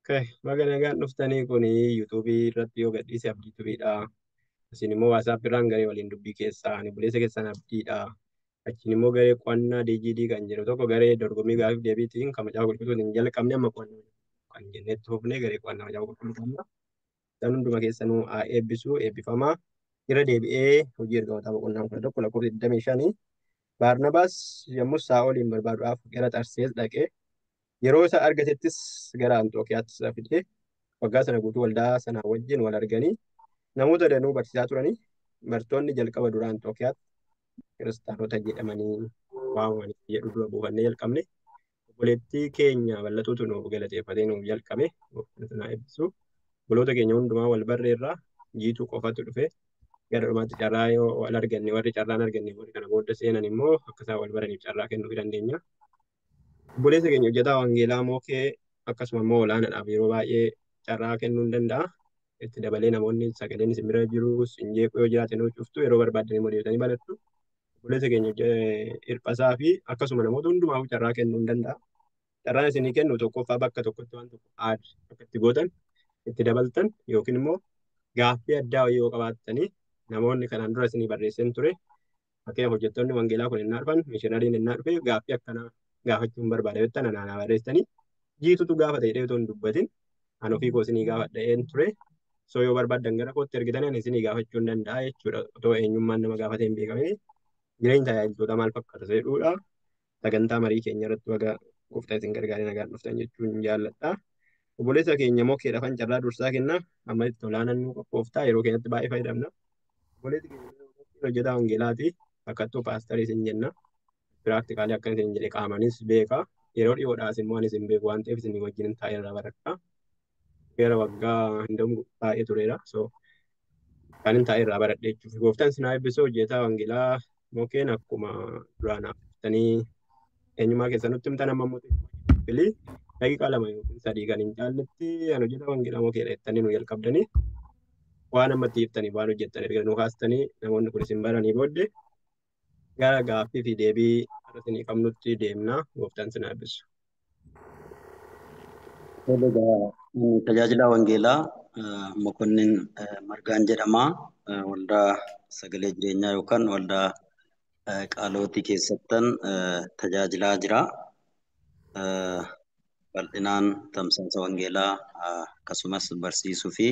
Magana nagaan dhuftanii kun yuutuubii irratti yoo gadhiise abdii turiidha. Isin immoo waasaap irraan garee waliin dubbii keessaa ani buleessa keessan abdiidha. Achiin immoo garee qo'annaa DGD kan jedhu tokko garee dorgommii gaafiif deebiitiin kan macaafa qulqulluutiin hin jalqabne amma qo'annaa kan jennetti hofnee garee qo'annaa macaafa qulqulluu qabna. Isaan hunduma keessanuu haa eebbisu eebbifamaa. Irra deebi'ee hojii ergamoota boqonnaa 11 lakkoofsa 25 Baarnabaas yommuu Saa'oliin barbaaduudhaaf gara Tarsees dhaqee yeroo isa argatettis gara Anxookiyaatti isa fidee waggaa sana guutuu waldaa sanaa wajjin wal arganii namoota danuu barsiisaa turanii bartoonni jalqaba dura Anxookiyaatti kiristaanota jedhamanii waamamanii jedhu dura buufannee jalqabne obboleettii keenya bal'atuutu nuuf galateeffatee nuuf jalqabe sana eebbisu obboloota keenya hundumaa wal barreerraa jiituu qofatu dhufe gara dhumaatti carraa yoo wal arganne warri carraan arganne warri kana booda seenan immoo akka isaan wal baraniif carraa kennuu dandeenya. Obboleessa keenya hojjetaa wangeelaa mookee akkasuma immoo olaanaadhaaf yeroo baay'ee carraa kennuu hin danda'a. Itti dabalee namoonni sagaleen isin bira jiru hin jeequ yoo jiraate nuu cuftu yeroo barbaadan immoo deebitanii balattu. Obboleessa keenya hirphasaa fi akkasuma namoota hundumaaf carraa kennuu hin danda'a. Carraan isinii kennu tokkoffaa bakka tokkotti waan tokko aada akka itti gootan itti dabaltan yookiin immoo gaaffii addaa wayii yoo qabaattanii namoonni kanaan dura isinii barreessan ture. Fakkeenyaaf hojjettoonni wangeelaa kun innaa dhufan mishinariin innaa dhufe gaaffii akkanaa gaafachuun barbaada jettan anaanaa barreessanii jiitutu gaafa ta'e dheetoo hin dubbatin an ofii koo isinii gaafadha'een ture. So yoo barbaaddan gara kootti ergitanii ani isinii gaafachuu hin danda'a jechuudha. Otoo eenyummaan nama gaafatee hin beekamne jireenya tajaajiltoota maal fakkaata jedhuudha. Sagantaa marii keenya irratti waga gooftaa isin gargaaree nagaan dhuftan jechuun jaalladha. Obboleessa keenya mookee dhafan carraa dursaa kenna. Amma itti olaanan nu qophooftaa yeroo keenyatti baay'ee fayyadamna. Obboleessi keenya hojjetaa wangeelaati. Fakkattuu paastarii isin jenna. Piraaktikaalii akka isin jedhe qaamanis beeka. Yeroo dhiyoodhaas immoo anis hin beeku waan ta'eef isin wajjin taa'ee irraa baradha. Gara waggaa hundamu baay'ee tureera. So kan hin taa'ee irraa baradhe jechuuf. Gooftaan isin haa eebbisu hojjetaa wangeelaa mookeen akkuma duraan haftanii eenyummaa keessanutti himtan amma immoo daqiiqaa 2 yookiin 3 kan hin caalletti an hojjetaa wangeelaa mookeedha jettanii nu jalqabdanii waan ammatti hiftanii waan hojjettan erga nu kaastanii namoonni kun isin baranii booddee gara gaaffii fi deebii irra isinii qabnutti deemna. Gooftaan isin haa eebbisu. Tajaajila wangeelaa Mokonnin Margaan jedhama. Waldaa sagalee jireenyaa yookaan waldaa qaalootii keessattan tajaajilaa jira. Bal'inaan tamsaasa wangeelaa akkasumas barsiisuu fi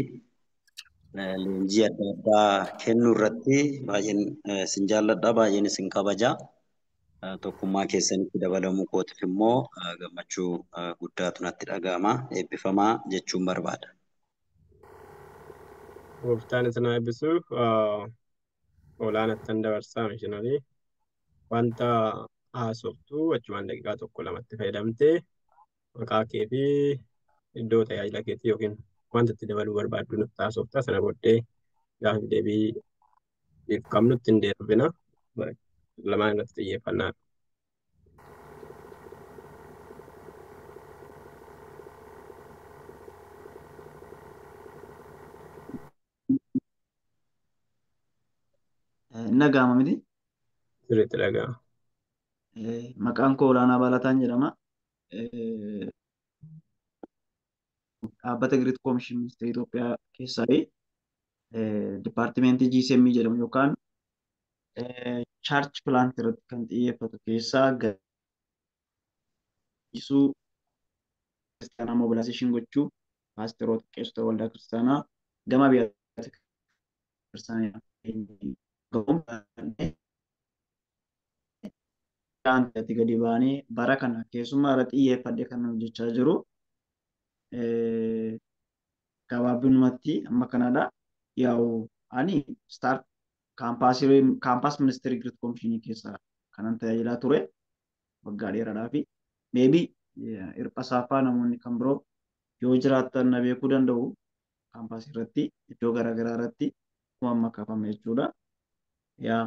leenjii adda addaa kennuu irratti baay'een isin jaalladha, baay'een isin kabaja. Tokkummaa keessanitti dabalamuu kootiif immoo gammachuu guddaatu natti dhaga'ama. Eebbifamaa jechuun barbaada. Gooftaan isin haa eebbisu. Olaanattan dabarsaa mishinaarii wanta haasoftu achumaan daqiiqaa 1-2 fayyadamtee maqaa kee fi iddoo tajaajila keetii yookiin wanta itti dabaluu barbaaddu nutti haasofta. Sana booddee gaaffii deebii qabnutti hin deebina. Lamaan irratti xiyyeeffannaa. Nagama miti? Sirriitti dhaga'ama. Maqaan koo Olaanaa Baalataan jedhama. Dhaabbata Giriit Koomishin Ministeera Itoophiyaa keessaa Dipaartimentii GCM jedhamu yookaan chaarch pilaant irratti kan xiyyeeffatu keessaa gaddisuu kiristaanaa mobilaayizeeshin gochuu paasteroota qeessota waldaa kiristaanaa gama biyyaatti kiristaanaa gadi ba'anii bara kana keessumaa irratti xiyyeeffadhe kan hojjechaa jiru. Gabaabinumatti amma kanadha. Yaa'u ani start kaampaas ministeerii Giriit Koomishinii keessaa kanan tajaajilaa ture waggaa dheeraadhaa fi meebii hirphasaafaa namoonni kan biroo yoo jiraatan na beekuu danda'u kaampaasii irratti iddoo garaagaraa irratti akkuma kaafame jechuudha. Yaa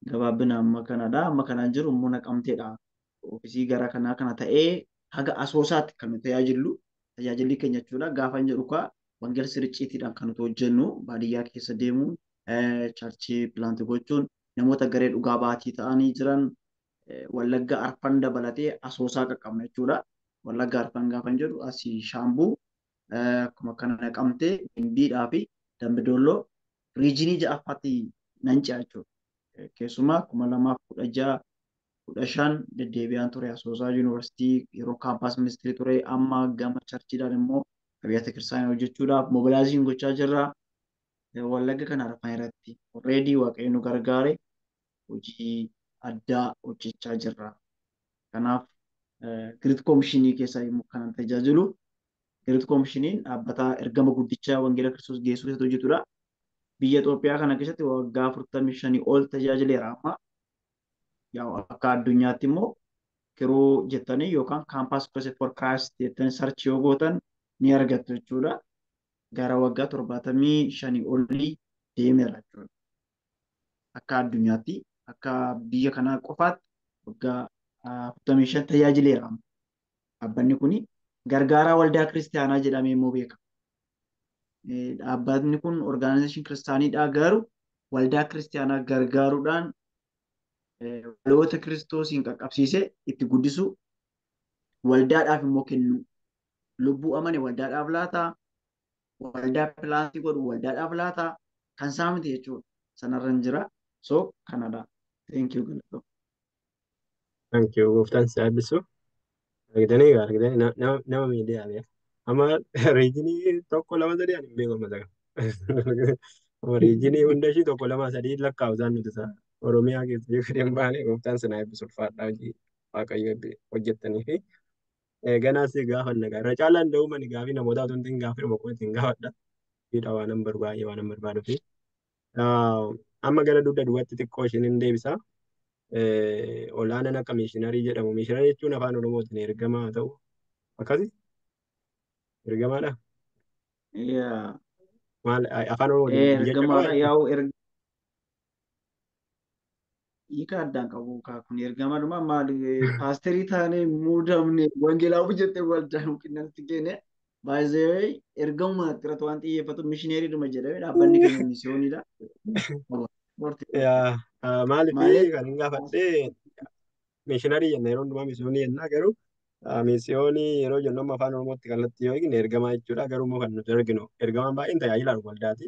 gabaabina amma kanadha. Amma kanaan jiru immoo Naqamteedha. Ofiisii gara kanaa kana ta'ee haga Asoosaatti kan tajaajillu tajaajilli keenya jechuudha. Gaafa hin jedhu kaa wangeela sirriicciitiidhaan kan nuti hojjennu baadiyyaa keessa deemuun chaarchii pilaantii gochuun namoota garee dhugaa baatii ta'anii jiran Wallagga Arfan dabalatee Asoosaa qaqqabna jechuudha. Wallagga Arfan gaafa hin jedhu asii Shaambuu akkuma kana Naqamtee, Gimbiidhaa fi Dambidolloo riijinii ja'affaatti nan ce'a jechuudha. Keessumaa 2016 15 deddeebi'aan ture Asoosaa Yuunivarsiitii yeroo kaampaas ministirii ture amma gama charchiidhaan immoo abiyyaata kiristaanaa hojjechuudhaaf mobilaayiziin gochaa jirra. Wallagga kana arfan irratti alreedii waaqayyo nu gargaare hojii addaa hojjechaa jirra. Kanaaf Giriit Koomishinii keessa immoo kan tajaajilu Giriit Koomishiniin dhaabbata ergama guddichaa Wangeela Kiristoos geessuu keessatti hojjetudha. Biyya Itoophiyaa kana keessatti waggaa 45 ol tajaajileera amma. Akka addunyaatti immoo kiruu jettanii yookaan kaampaas Crusade for Christ jettanii sarchi yoo gootan ni argattu jechuudha. Gara waggaa 75 olii deemeera jechuudha. Akka addunyaatti akka biyya kanaa qofaatti waggaa 45 tajaajileera. Dhaabbanni kun gargaaraa waldaa kiristaanaa jedhamee immoo beekama. Dhaabbatni kun orgaanaayizeshinii kiristaaniidhaa garuu waldaa kiristaanaa gargaaruudhaan dhaloota kiristoosiin qaqqabsiisee itti guddisuu waldaadhaaf immoo kennu lubbuu amane waldaadhaaf laataa waldaa pilaantii godhu waldaadhaaf laataa kan isaa miti jechuudha sanarra hin jira so kanadha thank you galatoo. Thank you gooftaan si eebbisu. Argitanii nama miidiyaa amma riijinii tokko lama sadii ani hin beeku amma sagan. Riijinii hunda ishii tokko lama sadii lakkaa'u isaan nuti isaa. Oromiyaa keessa jechuudha hin baane gooftaan sinaa eebbisu ulfaadhaa hojii waaqayyo hojjettanii fi ganaas gaafanna irra caalaan da'uumani gaafii namootaa otoo hin gaafii nama qofa ittiin gaafadha. Fiidha waan hin barbaade waan hin barbaaduu fi amma gara dugda duwwaatti xiqqoo ishiin hin deebisa. Olaanaan akka miishinarii jedhamu miishinarii jechuun afaan oromootiin ergamaa ta'u akkasi ergamaadha. Maal afaan oromootiin Ergamaadha yaa'u hiika addaan qabu kun ergamaadhuma maali paasterii taanee muudamne wangeelaa hojjette waldaa qinnaatti keenya baay'ee ergamuma irratti waan xiyyeeffatu mishineeriidhuma jedhame dhaabbanni keenya misiyoonidha. Maaliif kan hin gaafadhe mishiinarii jenna yeroo hundumaa misiyoonii jennaa garuu misiyoonii yeroo jennu amma afaan oromootti kallattii yoo eegne ergamaa jechuudha garuu immoo kan nuti arginu ergamaan baay'een tajaajilaan waldaati.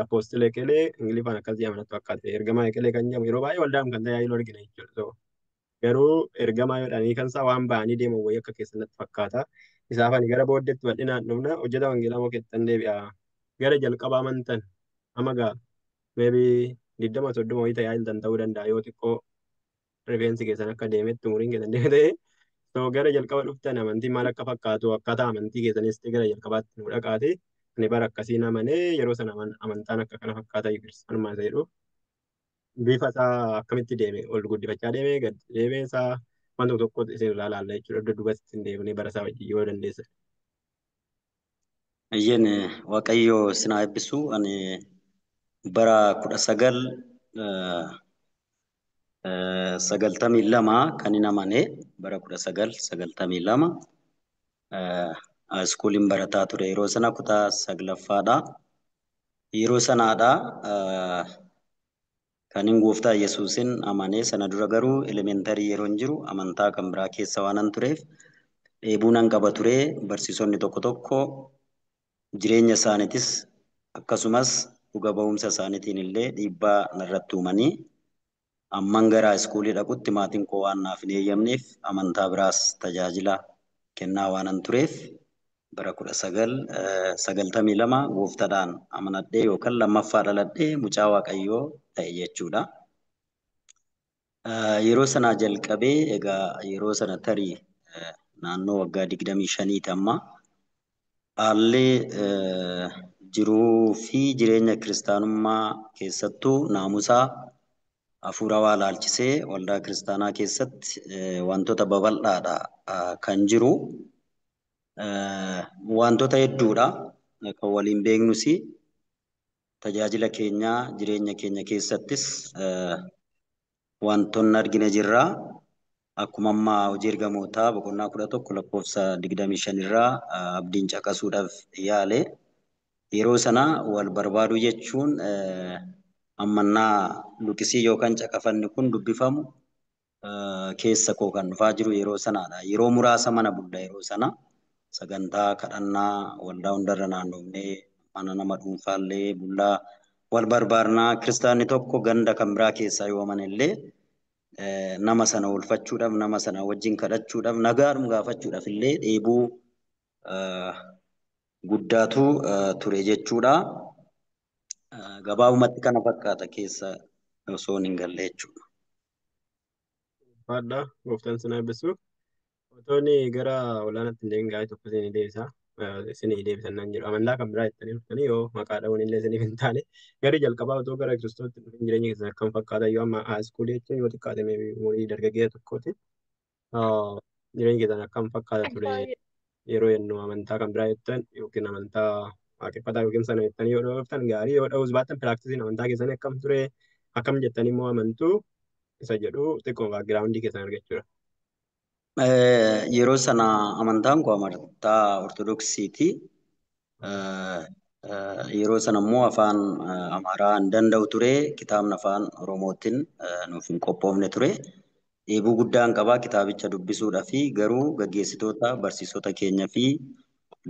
Apostila Ekelee Ingiliffaan akkas jedhamanatti fakkaate ergamaa Ekelee kan jedhamu yeroo baay'ee waldaan kan tajaajilu argina jechuudha. Garuu ergamaa yoodhaan kan isaa waan ba'anii deeman wayii akka keessatti fakkaata. Isaaf ani gara booddeetti bal'inaan dhufna hojjeta wangeelaa moo keessatti deebi'a. Gara jalqabaa amantan amma gaa meebii 20-30 wayii tajaajiltan ta'uu danda'a yoo xiqqoo rifeensi keessan akka deemetti umuriin keessan deeme ta'e. So gara jalqaba dhuftan amantiin maal akka fakkaatu akkaataa amantii keessanis gara jalqabaatti nu dhaqaate. Ani bara akkasiin amanee yeroo sana amantaan akka kana fakkaata kiristaanummaa isa jedhu bifa isaa akkamitti deeme ol guddifachaa deeme gad deeme isaa waan tokko isin ilaalla jechuudha iddoo duubatti hin deemnee bara isaa wajjin yoo dandeessa. Iyyeen Waaqayyo sinaa eebbisu ani bara 1992 kan hin amane bara 1992 iskuuliin barataa ture yeroo sana kutaa 9ffaadha. Yeroo sanaadha kan hin gooftaa Yesuusin amanee sana dura garuu elementarii yeroo hin jiru amantaa kan biraa keessa waan tureef dheebuu nan qaba ture barsiisonni tokko tokko jireenya isaaniitis akkasumas dhuga ba'umsa isaaniitiin illee dhiibbaa narratti uumanii amman gara iskuulii dhaqutti maatiin koo waan naaf hin eeyyamneef amantaa biraas tajaajila kennaa waan tureef bara 1992 gooftaadhaan amanadhee yookaan lammaffaa dhaladhee mucaa Waaqayyoo ta'e jechuudha. Yeroo sanaa jalqabee egaa yeroo sana tarii naannoo waggaa 25 amma haalli jiruu fi jireenya kiristaanummaa keessattuu naamusaa hafuura waa laalchisee waldaa kiristaanaa keessatti wantoota babal'aadha kan jiru. Wantoota hedduudha kan waliin beeknus tajaajila keenyaa jireenya keenya keessattis wantoonni argina jirra. Akkuma ammaa hojii ergamootaa boqonnaa 11 lakkoofsa 25 irraa abdiin caqasuudhaaf yaale yeroo sana wal barbaaduu jechuun ammannaa luqisii yookaan caqafanni kun dubbifamu keessa koo kan dhufaa jiru yeroo sanaadha. Yeroo muraasa mana bulla yeroo sana sagantaa kadhannaa waldaa hundarra naannofnee mana nama dhuunfaallee bullaa wal barbaarnaa kiristaanni tokko ganda kan biraa keessaa yoo amanellee nama sana oolfachuudhaaf nama sana wajjin kadhachuudhaaf nagaadhum gaafachuudhaaf illee dheebuu guddaatu ture jechuudha. Gabaabumatti kana fakkaata keessa osoo hin galle jechuudha. Fadha gooftaan sinaa eebbisu. Otoonni gara olaanaatti illee gaa'ee tokko isinii deebisa. Isinii deebisan nan jedhu. Amantaa kan biraa jettanii dhuftanii yoo maqaa dha'uun illee isiniif hin taane gari jalqabaa otoo gara Kiristootti dhufin jireenya keessan akkam fakkaata yoo amma haaskuulii jechuun yoo xiqqaate umurii dargaggeessa tokkooti. Jireenya keessan akkam fakkaata ture yeroo yennu amantaa kan biraa jettan yookiin amantaa waaqeffataa yookiin sana jettanii yoo dhuftan gaarii yoo dha'uus baattan piraaktisii amantaa keessanii akkam ture akkam jettanii immoo amantuu isa jedhu xiqqoo baagiraawundii keessan argachuudha. Yeroo sana amantaan koo amantaa Ortodoksiiti. Yeroo sana immoo afaan Amaaraa hin danda'u ture. Kitaabni afaan Oromootiin nuuf hin qophoofne ture. Dheebuu guddaan qabaa kitaabicha dubbisuudhaa fi garuu gaggeessitoota barsiisota keenya fi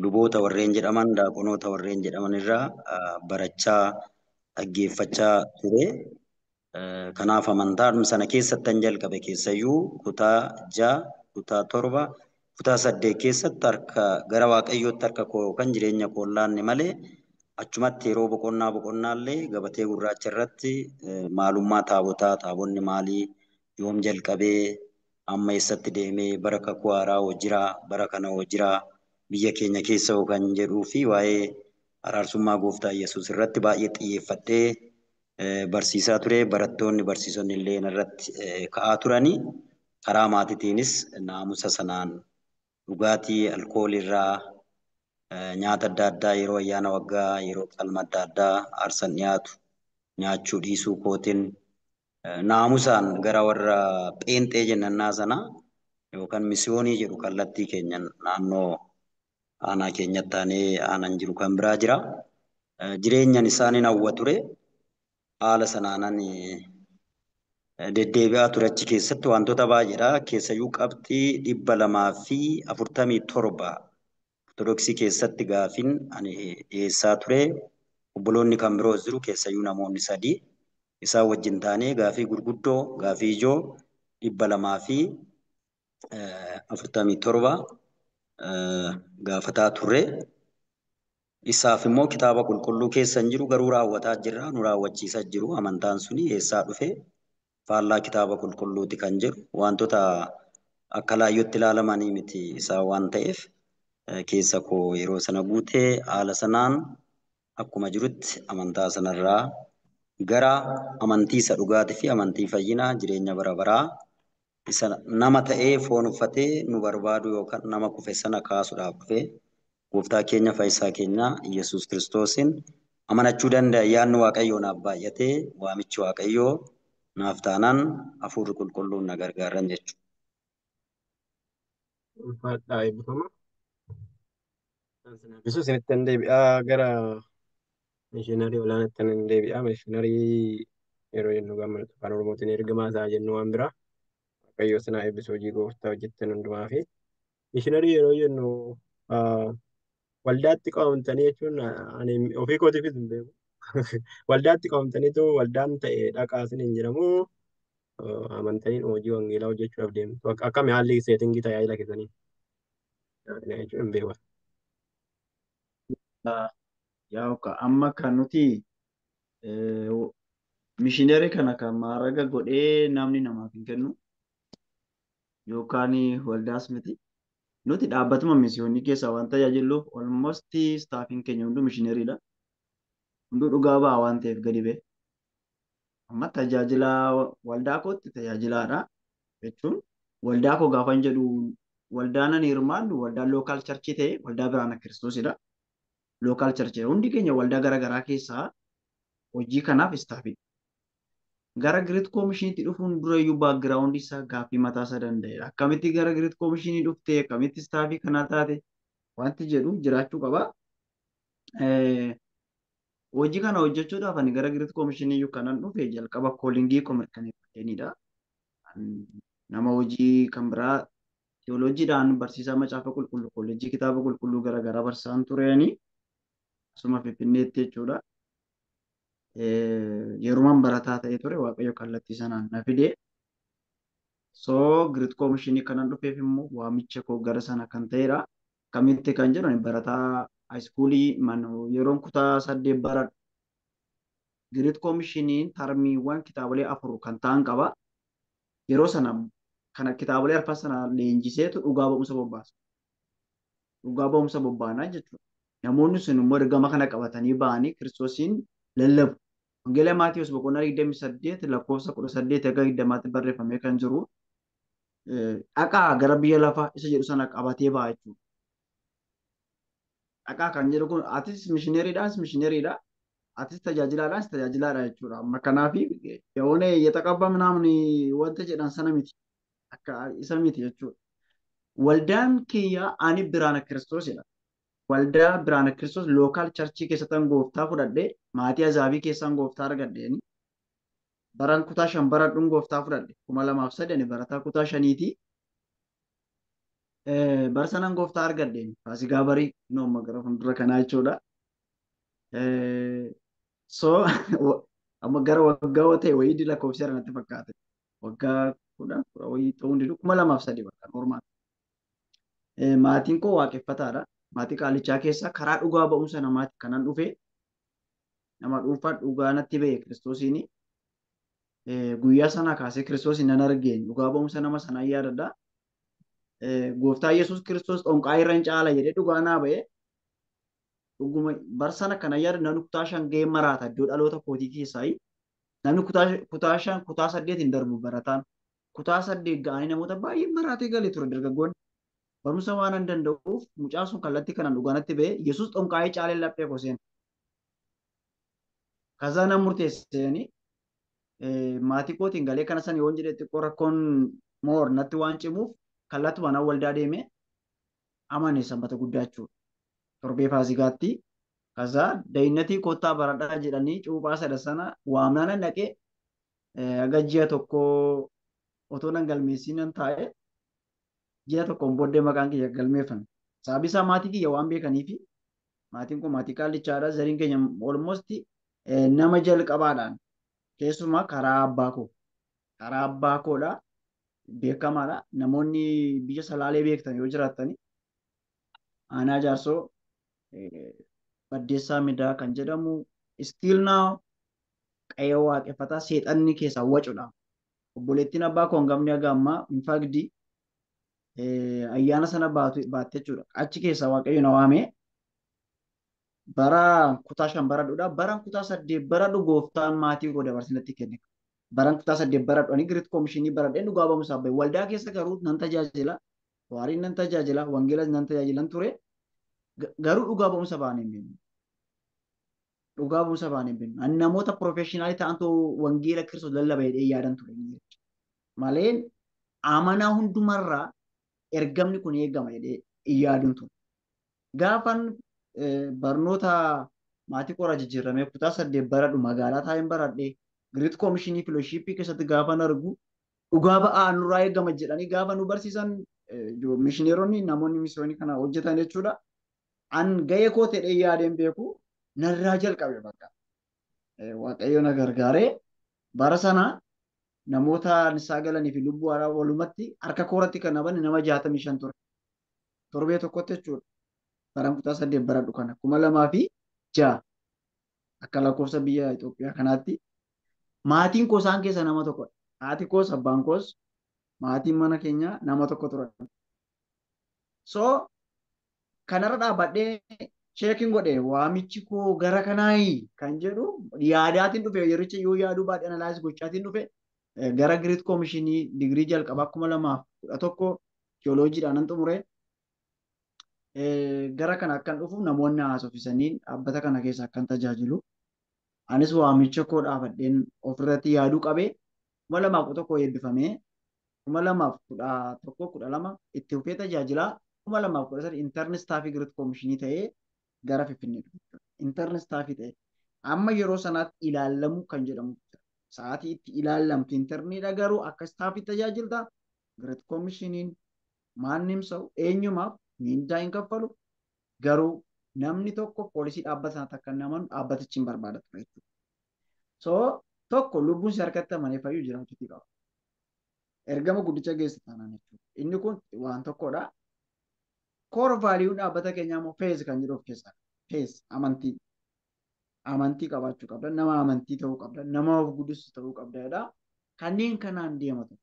luboota warreen jedhaman daaqonoota warreen jedhaman irraa barachaa dhaggeeffachaa ture. Kanaaf amantaa sana keessattan jalqabe keessayyuu kutaa 6, kutaa 7, kutaa 8 keessatti harka gara Waaqayyootti harka koo kan jireenya koo laanne malee achumatti yeroo boqonnaallee gabatee gurraacha irratti maalummaa taabotaa taabonni maalii yoom jalqabee amma eessatti deemee bara kakuu haaraa hojiraa bara kana hojiraa biyya keenya keessa kan jedhuu fi waa'ee araarsummaa gooftaa Yesuus irratti baay'ee xiyyeeffadhee barsiisaa ture. Barattoonni barsiisonni illee irratti ka'aa turanii karaa maatiitiinis naamusa sanaan dhugaatii alkoolirraa nyaata adda addaa yeroo ayyaana waggaa yeroo qalma adda addaa aarsan dhiyaatu nyaachuu dhiisuu kootiin naamusaan gara warra pheenxee jennannaa sana yookaan misiyoonii jedhu kallattii keenyan naannoo aanaa keenyatti taanee aanan jiru kan biraa jira. Jireenyan isaaniin hawwa ture. Haala sanaanan deddeebi'aa ture achi keessatti wantoota baay'eedha. Keessayyuu qabxii 247 Ortodoksii keessatti gaafin ani dhiyeessaa ture. Obboloonni kan biroos jiru keessayyuu namoonni 3 isaan wajjin taanee gaafii gurguddoo gaafii ijoo 247 gaafataa turre. Isaaf immoo kitaaba qulqulluu keessa hin jiru garuu raawwataa jirra nu raawwachiisaa jiru amantaan suni eessaa dhufe faallaa kitaaba qulqulluuti kan jedhu wantoota akka laayyootti ilaalamanii miti isaa waan ta'eef keessa koo yeroo sana guutee haala sanaan akkuma jirutti amantaa sanarraa gara amantii isa dhugaatii fi amantii fayyinaa jireenya bara baraa isa nama ta'ee foon uffatee nu barbaadu yookaan nama kufe sana kaasuudhaaf dhufe gooftaa keenya fayyisaa keenya Yesuus Kiristoosin amanachuu danda'a. Yaadni Waaqayyoo naaf baay'atee waamichi Waaqayyoo naaf taanaan hafuurri qulqulluun na gargaaran jechuudha. Ulfaadhaa eebbifama. Yesuus isinitti hin deebi'aa gara mishiinarii olaanaatti hin deebi'aa. Mishiinarii yeroo jennu gammadu afaan Oromootiin ergamaa isaa jennu waan biraa. Waaqayyoo sinaa eebbisu hojii gooftaa hojjettan hundumaa fi mishiinarii yeroo jennu waldaatti qabamtanii jechuun ani ofii kootiifis hin beeku. Waldaatti qabamtaniitu waldaan ta'e dhaqaa isin hin jedhamu amantanii hojii wangeelaa hojjechuudhaaf deemtu. Akkami haalli seetingii tajaajila keessanii jechuun hin beeku. Yaa amma kan nuti mishiinarii kana kan maaraga godhee namni namaaf hin kennu yookaan waldaas miti. Nuti dhaabbatuma misiyoonii keessaa waan tajaajiluuf almost staafiin keenya hunduu mishiinariidha. Hunduu dhugaa ba'a waan ta'eef gadi ba'e. Amma tajaajila waldaa kootti tajaajilaadha jechuun waldaa koo gaafa hin jedhu waldaan ani hirmaannu waldaan lookaal charchii ta'e waldaa biraana kiristoosidha. Lookaal charchii hundi keenya waldaa garaagaraa keessaa hojii kanaaf istaafidha. Gara Great Commission'itti dhufuun durayyuu baakgiraawundi isaa gaaffii mataa isaa danda'edha. Akkamitti gara Great Commission'i dhuftee akkamitti istaafii kanaa taate wanti jedhu jiraachuu qaba. Hojii kana hojjechuudhaaf ani gara Great Commission'iyyuu kanan dhufe jalqaba koolingii koo mirkaneeffateenidha. Nama hojii kan biraa teolojiidhaan barsiisaa macaafa qulqulluu kolleejjii kitaaba qulqulluu garaagaraa barsiisaan tureeni asuma Finfinneetti jechuudha. Yeroon barataa ta'ee ture waaqayyo kallattii sanaan na fide. So Great Commission kanan dhufeef immoo waamicha koo gara sana kan ta'edha. Kamitti kan jedhu barataa haayiskuulii yeroon kutaa 8 bara Great Commission tarmiiwwan kitaabolee 4 kan ta'an qaba. Yeroo sana kana kitaabolee arfan sana leenjiseetu dhugaa ba'umsa bobbaasa. Dhugaa ba'umsa bobbaanaa jechuudha. Namoonni sun immoo ergama kana qabatanii ba'anii Kiristoosiin lallabu. Wangeela Maatiyus boqonnaa 28 lakkoofsa 18 hanga 20tti barreeffamee kan jiru. Dhaqaa gara biyya lafaa isa jedhu sana qabatee ba'a jechuudha. Dhaqaa kan jedhu kun atis mishineeriidha. Atis tajaajilaadha jechuudha. Amma kanaaf የሆነ የተቀባ ምናምን wanta jedhan sana miti. Akka isa miti jechuudha. Waldaan kiyya ani biraana Kiristoos jedha. Waldaa biraana Kiristoos lookaal charchii keessatti gooftaa fudhadhee maatii azaabii keessaan gooftaa argadheeni. Baran kutaa 5 baradhuun gooftaa fudhadhe 2003 barataa kutaa 5ti. Barsanan gooftaa argadheeni. Faasigaa barii nooma gara fuuldura kanaa jechuudha. So amma gara waggaa ta'e wayii lakkoofsa irratti fakkaate. Waggaa 10 wayii ta'uu hin didu 2003 bakka normaal. Maatiin koo waaqeffataadha. Maatii qaalichaa keessaa karaa dhugaa ba'umsa namaati kanan dhufe. Nama dhuunfaa dhugaa natti ba'e Kiristoosiin. Guyyaa sana kaasee Kiristoosiin nan argeen dhugaa ba'umsa nama sanaa yaadadha. Gooftaa Yesuus Kiristoos dhonqaa irra hin caala jedhee dhugaa naa ba'e. Dhuguma barsana kana yaada namni kutaa 5 ga'ee maraata iddoo dhaloota kootii keessaa. Namni kutaa 5 kutaa 8 hin darbu barataan. Kutaa 8 ga'anii namoota baay'ee maraatee galee ture dargaggoonni. Barumsa waan hin danda'uuf mucaa sun kallattii kanaan dhugaa natti ba'e Yesuus dhonqaa'ee caalee laphee koseen. Kazaa nan murteessanii maatii kootiin galee kana san yoon jedhe xiqqoo rakkoon moor natti waan cimuuf kallattii mana waldaa deemee amane sanbata guddaa jechuudha. Torbee faasigaatti kazaa dayinnatii kottaa baradhaa jedhanii cuuphaa sada sana waamnaan dhaqee aga ji'a tokko otoo nan galmeessinan taa'e ji'a tokkoon booddee maqaan kiyya galmeeffame. Sababii isaa maatii kiyya waan beekaniifi maatiin kun maatii qaallichaadha. Zariin keenya almost nama jalqabaadhaan keessumaa karaa abbaa koodha beekamaadha. Namoonni biyya salaalee beektan yoo jiraatani aanaa jaarsoo baddeessaa midaa kan jedhamu still now qe'ee waaqeffataa seexanni keessaa wacudha. Obboleettiin abbaa koo hangamni haga ammaa infaakti ayyaana sana baatte jechuudha. Achi keessaa waaqayyo na waamee bara kutaa 5 baradhuudha. Baran kutaa 8 baradhu gooftaan maatii koo dabarsinatti kenne. Baran kutaa 8 baradhu ani Great Commission baradheen dhugaa ba'umsa bahe. Waldaa keessa garuu nan tajaajila. Waariin nan tajaajila. Wangeelas nan tajaajilan ture. Garuu dhugaa ba'umsa bahan hin beeknu. Dhugaa ba'umsa bahan hin beeknu. Ani namoota professionaalii ta'antu wangeela Kiristoos lallaba jedhee yaadan ture. Maleen amanaa hundumarraa ergamni kun eegama jedhee yaaduun ture. Gaafan barnoota maatii qoraa jijjiiramee kutaa 8 baradhu magaalaa taa'een baradhee Great Commission Fellowship keessatti gaafan argu dhugaa ba'aa nurraa eegama jedhanii gaafa nu barsiisan mishineeronni namoonni misiyoonii kana hojjetan jechuudha. An ga'ee koo ta'ee yaadeen beeku narraa jalqabe bakka. Waaqayyo na gargaaree bara sana namoota nisaa galanii fi lubbuu haaraa walumatti harka kooratti kan naban nama 65 ture. Torbee tokkotti jechuudha. Baran kutaa 8 baradhu kana 2006 akka lakkoofsa biyya Itoophiyaa kanaatti maatiin koo isaan keessa nama tokkodha. Haati koos abbaan koos maatiin mana keenya nama tokko turan. So kanarra dhaabadhee sheekiin godhe waamichi koo gara kanaayi kan jedhu yaadaatiin dhufe yericha yoo yaaduu baadhee analaayiz gochaatiin dhufe gara Great Commission digirii jalqabaa 2011 teolojiidhaan nan xumure. Gara kana akkan dhufu namoonni haasofisanii dhaabbata kana keessa akkan tajaajilu. Anis waamicha koo dhaabadheen ofirratti yaaduu qabee 2011 eebbifamee 2012 itti fufee tajaajilaa 2013 intern staffii Great Commission ta'ee gara Finfinnee dhufe. Intern staffii ta'ee amma yeroo sanaatti ilaallamu kan jedhamu sa'aatii itti ilaallamtu interniidha garuu akka staffii tajaajilta Great Commission maannim sa'u eenyumaaf miindaa hin kaffalu garuu namni tokko poolisii dhaabbata sana takka naman dhaabbatichi hin barbaada ture jechuudha. So tokko lubbuun si harkatti amanee fayyuu jiraachuutii qaba. Ergama guddicha geessa taanaan jechuudha. Inni kun waan tokkodha. Core value dhaabbata keenyaa immoo fees kan jedhu of keessaa fees amantii. Amantii qabaachuu qabda. Nama amantii ta'uu qabda. Nama of guddisu ta'uu qabda jedha. Kanneen kanaan deematu.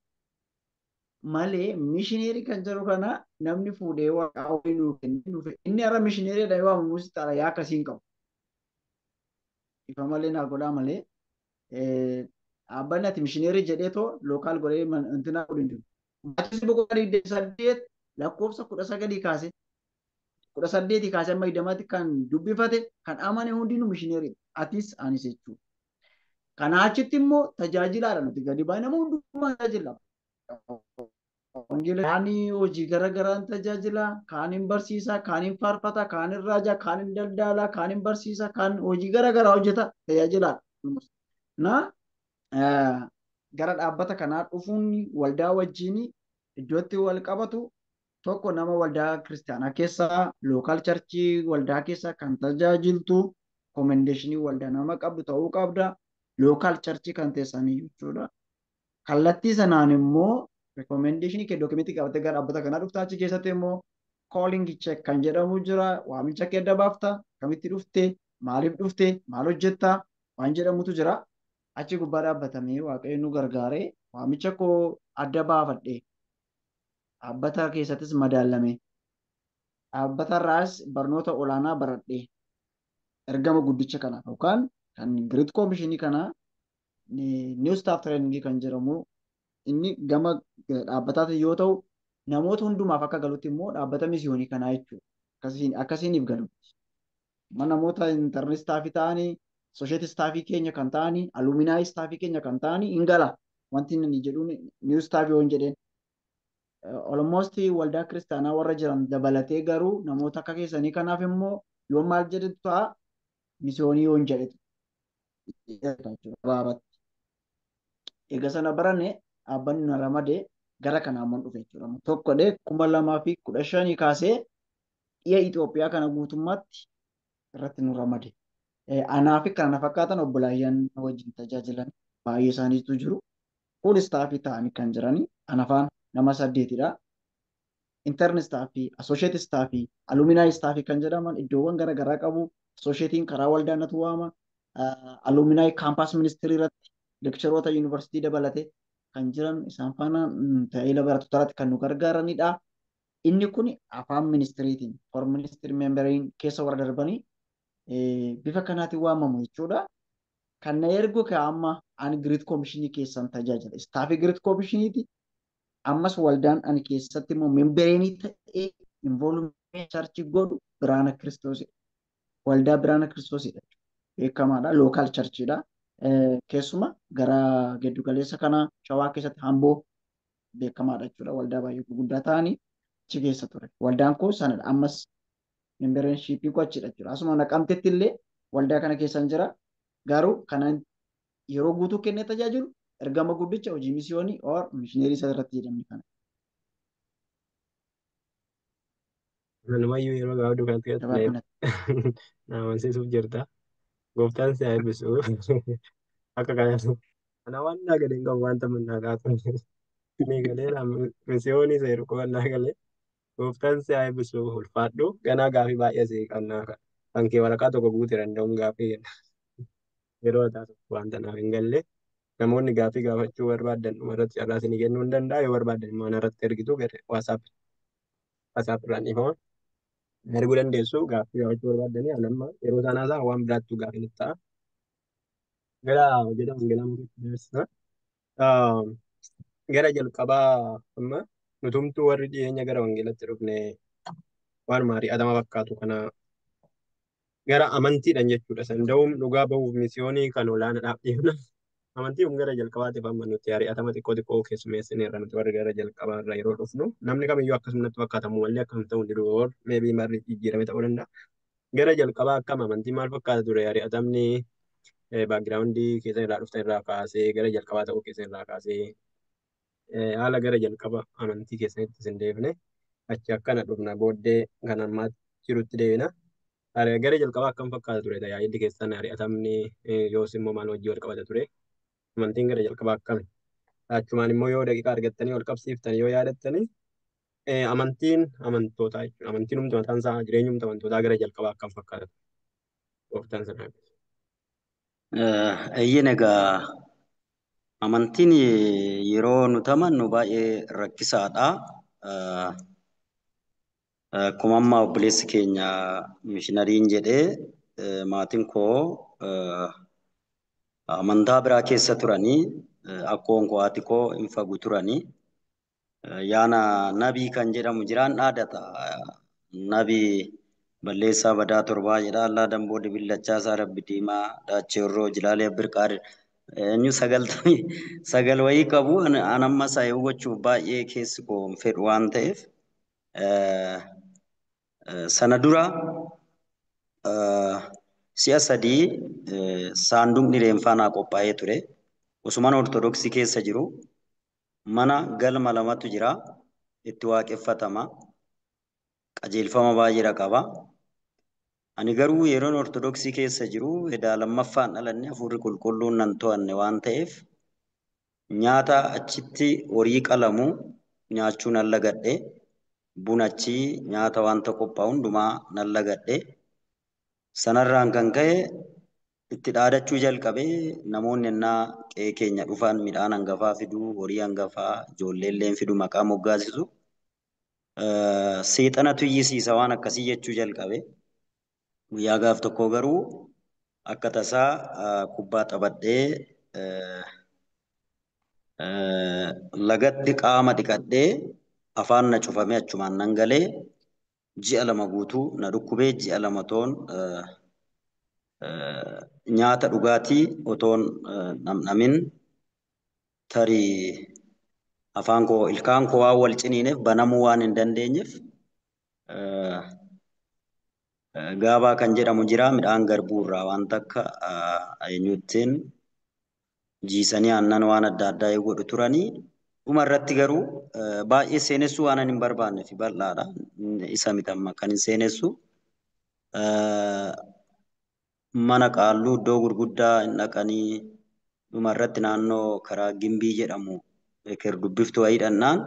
Malee mishineerii kan jedhu kana namni fuudhee waaqaa waliin nuuf kenne. Inni har'a mishineerii dha yoo ammuus taala yaa akkasii hin qabu. Ifa malee naa godhaa malee dhaabbanni ati mishineerii jedhee too lookaal godhee intinaa godhin jiru. Maatiis boqonnaa 28 lakkoofsa 19 kaase 18 kaase amma 20 kan dubbifate kan amane hundinuu mishineerii atis anis jechuudha. Kanaa achitti immoo tajaajilaadha nuti gadi baay'ee nama hundumaa tajaajila. Kaanii hojii garaagaraan tajaajila, kaaniin barsiisa, kaaniin faarfata, kaaniin raajaa, kaaniin daldala, kaaniin barsiisa, kaan hojii garaagaraa hojjeta tajaajilaadha. Na gara dhaabbata kanaa dhufuun waldaa wajjin iddootti wal qabatu tokko nama waldaa kiristaanaa keessaa lookaal charchii waldaa keessaa kan tajaajiltu komendeeshinii waldaa nama qabdu ta'uu qabda. Lookaal charchii kan teessanii jechuudha. Kallattii sanaan immoo rekomendeeshinii kee dookimentii qabattee gara dhaabbata kanaa dhufta. Achi keessatti immoo calling check kan jedhamu jira. Waamicha kee adda baafta. Kamitti dhufte? Maaliif dhufte? Maal hojjetta? Waan jedhamutu jira. Achi gubbaa dhaabbatamee waaqayyo nu gargaaree waamicha koo adda baafadhe. Dhaabbata keessattis madaalame. Dhaabbata irraas barnoota olaanaa baradhe. Ergama guddicha kana yookaan kan Great Commissionii kana New Staff Training kan jedhamu inni gama dhaabbataati yoo ta'u namoota hundumaaf akka galutti immoo dhaabbata misiyoonii kanaa jechuudha. Akkasiiniif galu. Namoota intarneet staafii ta'anii, soosheetii staafii keenya kan ta'anii, aluuminaayii staafii keenya kan ta'anii hin gala. Wanti inni jedhuun niw staafii waan jedheen. Almost waldaa kiristaanaa warra jiran dabalatee garuu namoota akka keessanii kanaaf immoo yoo maal jedhetu ta'a misiyoonii waan jedhetu. Egaa sana baranne dhaabbanni na ramadee gara kanaan dhufe jechuudha. Tokkodhe 2015 kaasee dhiya Itoophiyaa kana guutummaatti irratti nu ramade. Anaa fi kana fakkaatan obbolaayyaan wajjin tajaajilan baay'ee isaaniitu jiru. Fuul istaafii ta'anii kan jiranii anafaan nama 8dha. Internet istaafii, asosheet istaafii, aluuminaayii istaafii kan jedhaman iddoowwan garaagaraa qabu. Asosheetiin karaa waldaa natu waama. Aluuminaayii kaampaas ministirii irratti lekcharoota yuunivarsiitii dabalatee kan jiran isaan faana tajaajila barattoota kan nu gargaaranidha. Inni kun afaan ministiriitiin for ministirii meemberiin keessa warra darbanii bifa kanaatiin waamamu jechuudha. Kan na ergu amma ani Great Commissionii keessan tajaajila. Istaafii Great Commissioniiti. Ammas waldaan ani keessatti immoo meemberiinii ta'ee involvement charchii godhu Biraana Kiristoosidha. Waldaa Biraana Kiristoosidha. Beekamaadha. Lookaal charchiidha. Keessuma gara giddugaleessa kana Shawaa keessatti Hamboo beekamaadha jechuudha. Waldaa baay'ee gurguddaa ta'anii achi keessa ture. Waldaan kun sanadha. Ammas membershipii gochidha jechuudha. Asuma Naqamtetti illee waldaa kana keessan jira. Garuu kanaan yeroo guutuu kennee tajaajilu ergama guddicha hojii misiyoonii or mishineerii isa irratti jedhamni kana. Nanumayyuu yeroo gabaabduu kanatti na amansiisuuf jirta. Gooftaan si haa eebbisu. Akka kanatti ana waan naa galee hin qabu wanta mannaa kaatu. Ni galee misiyoonii isa yeroo qubannaa galee. Gooftaan si haa eebbisu ulfaadhu. Ganaa gaafii baay'ee si qabnaa kan kee waraqaa tokko guutuu danda'uun gaafii yeroo taasisu wanta naaf hin galle. Namoonni gaafii gaafachuu barbaadan dhumarratti carraa isinii kennuu hin danda'a. Yoo barbaadan immoo anarratti ergitu gara WhatsApp irraan dhiifama. Erguu dandeessu gaafii gaafachuu barbaadanii alamma yeroo sanaasaa waan biraattuu gaafii nutti ta'a. Gara hojjeta wangeelaa murtii dabarsina. Gara jalqabaa amma nutumtuu warri dhiyeenya gara wangeelatti dhufne waan mari'atama fakkaatu kana gara amantiidhaan jechuudha. Sanda'uun dhugaa bahuuf misiyoonii kan olaanaadhaaf dhiifna. Amantii gara jalqabaatiif amma nuti ari'atama xiqqoo keessummeessineerra nuti warri gara jalqabaarra yeroo dhufnu namni kamiyyuu akkasumatti fakkaatamu walii akkam ta'u hin jiru meebii marri jijjiirame ta'uu danda'a. Gara jalqabaa akkam amantii maal fakkaata ture ari'atamni baagiraawundii keessan irraa dhuftan irraa kaasee gara jalqabaa ta'uu keessan irraa kaasee haala gara jalqaba amantii keessanitti isin deebine achi akkana dhufna booddee kan ammaatti jirutti deebina. Gara jalqabaa akkam fakkaata ture tajaajilli keessan ari'atamni yoos immoo maal hojii wal qabata ture? Amantiin gara jalqabaa akkami? Achumaan immoo yoo daqiiqaa argattanii wal qabsiiftanii yoo yaadattanii amantiin amantootaa jechuudha. Amantiin humna mataan isaa jireenyumti amantootaa gara jalqabaa akkam fakkaata ture? Gooftaan sana. Eeyyin egaa amantiin yeroo nuti amannu baay'ee rakkisaadha. Akkuma amma obboleessi keenya mishinariin jedhee maatiin koo amantaa biraa keessa turanii akkoon koo haati koo hin fagu turanii yaana nabii kan jedhamu jiraan dhaadata. Nabii balleessaa badaa torbaa jedha allaa damboo dibillachaa isaa rabbi diimaa daachee irroo jilaalee birqaar eenyu sagal wayii qabu anamma isaa hubachuuf baay'ee keessi koo fedhu waan ta'eef sana dura si'a sadii saanduqni reenfaa naa qophaa'ee ture. Osumaan ortodoksii keessa jiru mana galma lamatu jira itti waaqeffatama. Qajeelfama baay'eedha qaba. Ani garuu yeroon ortodoksii keessa jiru edaa lammaffaan dhalanne hafuurri qulqulluun nan to'anne waan ta'eef nyaata achitti horii qalamu nyaachuu nan lagadhe. Buna achi nyaata wanta qophaa'u hundumaa nan lagadhe. Sanarraan kan ka'e itti dhaadachuu jalqabee namoonni ennaa qe'ee keenya dhufan midhaan hangafaa fiduu, horii hangafaa, ijoolleelleen fiduu maqaa moggaasisu. Seexanatu iyyisiisa waan akkasii jechuu jalqabe. Guyyaa gaaf tokko garuu akka tasaa kubbaa taphadhee lagatti qaama dhiqadhee afaan na cufamee achumaan nan galee ji'a lama guutuu na dhukkubee ji'a lama toon nyaata dhugaatii otoon namnamin tarii afaan koo ilkaan koo waan wal ciniineef banamuu waan hin dandeenyeef gaabaa kan jedhamu jira midhaan garbuu irraa waan takka eenyuttiin jiisanii aannan waan adda addaa yoo godhu turanii dhuma irratti garuu baay'ee seenessuu waan hin barbaanne fi bal'aadha isa mitamma kan hin seenessu mana qaalluu iddoo gurguddaa hin dhaqanii dhuma irratti naannoo karaa gimbii jedhamu eker dubbiftuu wayiidhannaan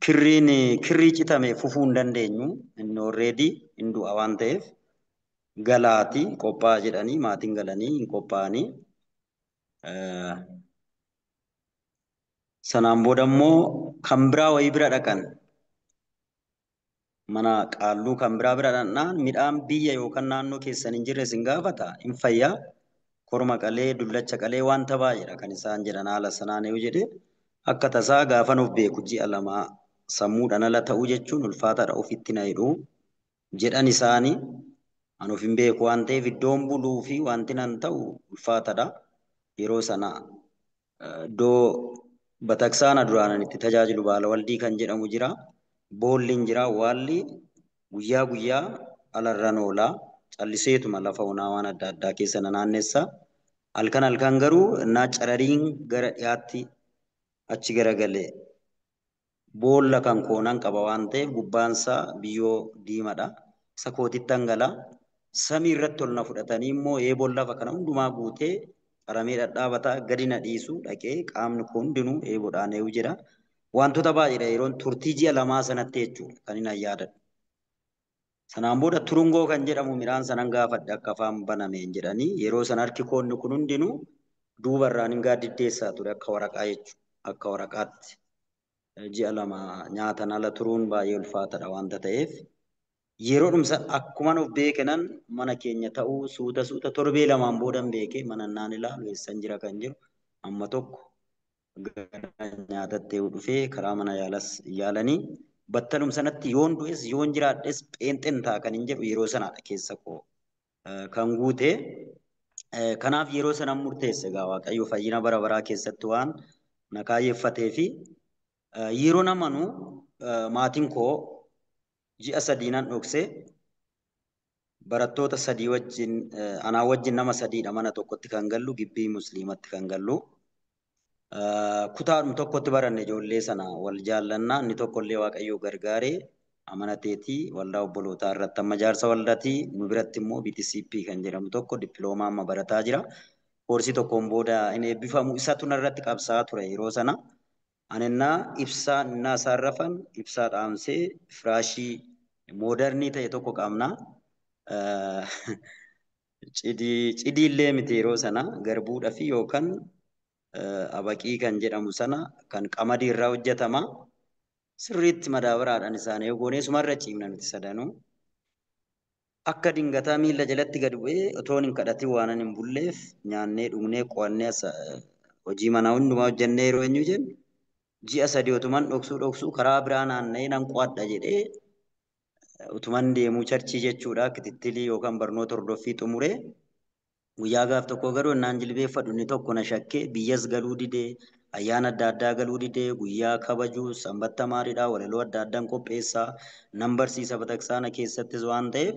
kirrii citame fufuu hin dandeenyu inni already hin du'a waan ta'eef galaati qophaa jedhanii maatiin galanii hin qophaa'anii sanaan booda immoo kan biraa wayii bira dhaqan mana qaalluu kan biraa bira dhaqnaan midhaan biyya yookaan naannoo keessan hin jirre sin gaafata hin fayyaa korma qalee dullacha qalee wanta baay'eedha kan isaan jedhan haala sanaan yoo jedhe akka tasaa gaafan of beeku ji'a lama sammuudhaan ala ta'uu jechuun ulfaataadha ofitti na hidhuu jedhan isaanii an of hin beeku waan ta'eef iddoon buluu fi wanti nan ta'u ulfaataadha yeroo sana iddoo bataksaana duraanan itti tajaajilu baala waldii kan jedhamu jira boolli hin jira waalli guyyaa guyyaa alarran oolaa calliseetuma lafa onaa waan adda addaa keessa na naannessa halkan garuu naa carariin gara dhiyaatti achi garagalee boolla kan koonan qaba waan ta'eef gubbaansaa biyyoo diimadha isa kootitti hangalaa samii irratti ol na fudhatanii immoo eeboon lafa kana hundumaa guutee qaramee dhadhaabataa gadi na dhiisu dhaqee qaamni koo hundinuu eeboodhaan eewu jira wantoota baay'eedha yeroon turtii ji'a lamaa sanatti jechuudha kan hin ayyaadadhu. Sanaan booda turungoo kan jedhamu midhaan sanan gaafadhe akka afaan banameen jedhanii yeroo san harki koonni kun hundinuu duubarraan hin gaaddiddeessaa ture akka waraqaa jechuudha akka waraqaatti. Ji'a lama nyaatan ala turuun baay'ee ulfaataadha wanta ta'eef yeroo dhumsa akkuman of beekenan mana keenya ta'uu suuta torbee lamaan boodan beekee mana naan ilaalu eessan jira kan jiru amma tokko nyaatattee dhufee karaa mana yaalas yaalanii battalum sanatti yoon du'es yoon jiraadhes pheenxen ta'a kan hin jedhu yeroo sanaadha keessa koo kan guute kanaaf yeroo sanan murteesse egaa Waaqayyo fayyina bara baraa keessatti waan na kaayeffatee fi yeroo namanu maatiin koo ji'a sadiinan dhoksee barattoota sadii wajjin anaa wajjin nama sadiidha mana tokkotti kan gallu gibbii musliimatti kan gallu Kutaadhuma tokkotti baranne ijoollee sana wal jaallannaa inni tokkollee Waaqayyoo gargaaree amanateetii waldaa obbolootaa irratti amma jaarsa waldaatii nu biratti immoo BTCP kan jedhamu tokko dippiloomaa amma barataa jira. Koorsii tokkoon booda inni eebbifamu isatu narratti qabsaa ture yeroo sana. Anennaa ibsaa innaa isaan rafan ibsaa dhaamsee firaashii moodernii ta'e tokko qabna. Cidii illee miti yeroo sana garbuudhaa fi yookaan abaqii kan jedhamu sana kan qamadii irraa hojjetama. Sirriitti madaabaraadhaan isaanii goonee sumarra ciimna nuti sadanuu. Akka dingataa miila jalatti gad bu'ee otoo hin kadhatin waan hin bulleef nyaannee dhugnee qo'annee hojii manaa hundumaa hojjennee yeroo eenyu jennu ji'a sadii otuman dhoksuu karaa biraa naanna'ee nan qo'adha jedhee utuman deemuu charchii jechuudha kitittilii yookaan barnoota hordoffii xumuree guyyaa gaaf tokko garuu innaan jilbeeffadhu inni tokko na shakkee biyyas galuu didee ayyaana adda addaa galuu didee guyyaa kabajuu sanbatta maaliidhaa walaloo adda addaan qopheessaa nan barsiisa bataskaana keessattis waan ta'eef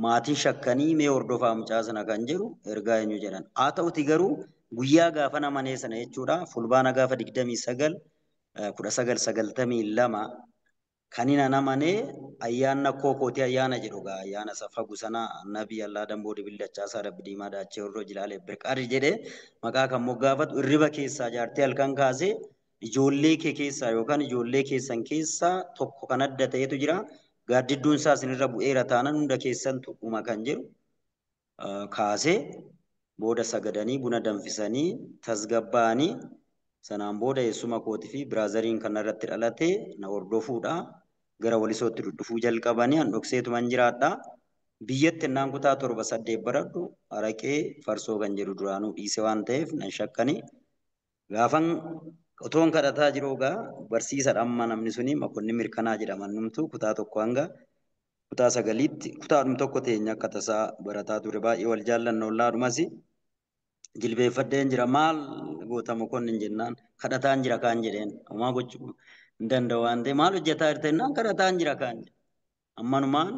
maatiin shakkanii mee hordofaa mucaa sana kan jedhu ergaa eenyu jedhan. Haa ta'uti garuu guyyaa gaafa namanee sana jechuudha fulbaana gaafa 29 1992 kan inni namanee ayyaana kookootii ayyaana jedhu gaa ayyaana safagu sana nabii allaa damboo dibillachaasaa rabbi diimaa daachee horroo jilaalee birqaari jedhee maqaa kan moggaafatu irriba keessaa jaartee halkan kaasee ijoollee kee keessaa yookaan ijoollee keessan keessaa tokko kan adda ta'etu jira. Gaaddidduun isaa isinirra bu'eera taanan hunda keessan tuquma kan jedhu kaasee booda sagadanii buna danfisanii tasgabbaa'anii sanaan booda eessuma kootii fi biraazariin kan irratti dhalatee na hordofuudha gara walisootti dhufuu jalqabanii handhokseetuman jiraadha. Biyyatti innaan kutaa 7-8 baradhu araqee farsoo kan jedhu duraanuu dhiise waan ta'eef nan shakkanii gaafan otoon kadhataa jiru egaa barsiisa dhamma namni suni makonni mirkanaa jedhaman numtu kutaa tokko hanga kutaa 9tti kutaadhuma tokko teenya akka tasaa barataa ture baay'ee wal jaallanna ollaadhumas jilbeeffadheen jira maal goota mokonnin jennaan kadhataan jira kaan jedheen homaa gochuu hin danda'u waan ta'e maal hojjetaa jirta jennaan kadhataan jira kaan jedhe ammanumaan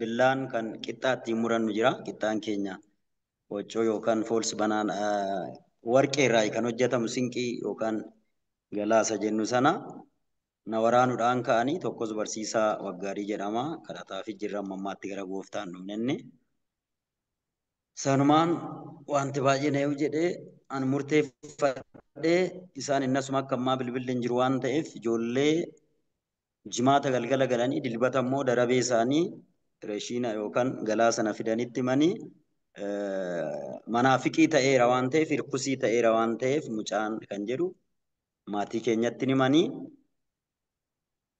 billaan kan qixxaatti murannu jira qixxaan keenya waccoo yookaan foolsi banaan warqee irraa kan hojjetamu sinqii yookaan galaasa jennu sana na waraanuudhaan ka'anii tokkos barsiisaa waggaarii jedhama kadhataa fi jirra mammaatti gara gooftaan dhumnenne sanumaan wanti baay'ee na jedhee an murteeffadhee isaan innasuma akka ammaa bilbilli hin jiru waan ta'eef ijoollee jimaata galgala galanii dilbata immoo darabee isaanii reeshiina yookaan galaasana fidanitti manii manaafiqii ta'eera waan ta'eef hirkusii ta'eera waan ta'eef mucaan kan jedhu maatii keenyatti himanii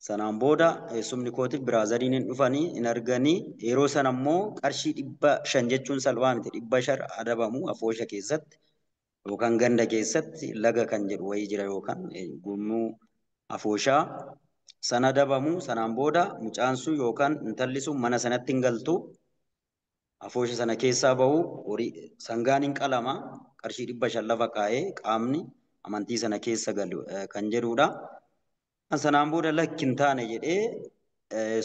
sanaan booda eessumni kootiif biraazariin hin dhufanii hin arganii yeroo sana immoo qarshii 500 jechuun salphaa miti 500 adabamu afoosha keessatti yookaan ganda keessatti laga kan jedhu wayii jira yookaan gummuu afooshaa sana adabamu sanaan booda mucaan sun yookaan intalli sun mana sanatti hin galtu afoosha sana keessaa bahu horii sangaan hin qalama qarshii 500 lafa kaa'ee qaamni amantii sana keessa galu kan jedhudha. Sanaan booda lakkin taane jedhee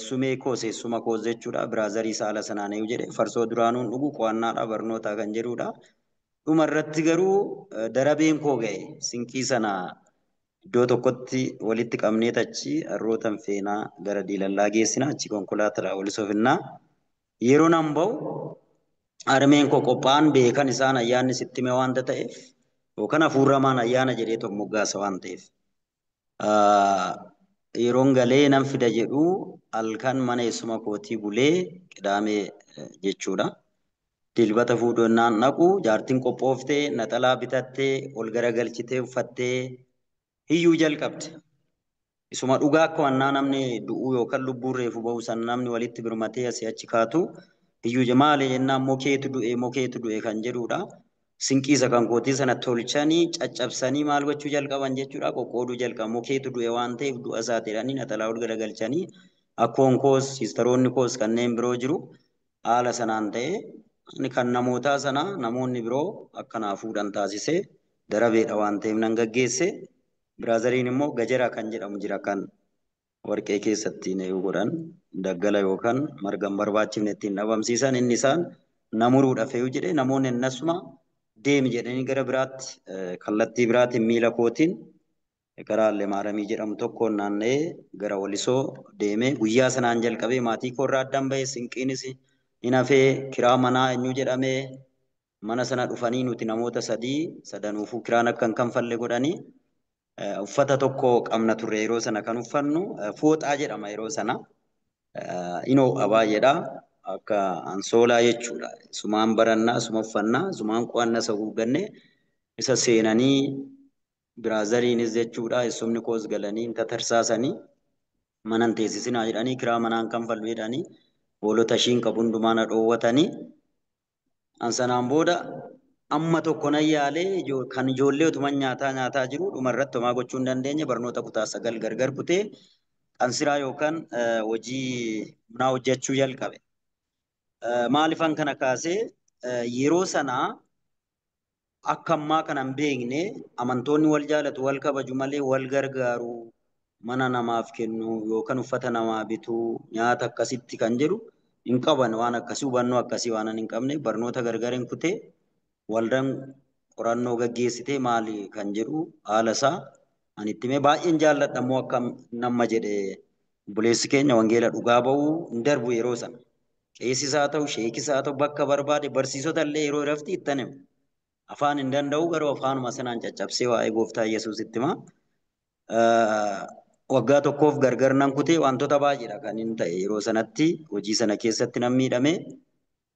sumee koos eessuma koos jechuudha biraazarii saala sanaan eeyu jedhee farsoo duraanuun dhugu qo'annaadha barnootaa kan jedhudha. Dhuma irratti garuu darabeen koo ga'e sinqii sana iddoo tokkotti walitti qabnee tachi harrootan feenaa gara diilallaa geessina achi konkolaataadhaa wal sofinnaa yeroo nan ba'u harmeen koo qophaa'an beekan isaan ayyaanni sitti hime waanta ta'eef yookaan hafuuramaan ayyaana jedhee tokko moggaasa waan ta'eef. Yeroon galee nan fida jedhu halkan mana eessuma kootii bulee qidaamee jechuudha. Dilbata fuudhannaan naqu jaartiin qophooftee naxalaa bitattee ol garagalchitee uffattee hiyyuu jalqabde. Isuma dhugaa akka wannaa namni du'uu yookaan lubbuun reefu ba'u san namni walitti birmatee asii achi kaatu hiyyuu maali jennaan mokeetu du'e kan jedhudha. Sinqiisa kan kootii sana tolchanii caccabsanii maal gochuu jalqaban jechuudha qoqqooduu jalqaban mokeetu du'e waan ta'eef du'a isaa jedhanii naxalaa ol garagalchanii akkoon koos sistaroonni koos kanneen biroo jiru haala sanaan ta'e kan namootaa sana namoonni biroo akkanaa fuudhan taasisee darabeedha waan ta'eef nan gaggeesse biraazariin immoo gajara kan jedhamu jira kan warqee keessatti neeyu godhan daggala yookaan marga hin barbaachifne ittiin dhabamsiisan inni isaan namuruudha fe'u jedhee namoonni innasuma deemi jedhanii gara biraatti kallattii biraatiin miila kootiin gara Allee Maaramii jedhamu tokkoon naanna'ee gara Walisoo deemee guyyaa sanaan jalqabee maatii koo irraa addaan bahee sinqiinis hin hafee kiraa manaa eenyu jedhamee mana sana dhufanii nuti namoota sadanuufuu kiraan akka hin kanfalle godhanii uffata tokko qabna turre yeroo sana kan uffannu fooxaa jedhama yeroo sana inoo baay'eedha akka ansoolaa jechuudha sumaan barannaa suma uffannaa sumaan qo'annaa isa guugganne isa seenanii biraazariinis jechuudha eessumni koos galanii tatarsaasanii manan teessisinaa jedhanii kiraa manaan kanfallu jedhanii hoolota ishiin qabu hundumaan dhoowwatanii ansanaan booda amma tokko nan yaalee kan ijoollee utuma nyaataa jiru dhumarratti homaa gochuu hin dandeenye barnoota kutaa 9 gargar kutee qansiraa yookaan hojii manaa hojjechuu jalqabe. Maalifan kana kaasee yeroo sanaa akka ammaa kana hin beekne amantoonni wal jaalatu wal kabaju malee wal gargaaru mana namaaf kennu yookaan uffata namaa bituu nyaata akkasitti kan jedhu hin qaban waan akkasii hubannoo akkasii waan hin qabne barnoota gargar hin kutee waldaan qorannoo gaggeessitee maali kan jedhu haala isaa ani itti mee baay'een jaalladha immoo akka nama jedhe buleessi keenya wangeela dhugaa ba'uu hin darbu yeroo sana qeessis haa ta'u sheekis haa ta'u bakka barbaade barsiisota illee yeroo rafti ittan himu afaan hin danda'u garuu afaanuma sanaan caccabsee waa'ee gooftaa Yesuus itti hima. Waggaa tokkoof gargar nan kutee wantoota baay'eedha kan hin ta'e yeroo sanatti hojii sana keessatti nan miidhame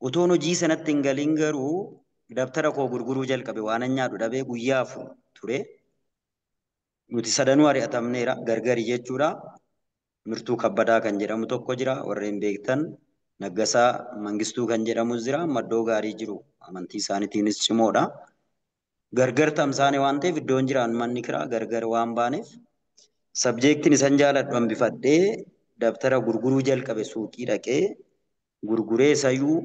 utuun hojii sanatti hin galiin garuu dabtara koo gurguruu jalqabe waan an nyaadhu dhabee guyyaa 4 ture nuti sadanuu ari'atamneera gargari jechuudha mirtuu kabbadaa kan jedhamu tokko jira warreen beektan Naggasaa Mangistuu kan jedhamus jira maddoo gaarii jiru amantii isaaniitiinis cimoodha gargar tamsaane waan ta'eef iddoon jiraan manni kiraa gargar waan baaneef sabjeektiin isan jaaladhu hambifadhee dabtara gurguruu jalqabe suuqii dhaqee gurguree sayyuu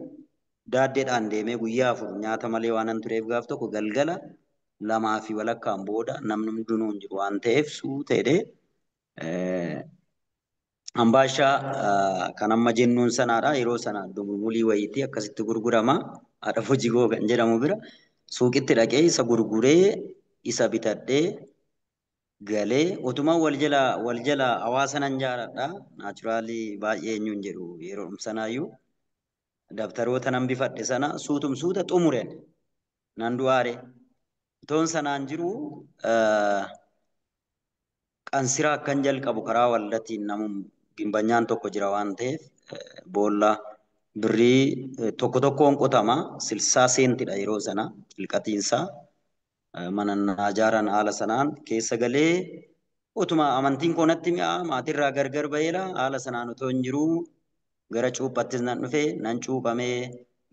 daaddeedhaan deemee guyyaa 4 nyaata malee waan an tureef gaaf tokko galgala 2 fi walakkaan booda namni hundinuu hin jiru waan ta'eef suuteedhee Ambaashaa kan amma jennuun sanaadha yeroo sana dubulii wayitii akkasitti gurgurama haadha hojigoo kan jedhamu bira suuqitti dhaqee isa gurguree isa bitadhee galee utuma wal jala hawaasa nan jaaladha naachuraalii baay'ee eenyuun jedhu yeroo sanaayyuu dabtaroota nan bifadhe sana suuta xumureen nan du'aare toon sanaan jiru qansiraa akkan jalqabu karaa waldatiin namuun gimbanyaan tokko jira waan ta'eef boolla birrii tokkoon qotama 60 seentidha yeroo sana qilqatiinsaa mana najaaran haala sanaan keessa galee utuma amantiin koonatti mi'a maatirraa gargar ba'eera haala sanaan utoo hin jiru gara cuuphattis nan dhufee nan cuuphamee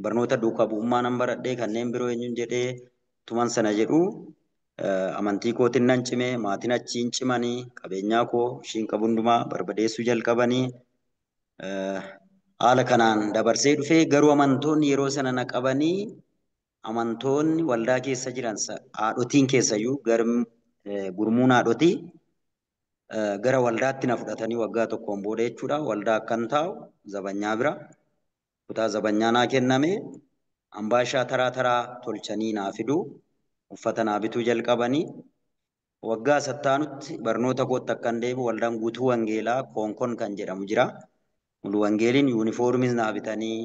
barnoota duukaa bu'ummaa nan baradhee kanneen biroo eenyuun jedhee tuman sana jedhu amantii kootiin nan cimee maatiin achiin cimanii qabeenyaa koo ishiin qabu hundumaa barbadeessuu jalqabanii haala kanaan dabarsee dhufee garuu amantoonni yeroo sana na qabanii amantoonni waldaa keessa jiran haadhotiin keessayyuu gurmuun haadhotii gara waldaatti na fudhatanii waggaa tokkoon booda jechuudha waldaa akkan taa'u zabanyaa bira kutaa zabanyaa naa kenname ambaashaa taraa tolchanii naa fidu uffata naa bituu jalqabanii waggaa sattaanutti barnoota kootti akkan deebi'u waldaan guutuu wangeelaa koonkon kan jedhamu jira mulu wangeeliin yuunifoormiis naa bitanii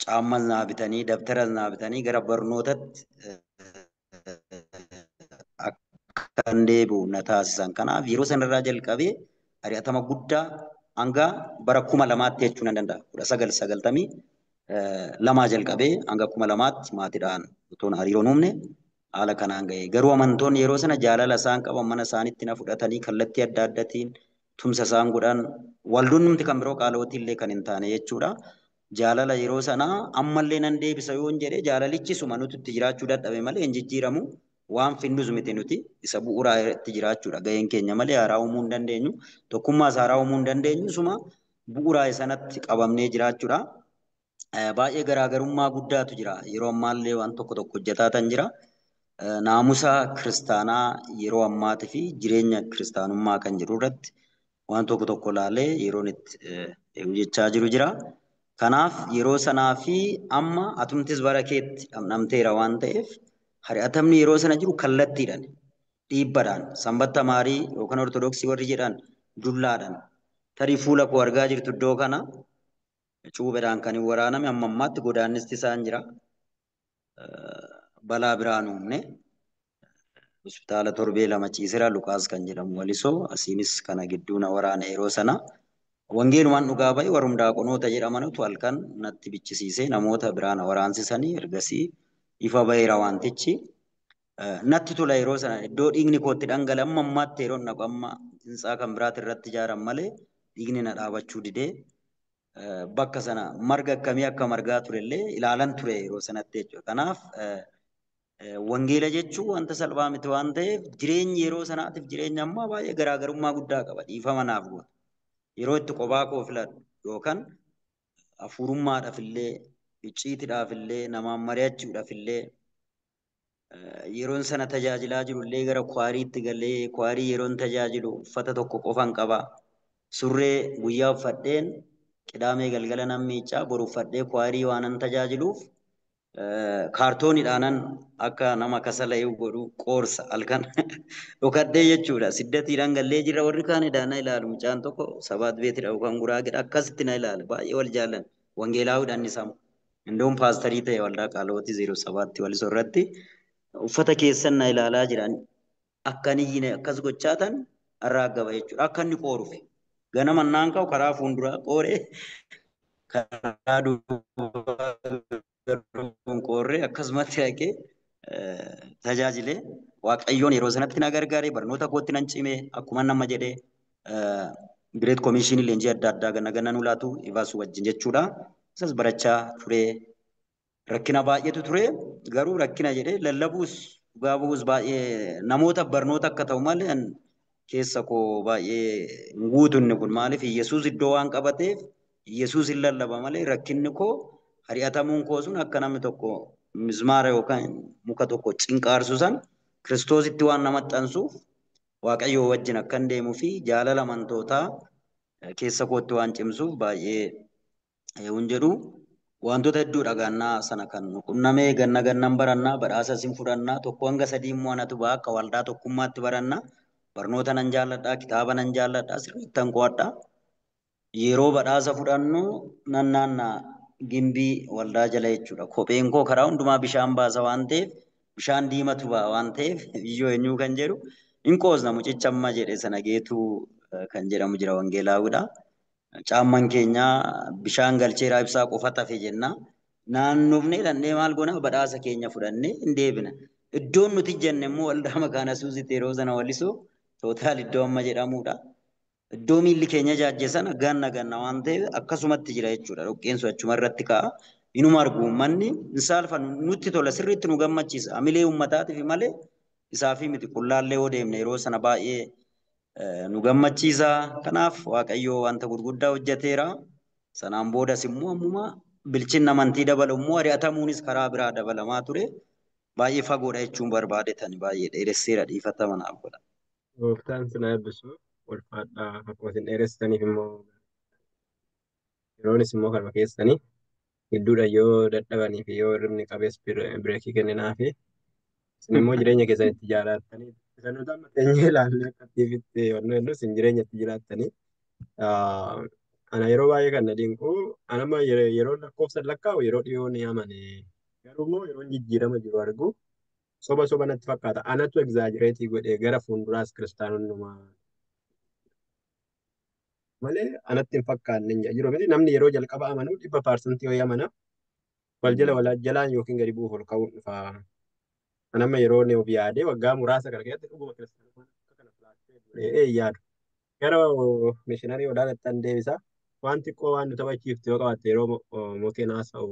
caammas naa bitanii dabtaras naa bitanii gara barnootatti akkan deebi'u na taasisan kanaaf yeroo sanarraa jalqabee ari'atama guddaa hanga bara 2000tti jechuu nan danda'a 1992 jalqabee hanga 2000tti maatiidhaan utuun hariiroon uumne haala kanaan ga'e garuu amantoonni yeroo sana jaalala isaan qaban mana isaaniitti na fudhatanii kallattii adda addaatiin tumsa isaan godhan waldoonnumti kan biroo qaalootii illee kan hin taane jechuudha jaalala yeroo sana ammallee nan deebisa yoon jedhee jaalalichi suma nuti itti jiraachuu dadhabe malee hin jijjiiramu waan findus miti nuti isa bu'uuraa itti jiraachuudha ga'een keenya malee haaraa uumuu hin dandeenyu tokkummaas haaraa uumuu hin dandeenyu suma bu'uuraa sanatti qabamnee jiraachuudha baay'ee garaagarummaa guddaatu jira yeroo ammaallee waan tokko hojjetaa tan jira naamusa kiristaanaa yeroo ammaatii fi jireenya kiristaanummaa kan jiru irratti waan tokko laalee yeroon itti hojjechaa jiru jira Kanaaf yeroo sanaa fi amma atumtis bara keetti dhamdhamteera waan ta'eef ari'atamni yeroo sana jiru kallattiidhaan dhiibbaadhaan sanbata maarii yookaan ortodoksii warri jedhan dullaadhaan tarii fuula koo argaa jirtu iddoo kana cuupheedhaan kan hin waraaname amma ammaatti godaannisti isaan jira. Balaa biraan uumne hospitaala torbee lama ciisera Luqaas kan jedhamu walisoo asiinis kana gidduu na waraana yeroo sana. Wangeelumaan dhugaa bahe warrum daaqonoota jedhamanitu halkan natti bichisiisee namoota biraan waraansisanii ergasii ifa baheera wantichi. Natti tola yeroo sana iddoo dhiigni kootti dhangala'e amma ammaatti yeroo naqu amma hintsaa kan biraati irratti ijaaran malee dhiigni na dhaabachuu didee bakka sana marga akkamii akka margaa turellee ilaalan ture yeroo sanatti jechuudha. Kanaaf wangeela jechuun wanta salphaa miti waan ta'eef jireenyi yeroo sanaatiif jireenya ammaa baay'ee garaagarummaa guddaa qaba dhiifama naaf goota. Yeroo itti kophaa koo filadhu yookaan hafuurummaadhaaf illee icciitiidhaaf illee namaan mari'achuudhaaf illee yeroon sana tajaajilaa jiru illee gara kwaariitti galee kwaarii yeroon tajaajilu uffata tokko qofan qaba. Surree guyyaa uffadheen qidaamee galgala nan miiccaa boru uffadhee kwaarii waanan tajaajiluuf kaartooniidhaanan akka nama kasala eegu godhu qoorsa halkan dhokadhee jechuudha. Siddatiidhaan gallee jirra warri kaanidhaan na ilaalu mucaan tokko sabaat beetidha yookaan guraagedha akkasitti na ilaala baay'ee wal jaallan wangeelaawudhaan isamu. Indoon paastarii ta'e waldaa qaalootii 07tti walisoo irratti uffata keessan na ilaalaa jiran akka inni iyyine akkas gochaatan irraa gaba jechuudha. Akka inni qooruuf ganama naan ka'u karaa fuulduraa qooree karaa duubaa qooree akkasumatti haqee tajaajilee waaqayyoon yeroo sanatti na gargaaree barnoota kootti nan cimee akkuma nama jedhee Great Commission leenjii adda addaa ganna ganna nu laatu Ivaasuu wajjin jechuudha. Isas barachaa turee rakkina baay'eetu ture garuu rakkina jedhee lallabuus dhugaa bu'uus baay'ee namoota barnoota akka ta'u malee keessa koo baay'ee hin guutunne kun maaliif Yesuus iddoo waan qabateef Yesuus hin lallaba malee rakkinni koo ari'atamuun koo sun akka namni tokko mismaara yookaan muka tokko cinqaarsu san Kiristoositti waan nama maxxansuuf waaqayyoo wajjin akka hin deemuu fi jaalala amantootaa keessa kootti waan cimsuuf baay'ee hin jedhu. Wantoota hedduu dhagaannaa sana kan qunnamee ganna gannan barannaa badhaasa sin fudhannaa tokko hanga sadii immoo anatu ba'a akka waldaa tokkummaatti barannaa barnoota nan jaalladhaa kitaaba nan jaalladhaa sirriittan qo'adhaa yeroo badhaasa fudhannu nan naannaa gimbii waldaa jala jechuudha. Kopheen koo karaa hundumaa bishaan baasa waan ta'eef bishaan diimatu ba'a waan ta'eef biyyoo eenyuu kan jedhu hin qoosna mucicha amma jedhe sana geetuu kan jedhamu jira wangeelaawudha. Caamman keenya bishaan galcheeraa ibsaa qofa tafe jenna. Naannofnee dhannee maal goona badhaasa keenya fudhannee hin deebina. Iddoon nuti jenne immoo waldaa makaana Yesuusitti yeroo sana walisoo tootaal iddoo amma jedhamudha. Iddoo miilli keenya jaajje sana ganna ganna waan ta'eef akkasumatti jira jechuudha. Dhoqqeensu achuma irratti ka'a. Inuma argu uummanni hin saalfannu nutti tola sirriitti nu gammachiisa. Amilee uummataatiif malee isaafi miti qullaallee yoo deemne yeroo sana baay'ee nu gammachiisa. Kanaaf waaqayyoo wanta gurguddaa hojjeteera. Sanaan boodas immoo ammuma bilchinna amantii dabalu immoo ari'atamuunis karaa biraa dabalamaa ture. Baay'ee fagoodha jechuun barbaadetani baay'ee dheeresseera dhiifata naaf godha. Gooftaan sin eebbisu ulfaadhaa akkuma isin dheeressitaniif immoo yeroonis immoo karma keessanii gidduudha yoo dadhabanii fi yoo hirribni qabees bireekii kenninaa fi isin immoo jireenya keessan itti jaallatanii isin nuti amma teenyee ilaallee akka tiivitti wannu hennu isin jireenya itti jiraattanii ana yeroo baay'ee kan na dinqu anama yeroo lakkoofsan lakkaa'u yeroo dhiyoo ni amane garuu immoo yeroo jijjiirama jiru argu soba natti fakkaata anatu egzaajireetii godhee gara fuulduraas kiristaanummaa malee anatti hin fakkaanne jiru miti namni yeroo jalqaba amanu 100% yoo amana wal jala wal jalaan yookiin gadi bu'uuf ol ka'uun dhufa. Anama yeroo ne of yaadee waggaa muraasa kana keessatti dhuguma kiristaanummaa akka kana filaattee yaadu. Gara mishiinarii olaanaatti deebisa. Waan xiqqoo waan nu taphachiifte yoo qabaatte yeroo mokeen haasa'u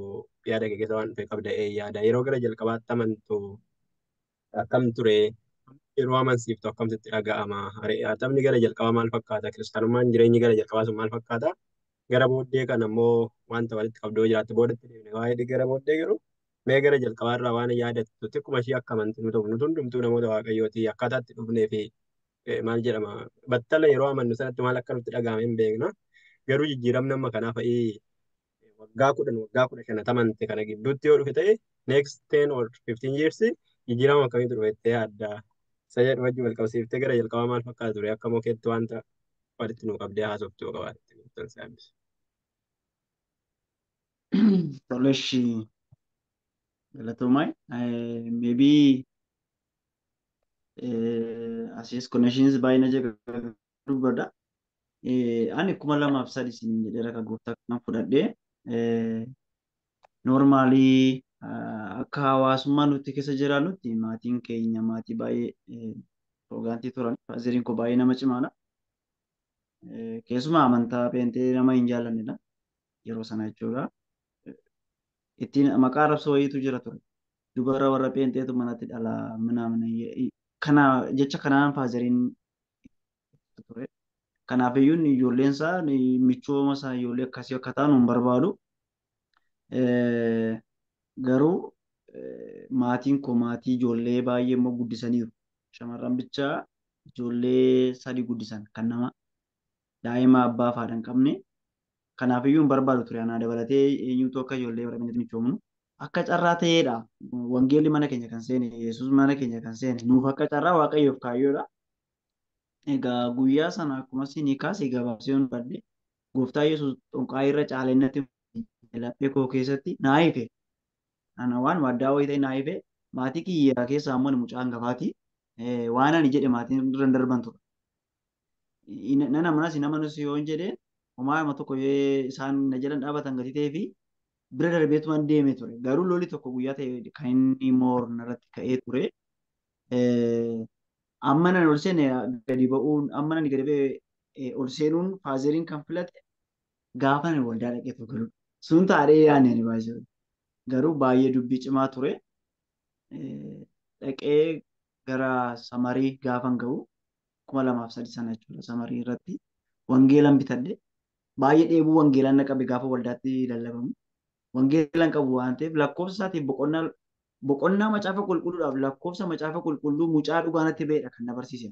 yaada keessa waan dhufe qabda yaada. Yeroo gara jalqabaatti amantu akkam ture yeroo amansiiftu akkamsitti dhaga'ama. Taphni gara jalqabaa maal fakkaata? Kiristaanummaan jireenyi gara jalqabaa sun maal fakkaata? Gara booddee kana immoo wanta walitti qabdoo jiraatte boodatti deemne waa'ee gara booddee garuu mee gara jalqabaa irraa waan yaadattu xiqquma ishii akka amantii nu ta'u nuti hundumtuu namoota waaqayyooti akkaataatti dhufnee fi maal jedhama battala yeroo amannu sanatti maal akka nutti dhaga'ame hin beekna. Garuu jijjiiramni amma kanaa fa'ii waggaa 15 kana gidduutti yoo dhufe ta'e next 10 or 15 years jijjiirama akkamitti dhufe jettee yaadda. Isa jedhu wajjin wal qabsiiftee gara jalqabaa maal fakkaata ture akka mokeetti wanta walitti nu qabdee haasoftu yoo qabaatte. Toleshi galatoomai. Maybe asis connections baay'ina jedhu dubbadha. Ani 2003 isin jedhee rakka gooftaa kan fudhadhee normaalii akka hawaasummaa nuti keessa jiraannutti maatiin keenya maatii baay'ee arrogaantii turan. Faaziriin koo baay'ee nama cimaadha. Keessumaa amantaa peentee nama hin jaallannedha yeroo sana jechuudha. Ittiin maqaa arrabsoo wayiitu jira ture. Dubara warra peenteetu manatti dhala kana jecha kanaan faaziriin ture. Kanaafiyyuu ijoolleen isaa michooma isaa ijoollee akkasii akka ta'an hin barbaadu. Garuu maatiin koo maatii ijoollee baay'ee immoo guddisaniiru. Shamarran bichaa ijoollee 3 guddisan kan nama daa'ima abbaa fi haadha hin qabne. Kanaafiyyuu hin barbaadu ture. Anaa dabalatee eenyuutu akka ijoollee bara miidhagina michoomnu. Akka carraa ta'eedha. Wangeelli mana keenya kan seene, Yesuus mana keenya kan seene, nuuf akka carraa Waaqayyoof kaayyoodha. Egaa guyyaa sana akkuma isin kaase gabaabsee hin badde gooftaa Yesuus xonqaa irra caalennatti laphee koo keessatti naa hife. Ana waan waddaa wayii ta'e naa hife. Maatii kiyyaa keessaa ammoo mucaa hangafaati. Waan ani jedhe maatiin irra hin darban ture. Nana manas nama nusi yoo hin jedheen homaa tokko isaan na jedhan dhaabatan gadi ta'ee fi bira darbeetumaan deemee ture. Garuu lolli tokko guyyaa ta'e kan inni moorna irratti ka'ee ture. Amma nan ol seene gadi ba'uun amma nan gadi ba'ee ol seenuun faaziriin kan filate gaafa nan waldaa dhaqee ture garuu sun taadhee yaadne ani baay'ee garuu baay'ee dubbii cimaa ture. Dhaqee gara Samarii gaafan ga'u 2003 sana jechuudha. Samarii irratti wangeelan bitadhe baay'ee dheebuu wangeelan na qabe gaafa waldaatti lallabamu. Wangeelan qabu waan ta'eef lakkoofsa isaatiif boqonnaa macaafa qulqulluudhaaf lakkoofsa macaafa qulqulluu mucaa dhugaanatti ba'edha kan na barsiise.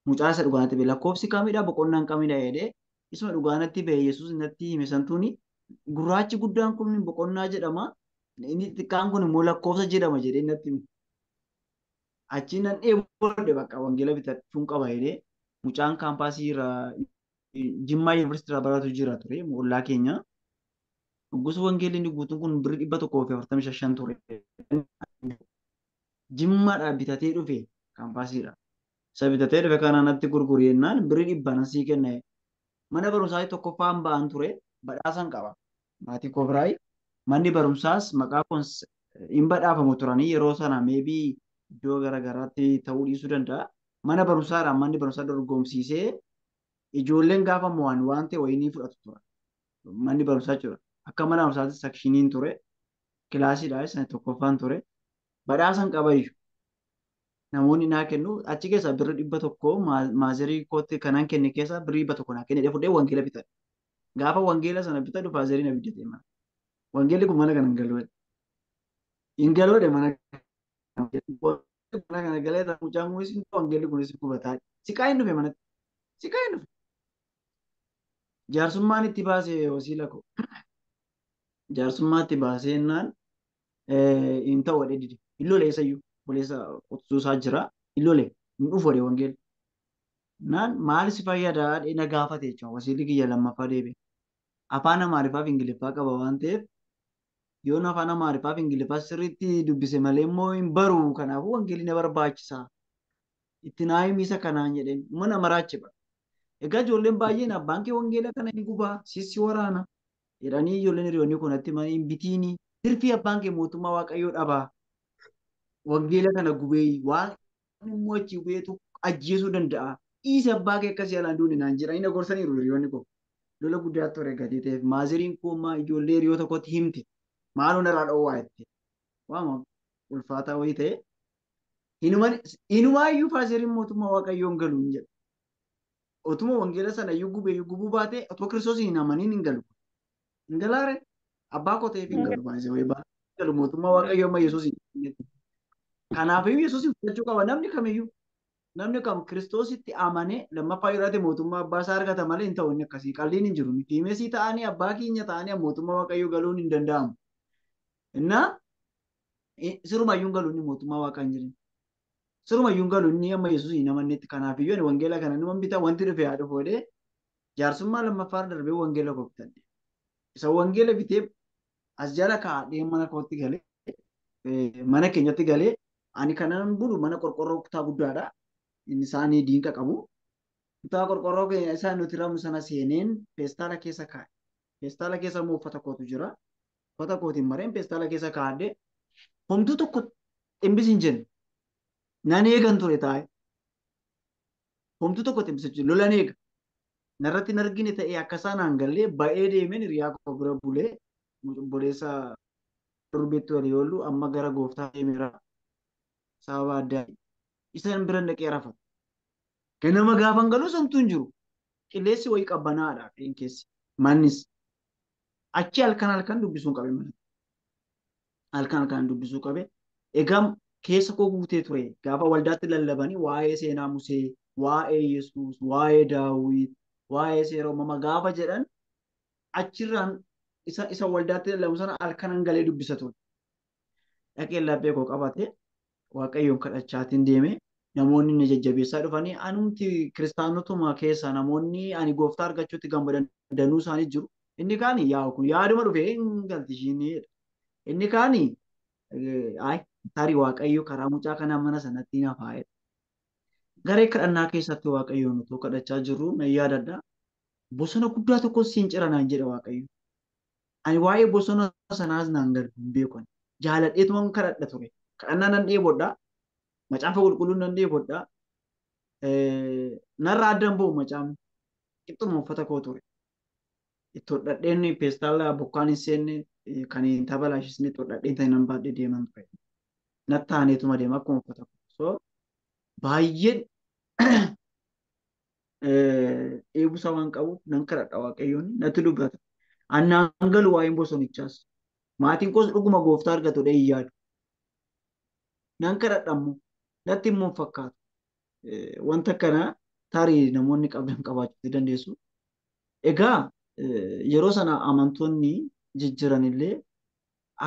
Mucaa isa dhugaanatti ba'e lakkoofsi kamidha boqonnaan kamidha jedhee isuma dhugaanatti ba'e Yesuus natti hime santuuni gurraachi guddaan kun boqonnaa jedhama. Inni xiqqaan kun immoo lakkoofsa jedhama jedhee natti hime. Achi nan dheebodhe bakka wangeela bitachuun qaba jedhee mucaan kaampaasii irraa Jimmaa Yuunivarsiitii irraa baratu jira ture ollaa keenya. Gosa wangeelli inni guutuun kun birrii 145 ture. Jimmaadhaa bitatee dhufe kaampaasiidha. Isa bitatee dhufe kana natti gurguri jennaan birrii 100 nasii kenne. Mana barumsaa tokkoffaan ba'an ture badhaasan qaba. Maatii koo biraayi. Manni barumsaas maqaa kun hin badhaafamu turanii yeroo sana meebii iddoo garaagaraatti ta'uu dhiisuu danda'a. Mana barumsaadhaan manni barumsaa dorgomsiisee ijoolleen gaafa mo'an waan ta'e wayinii fudhatu ture. Manni barumsaa jechuudha. Akka mana barumsaatti sakshiniin ture. Kilaasiidhaa isa tokkoffaan ture. Badhaasan qaba iyyuu. Namoonni naa kennu achi keessa birrii 100 maazerii kootti kanan kenne keessa birrii 100 naa kenne fudhee wangeela bitadhe. Gaafa wangeela sana bitadhu faazeriin abiddatee mana. Wangeelli kun mana kana hin galuudha. Hin galuudha mana kana galee mucaan kunis wangeelli kunis kubataa. Siqaa hin dhufe manatti. Siqaa hin dhufe. Jaarsummaan itti baasee wasiila koo. Jaarsummaa itti baasee jennaan hin ta'u wadhee dide. Illoole eessayyuu boleessa qotuusaa jira. Illoole hin dhufu wadhee wangeelli. Naan maal si fayyadaa na gaafate jechuudha. Wasiilli kiyya lammaffaa deebi'e. Afaan Amaariffaa fi Ingiliffaa qaba waan ta'eef yoon afaan Amaariffaa fi Ingiliffaa sirriitti dubbise malee immoo hin baru. Kanaafuu wangeelli na barbaachisa. Itti naa himisa kanaan jedheen mana maraachiba. Egaa ijoolleen baay'een abbaan kee wangeela kana hin gubaa sissi waraana jedhanii ijoolleen hiriyoonni kun natti hin bitiini. Tirfii abbaan kee mootummaa Waaqayyoo dhabaa. Wangeela kana gubee waan immoo achi bu'eetu ajjeesuu danda'a. Dhiisi abbaa kee akkasii alaan duuni naan jedhanii na gorsaniiru hiriyoonni kun. Lola guddaa ture gadii ta'eef maaziriin koomaa ijoollee hiriyoo tokkotti himte maaloo narraa dhoowwaa jettee waama ulfaataa wayii ta'e inumaayyuu faaziriin mootummaa Waaqayyoon galu hin jedhu. Otuma wangeela sana iyyuu gubuu baate otuma Kiristoos hin amaniin hin galu. Hin galaare abbaa koo ta'eef hin galu baay'ee wayii baate galu mootummaa Waaqayyoo amma Yesuus hin. Kanaafuu Yesuus hin fudhachuu qaba namni kamiyyuu. namni kam kiristoositti amanee lammaffaa yeroo mootummaa abbaa isaa argata malee hin ta'u inni akkasii qalliin hin jiru. Tiimesii ta'anii abbaa keenya ta'anii mootummaa waaqayyoo galuun hin danda'amu. Innaa sirumayyuun galuun mootummaa waaqaa hin jirin. Sirumayyuun galuun amma Yesuus hin amannetti kanaafiyyuu ani wangeela kana nama bitaa wanti dhufe haa dhufu jedhee jaarsummaa lammaffaa darbee wangeela gooftan. Isa wangeela bitee as jala kaa'ee mana kootti galee mana keenyatti galee ani kanan bulu mana qorqorroo kutaa guddaadha. Inni isaanii diinqa qabu. Kutaa qorqorroo keenya isaan nuti ramu sana seeneen peestaala keessa kaa'e. Peestaala keessa immoo uffata kootu jira. Uffata kootiin mareen peestaala keessa kaa'adde homtuu tokko ximbis hin jenne. Nan eegan ture taa'e. Homtuu tokko ximbis hin lolan eega. Narratti hin argine ta'ee akka isaan hangallee ba'ee deemeen hiriyaa koo bira bulee obboleessa durbeetti walii oollu amma gara gooftaa deemeera. Sababa addaa isaan bira dhaqee rafata. Ganama gaafa galuu somtuu hin jiru. Qilleensi wayii qabbanaadha keessi. Mannis achi halkan dubbisuu qabe mana. Halkan dubbisuu qabe. Egaa keessa koo guutee ture. Gaafa waldaatti lallabanii waa'ee seenaa Musee, waa'ee Yesuus, waa'ee Daawit, waa'ee seera uumamaa gaafa jedhan achirraan isa waldaatti lallabu sana halkan galee dubbisa ture. Dhaqee laphee koo qabate waaqayyoon kadhachaatiin deeme. Namoonni na jajjabeessaa dhufanii anumti kiristaanotuma keessa namoonni ani gooftaa argachuutti gammadan danuu isaanii jiru. Inni kaani yaa'u kun yaaduma dhufee hin galti ishiin. Inni kaani tarii waaqayyo karaa mucaa kanaa mana sanatti na faayedha. Garee kadhannaa keessatti waaqayyoon otoo kadhachaa jirru na yaadadha. Bosona guddaa tokko siin cira naan jedha waaqayyo. Ani waa'ee bosona sanaas naan galu hin beekan. Jaaladheetuma kadhadha ture. Kadhannaa nan dheebodha. Macaafa qulqulluun nan dheebodha. Narraa addan ba'u macaafni. Qixxuma uffata koo ture. Itti hodhadheen peestaala bokkaan hin seenne kan hin tabalaashisne itti hodhadheen ta'e nan baadhee deeman ture. Natti aaneetuma deema akkuma uffata koo. So baay'een eegusa waan qabuuf nan kadhadha waaqayyoon natti dubbata. Annaan galu waa'een bosonichaas. Maatiin koos dhuguma gooftaa argatudha hin yaadu. Nan kadhadhamu natti immoo fakkaatu. Wanta kana tarii namoonni qabdan qabaachuu dandeessu. Egaa yeroo sana amantoonni jijjiiran illee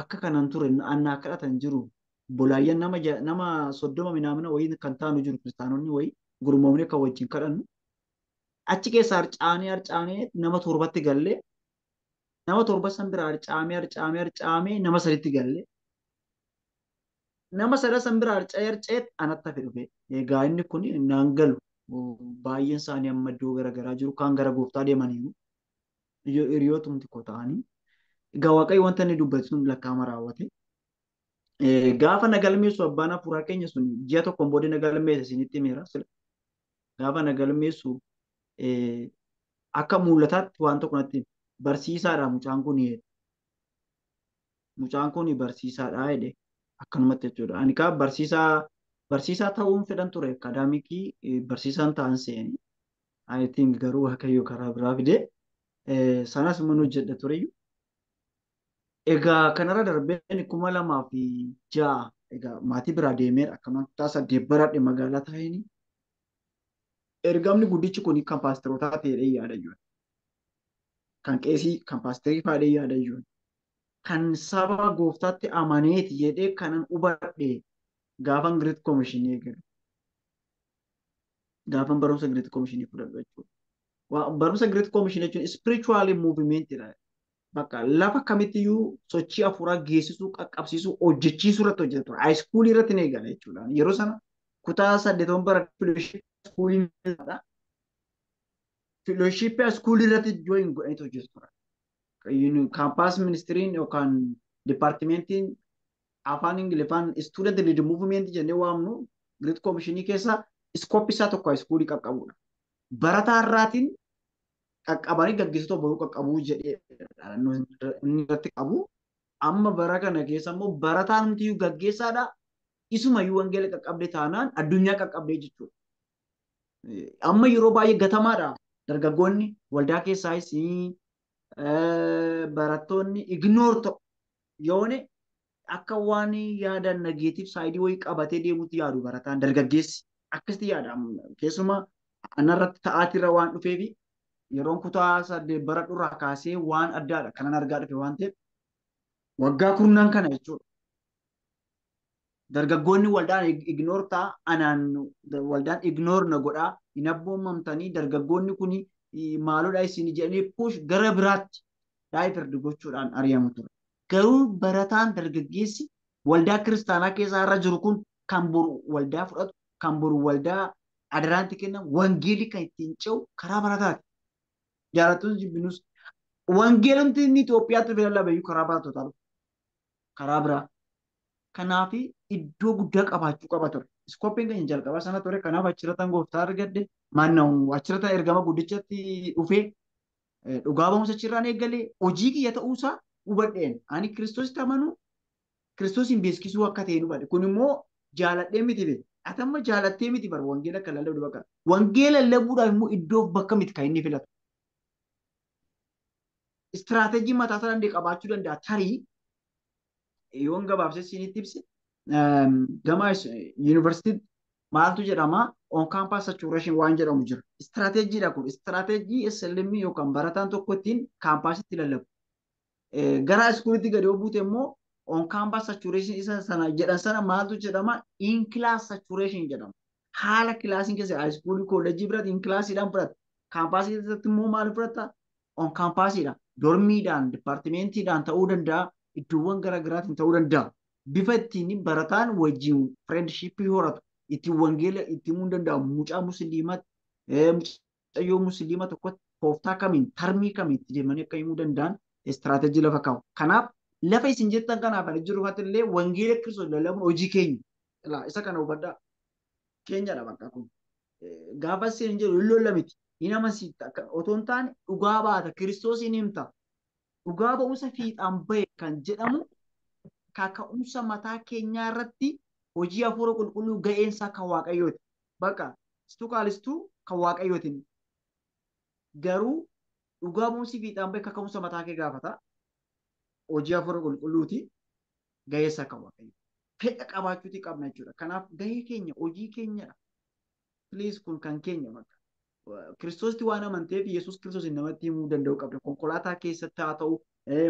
akka kanan ture annaa kadhatan jiru. Bolaayyan nama 30 minaamina wayii kan taanu jiru kiristaanonni wayii gurmoomne kan wajjin kadhannu. Achi keessa harcaanee nama 7tti gallee nama 7 san bira harcaamee nama 3tti gallee. Nama 3 san bira harca'ee anatti hafe dhufe. Egaa inni kun naan galu baay'een isaanii amma iddoo garaagaraa jiru kan gara gooftaa deemaniiru. Hiriyootumti koo ta'anii. Egaa waaqayyo wanta inni dubbatu sun lakkaa'ama raawwate. Gaafa na galmeessu abbaan hafuuraa keenya sun ji'a tokkoon booda na galmeessa isinitti himeera. Gaafa na galmeessu akka mul'ataatti waan tokko natti barsiisaadha mucaan kun jedhe. Mucaan kun barsiisaadha jedhe akkanumatti jechuudha. Ani kaa barsiisaa ta'uun fedhan ture akaadaamikii barsiisaan ta'an seeni. I think garuu waaqayyo karaa biraa fide sanas mana hojjedha tureyyuu. Egaa kanarra darbeen 2006 egaa maatii biraa deemeera akkuma kutaa 8 baradhe magaalaa ta'een ergamni guddichi kun kan paasterootaa ta'ee yaada jiru. Kan qeesii kan paasterii fa'aa yaada jiru. Kan saba gooftaatti amaneeti jedhee kanan hubadhe gaafan Great Commission eegalu. Gaafan barumsa Great Commission fudhadhu jechuudha. Barumsa Great Commission jechuun spiritual movement dha. Bakka lafa kamittiyuu sochii hafuuraa geessisuu qaqqabsiisuu hojjechiisuu irratti hojjetu. Haayiskuulii irratti ni eegala jechuudha. Yeroo sana kutaa 8 bara filooshiipii filooshiipii haayiskuulii irratti jooyin godhanii hojjetu. Kaampaas ministiriin yookaan dipaartimentiin afaan Ingiliffaan student lead movement jennee waamnu Great Commissionii keessa iskooppii isaa tokko haayiskuulii qaqqabudha. Barataa irraatiin qaqqabanii gaggeessitoota boruu qaqqabuu jedhee inni irratti qabu. Amma bara kana keessa immoo barataan humtiyyuu gaggeessaadha. Isumayyuu wangeela qaqqabdee taanaan addunyaa qaqqabdee jechuudha. Amma yeroo baay'ee gatamaadha. Dargaggoonni waldaa keessaayis barattoonni ignoor ta'u yoone akka waan yaadan nageetiif saayidii wayii qabatee deemuutti yaadu barataan dargaggeessi akkasitti yaada. Keessumaa anarratti ta'aatirra waan dhufee fi yeroon kutaa 8 bara duraa kaasee waan addaadha kanan argaa dhufe waan ta'eef waggaa kurnan kana jechuudha. Dargaggoonni waldaan ignoor ta'a anaan waldaan ignoor na godhaa hin abboomamtanii dargaggoonni kun maalodha isin jedhanii push gara biraatti daayifirdi gochuudhaan ari'amu ture. Garuu barataan dargaggeessi waldaa kiristaanaa keessa irra jiru kun kan boru waldaa fudhatu kan boru waldaa adaraanti kennamu wangeelli kan ittiin ce'u karaa barataati. Jaalattoonni jibbinus wangeelumti inni Itoophiyaatti fayyadamu karaa baratootaa karaa biraa. Kanaaf iddoo guddaa qabaachuu qaba ture. Iskooppiin keenya jalqaba sana ture. Kanaaf achirratti gooftaa argadde maanna'u achirratti ergama guddichatti dhufee dhugaa ba'umsa achirraan eegalee hojii kiyya ta'uusaa hubadheen. Ani kiristoositti amanuu kiristoosiin beeksisuu akka ta'e hubadhe. Kun immoo jaaladhee miti bee. Atamma jaalattee miti bara wangeela akka lallabdu bakka. Wangeela lallabuudhaaf immoo iddoo bakka miti kan inni filatu. Istiraateejii mataa isaa danda'e qabaachuu danda'a. Tarii yoon gabaabsee isinitti ibse gama yuunivarsiitii maaltu jedhama on campus saturation waan jedhamu jira. Istiraateejiidha kun istiraateejii SLM yookaan barataan tokko ittiin kaampaasitti lallabu. Gara iskuulitti gadi yoo buute immoo on campus saturation isa sana jedhan sana maaltu jedhama in class saturation jedhama. Haala kilaasiin keessa iskuulii kolleejjii biratti in kilaasiidhaan fudhata. Kaampaasii keessatti immoo maal fudhata on campasiidha. Dormiidhaan dipaartimentiidhaan ta'uu danda'a. Iddoowwan garaagaraatiin ta'uu danda'a. Bifa ittiin barataan wajjin friendshipii horatu ittiin wangeela itti himuu danda'a. Mucaa musliimaatti mucayyoo musliima tokkotti tooftaa kamiin tarmii kamiin itti deemanii akka himuu danda'an istiraateejii lafa kaa'u. Kanaaf lafa isin jettan kanaaf ani jiru illee wangeela kiristoos lallabuun hojii keenya. Isa kana hubadhaa. Keenyadha bakka kun. Gaafa isin jedhu lolla miti. Hin amansiifta. Otoo hin taane dhugaa baata kiristoosiin himta. Dhugaa ba'umsa fiixaan bahe kan jedhamu kaka'umsa mataa keenyaa irratti hojii hafuura qulqulluu ga'eensaa kan waaqayyooti. Bakka istuu kaalistuu kan waaqayyootiin. Garuu dhugaa ba'umsi fiixaan bahe kaka'umsa mataa kee gaafata. Hojii hafuura qulqulluuti ga'eessa kan waaqayyooti. Fedha qabaachuuti qabna jechuudha. Kanaaf gahee keenya hojii keenyadha. Please kun kan keenya bakka. Kiristoositti waan amanteef Yesuus Kiristoos namatti himuu danda'u qabda. Konkolaataa keessatti haa ta'u,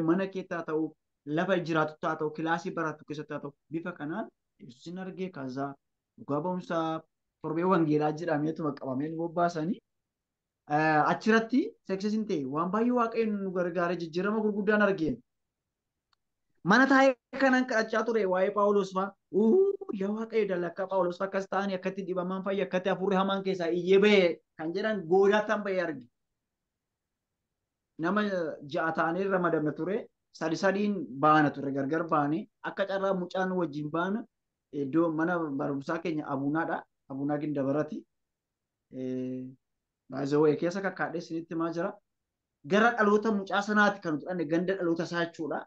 mana keessatti haa ta'u, lafa jiraatutti haa ta'u, kilaasii barattu keessatti haa ta'u, bifa kanaan Yesuusin argee kaasaa dhugaa ba'umsaa torbee wangeelaa jedhameetuma qabamee nu bobbaasanii achirratti seksisiin ta'e waan baay'ee waaqayyoon nu gargaaree jijjiirama gurguddaan argeen. Mana taa'ee kanan kadhachaa ture waa'ee Phaawulos fa'aa. Yaa waaqayyo dallakkaa Phaawulos fa'aa akkas ta'anii akkatti dhibaman fayya akkatti hafuurri hamaan keessaa iyyee bahee kan jedhan goodaatan bahee arge. Nama 6 ta'anii ramadamne ture. Sadiin baana ture gargar baane akka carraa mucaan wajjin baana iddoo mana barumsaa keenya abuunaadha. Abuunaa Gindabarati. Baay'ee keessa kakkaadhee isinitti maa jira. Gara dhaloota mucaa sanaati kan fudhanne ganda dhaloota isaa jechuudha.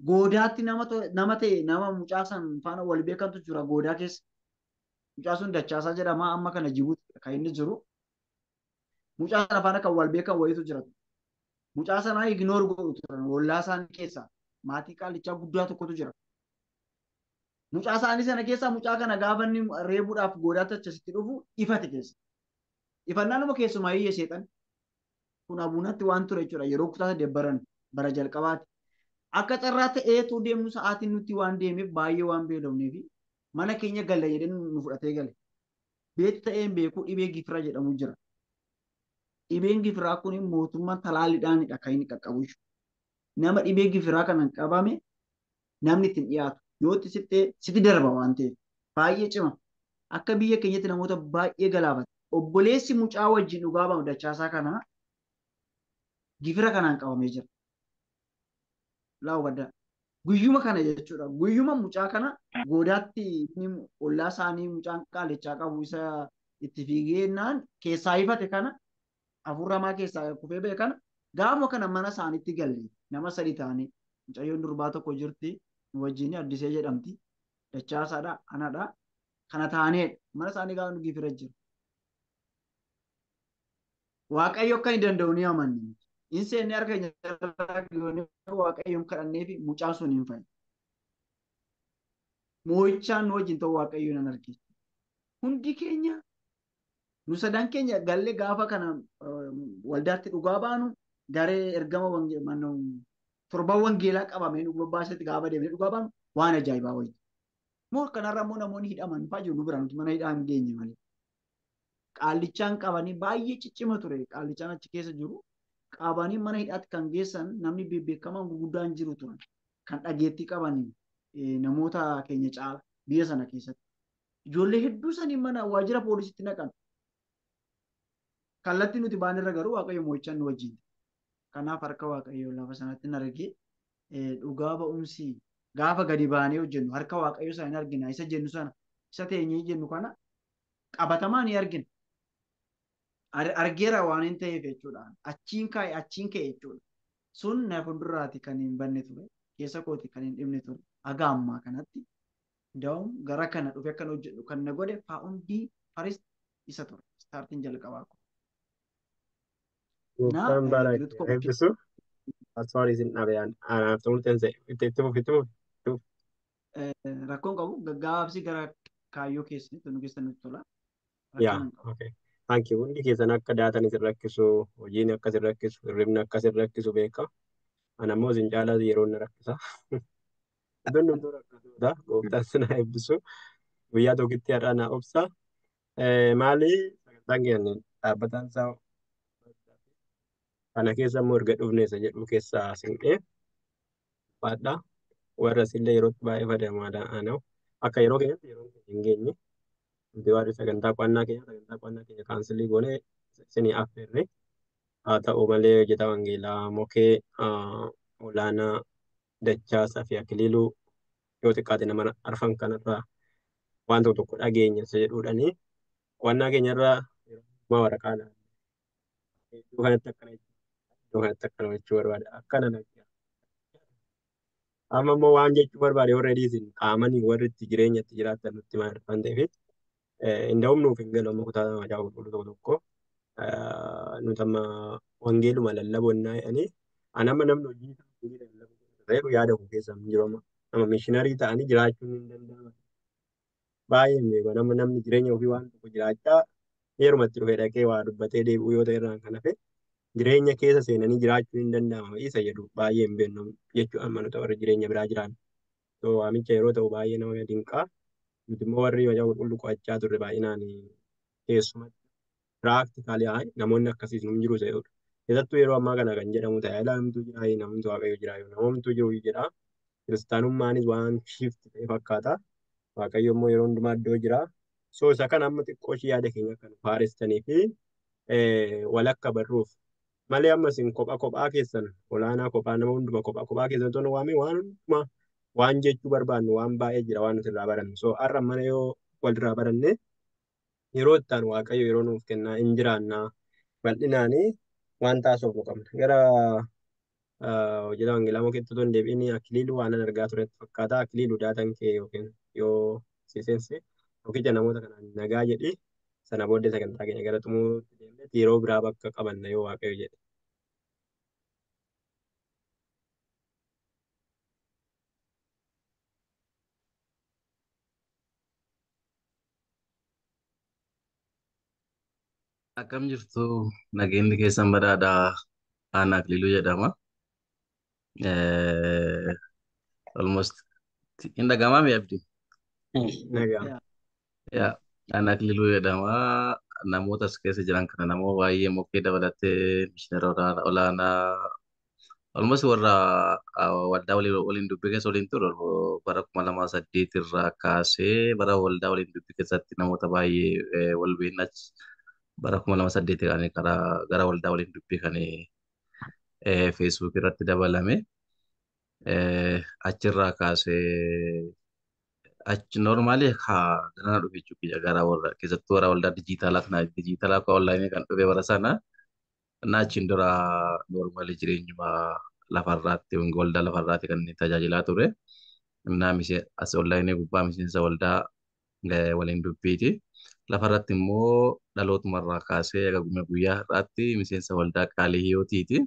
Goodaatti nama ta'e nama mucaa san faana wal beekantu jira goodaa keessa. Mucaa sun Dachaasaa jedhama amma kana Jibuuti kan inni jiru. Mucaa sana faana kan wal beekan wayitu jira. Mucaa sanaa ignoor godhu turan ollaa isaanii keessaa maatii qaalichaa guddaa tokkotu jira. Mucaa isaanii sana keessaa mucaa kana gaafa inni reebuudhaaf goodaatti achasitti dhufu ifate keessa. Ifannaan nama keessumaa iyyee seexan. Kun abuunatti waan ture jechuudha yeroo kutaa debbaran bara jalqabaati. Akka carraa ta'eetu deemnu sa'aatiin nutti waan deemeef baay'ee waan beelofneef mana keenya galla jedhee nu fudhatee gale. Beetu ta'een beekuu dhibee gifira jedhamu jira. Dhibeen gifiraa kun mootummaan talaalliidhaanidha kan inni qaqqabu. Nama dhibee gifiraa kanaan qabame namni ittiin dhiyaatu yoo sitti darba waan ta'eef baay'ee cima. Akka biyya keenyatti namoota baay'ee galaafata. Obboleessi mucaa wajjin dhugaa bahu Dachaasaa kanaa gifira kanaan qabamee jira. Laa baddaa. Guyyuma kana jechuudha. Guyyuma mucaa kana goodaatti ollaa isaanii mucaan qaalichaa qabu isa itti fiigeenaan keessaa ifate kana hafuuramaa keessaa kufee ba'e kana gaafuma kana mana isaaniitti galle nama 3 ta'anii mucayyoon durbaa tokko jirti wajjin Addisee jedhamti. Dachaasaadha anadha kana ta'aneedha mana isaanii gaafa nu gifira jiru. Waaqayyo akka hin danda'u ni amanni. Inseenni harka keenya waaqayyoon kadhannee fi mucaan sun hin fayyadu. Moo'ichaan nu wajjin ta'u waaqayyoon nan argina. hundi keenya nu sadan keenya gallee gaafa kana waldaatti dhugaa baanu garee ergama torban wangeelaa qabamee nu babbaasetti gaafa deemnee dhugaa baanu waan ajaa'ibaa wayii. Moo kanarra immoo namoonni hidhaman fa'aa jiru nu bira nuti mana hidhaa hin geenye malee. Qaallichaan qabanii baay'ee ciccima ture qaallichaan achi keessa jiru. Qabanii mana hidhaatti kan geessan namni beekamaan gurguddaan jiru turan kan dhageettii qabanii namoota keenya caala biyya sana keessatti. Ijoollee hedduu sanii mana waajjira poolisiitti naqan. Kallattii nuti baanirra garuu Waaqayyo mo'ichaan nu wajjin. Kanaaf harka Waaqayyoo lafa sanatti hin argee dhugaa ba'umsi gaafa gadi baanee hojjennu harka Waaqayyoo sana hin argina. Isa jennu sana isa teenyee jennu kana qabatamaa ni argina. Argeera waan hin ta'eef jechuudha. Achiin ka'e jechuudha. Sun na fuulduraati kan hin banne ture. Keessa kooti kan hin dhibne ture. Haga ammaa kanatti daa'um gara kana dhufe akkan hojjedhu kan na godhe faa'uundii faris isa ture. Staartiin jalqabaa kun. Gooftaan bara eebbisu asfaarii isin dhabeyaan anaaf ta'uu ta'e itti fufu. Rakkoon qabu gaggabaabsi gara kaayyoo keessatti nu keessa nutti tola. Yaa, okay. Thank you. Hundi keessan akka daatan isin rakkisu, hojiin akka isin rakkisu, hirribni akka isin rakkisu beeka. Ana immoo isin caalaa yeroo na rakkisa. Iddoo hunduu rakkatoota gooftaan sin eebbisu. Guyyaa tokkitti har'a na obsa. Maali sagantaan keenya dhaabbataan isaa kana keessa immoo erga dhufne isa jedhu keessaa sinqee baadhaa. Warra isillee yerootti baay'ee fadamaadha aana'u. Akka yeroo keenyatti yeroo hin geenye. Nuti warri sagantaa qo'annaa keenya kaansilii goonee isinii affeerre. Haa ta'u malee hojjetaa wangeelaa mokee olaanaa dachaasaa fi akiliiluu yoo xiqqaate nama arfan kanarraa waan tokko dhageenya isa jedhuudhani qo'annaa keenyarraa yeroo waraqaa laala. Iddoo kanatti akkana jechuu barbaada. Akkana nagyaa. Amma immoo waan jechuu barbaade warra isin qaamanii warri itti jireenya itti jiraatan nutti maal waan ta'eef inda'um nuuf hin galu amma kutaa macaa qulqulluu tokko nuti amma wangeeluma lallabonnaa jedhanii anama namni hojii isaa lallabuu yaada koo keessa hin jiru amma mishiinarii ta'anii jiraachuun hin danda'amu. Baay'ee beeku namni jireenya ofii waan tokko jiraachaa heerumatti dhufee dhaqee waa dubbatee deebi'uu yoo ta'e irraan kan hafe jireenya keessa seenanii jiraachuun hin danda'amu. Isa jedhu baay'ee hin beeknu jechuudha amma nuti warra jireenya biraa jiran. Waamicha yeroo ta'u baay'ee nama dinqaa. Nuti immoo warri macaa qulqulluu qo'achaa turre baay'inaan keessumatti piraaktikaalii namoonni akkasiis nu jiru ta'edha. Keessattuu yeroo ammaa kana kan jedhamu tajaajila namtu jira namtu waaqayyo jira namoomtu jiru jedha. Kiristaanummaanis waan shiifti ta'e fakkaata. Waaqayyo immoo yeroo hundumaa iddoo jira. So isa kana amma xiqqoo ishee yaada keenya kan faarestanii fi walakka barruuf malee amma isin kophaa keessan olaanaa kophaa nama hunduma kophaa keessan toonu waamee waan hundumaa waan jechuu barbaannu waan baay'ee jira waan nuti irraa barannu. So har'a mana yoo walirraa baranne yeroo ittaan waaqayyo yeroo nuuf kennaa hin jiraannaa bal'inaanii waan taasifnu qabna. Gara hojjetaa wangeelaa mokeetti otoo hin deebiin akiliiluu waan argaa turetti fakkaata. Akiliiluu daatan kee yookiin yoo seense yookiin namoota kanaan nagaa jedhi sana booddee sagantaa keenya gara xumuruutti deemnee yeroo biraa bakka qabanna yoo waaqayyo jedhe. Akkam jirtu nageenyi keessan badhaadhaa Aanaa Akiliiluu jedhama. Almost hin dhagahamaa mi abdi? Nagaa. Yaa Aanaa Akiliiluu jedhama. Namoota as keessa jiran kana namoo baay'ee mokee dabalatee mishiinara olaanaa almost warra waldaa waliin dubbii keessa waliin ture bara 2008 irraa kaasee bara waldaa waliin dubbii keessatti namoota baay'ee wal beeknach bara 2008 kan gara waldaa waliin dubbii kan Facebook irratti dabalame achirraa kaasee achi normally ganana dhufe jechuudha gara warra keessattuu warra waldaa dijitaalaa akka onlaayinii kan dhufe bara sana achiin dura normally jireenyuma lafarraatti waldaa lafarraatti kan inni tajaajilaa ture. As onlaayinii gubbaa miseensa waldaa waliin dubbiiti. Lafarratti immoo dhalootumarraa kaasee guyyaa irraatti miseensa waldaa qaalii hiyootiiti.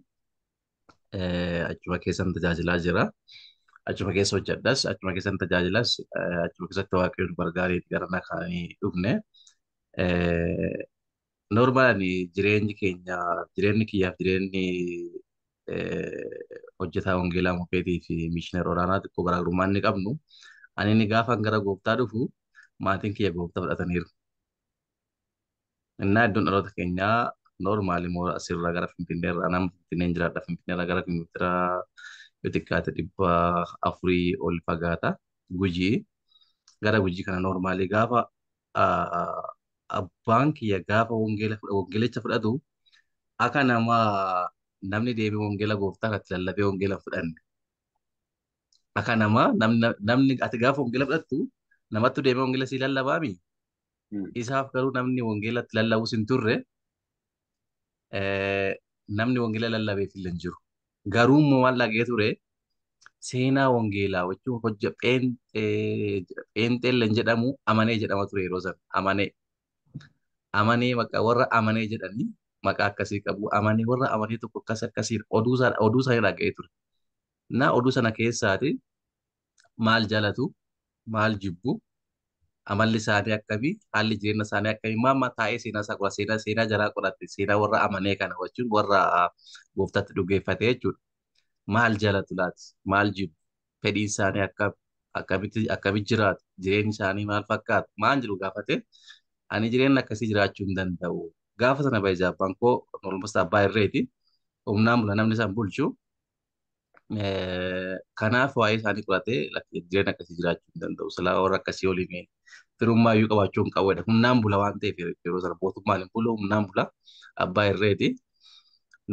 Achuma keessan tajaajilaa jira. achuma keessa hojjedhas, achuma keessan tajaajilas, achuma keessatti waaqayyoon gargaareeti gara na kaanii dhufne. Noormaali jireenyi kiyyaaf jireenyi hojjetaa wangeelaa mukeetii fi mishinar olaanaa xiqqoo garaagarummaa inni qabnu. Ani inni gaafa gara gooftaa dhufu maatiin kiyya gooftaa fudhataniiru. Innaa iddoon dhaloota keenyaa noormaali moo asirraa gara Finfinneerraa nama Finfinneen jiraadha. Finfinneerraa gara kiiloomeetiraa yoo xiqqaate 400 ol fagaata. Gujii gara gujii kana noormaali gaafa abbaan kiyya gaafa wangeelicha fudhatu akka namni deemee wangeela gooftaa irratti lallabee wangeela fudhanne. Akka namni ati gaafa wangeela fudhattu namatti deemee wangeela sii lallabaami. Isaaf garuu namni wangeelatti lallabus hin turre namni wangeela lallabeef hin jiru. Garuu immoo maal dhagee ture seenaa wangeelaa jechuun hojja pheenxeelleen jedhamu amanee jedhama ture yeroo sana. Amanee maqaa warra amanee jedhanii maqaa akkasii qabu. Amanee warra amanee tokko akkasii oduu isaa dhaga'ee ture. Na oduu sana keessaati maal jaalatu maal jibbu amalli isaanii akkamii haalli jireenya isaanii akkamii maamma taa'ee seenaa isaa qora seenaa jaraa qoratte seenaa warra amanee kana jechuun warra gooftaatti dhugeeffate jechuudha. Maal jaalatu laati maal jibbu fedhiin isaanii akkamitti jiraatu jireenyi isaanii maal fakkaatu maal jiru gaafate ani jireenya akkasii jiraachuu hin danda'u. Gaafa sana baay'ee abbaan koo olmosta abbaa irreeti humnaan bula namni isaan bulchu. Kanaaf waa'ee isaanii qoratee jireenya akkasii jiraachuu hin danda'u. Silaa warra akkasii waliin firummaa iyyuu qabaachuu hin qabu. Humnaan bula waan ta'eef yeroo sana mootummaan hin bulu humnaan bula abbaa irreeti.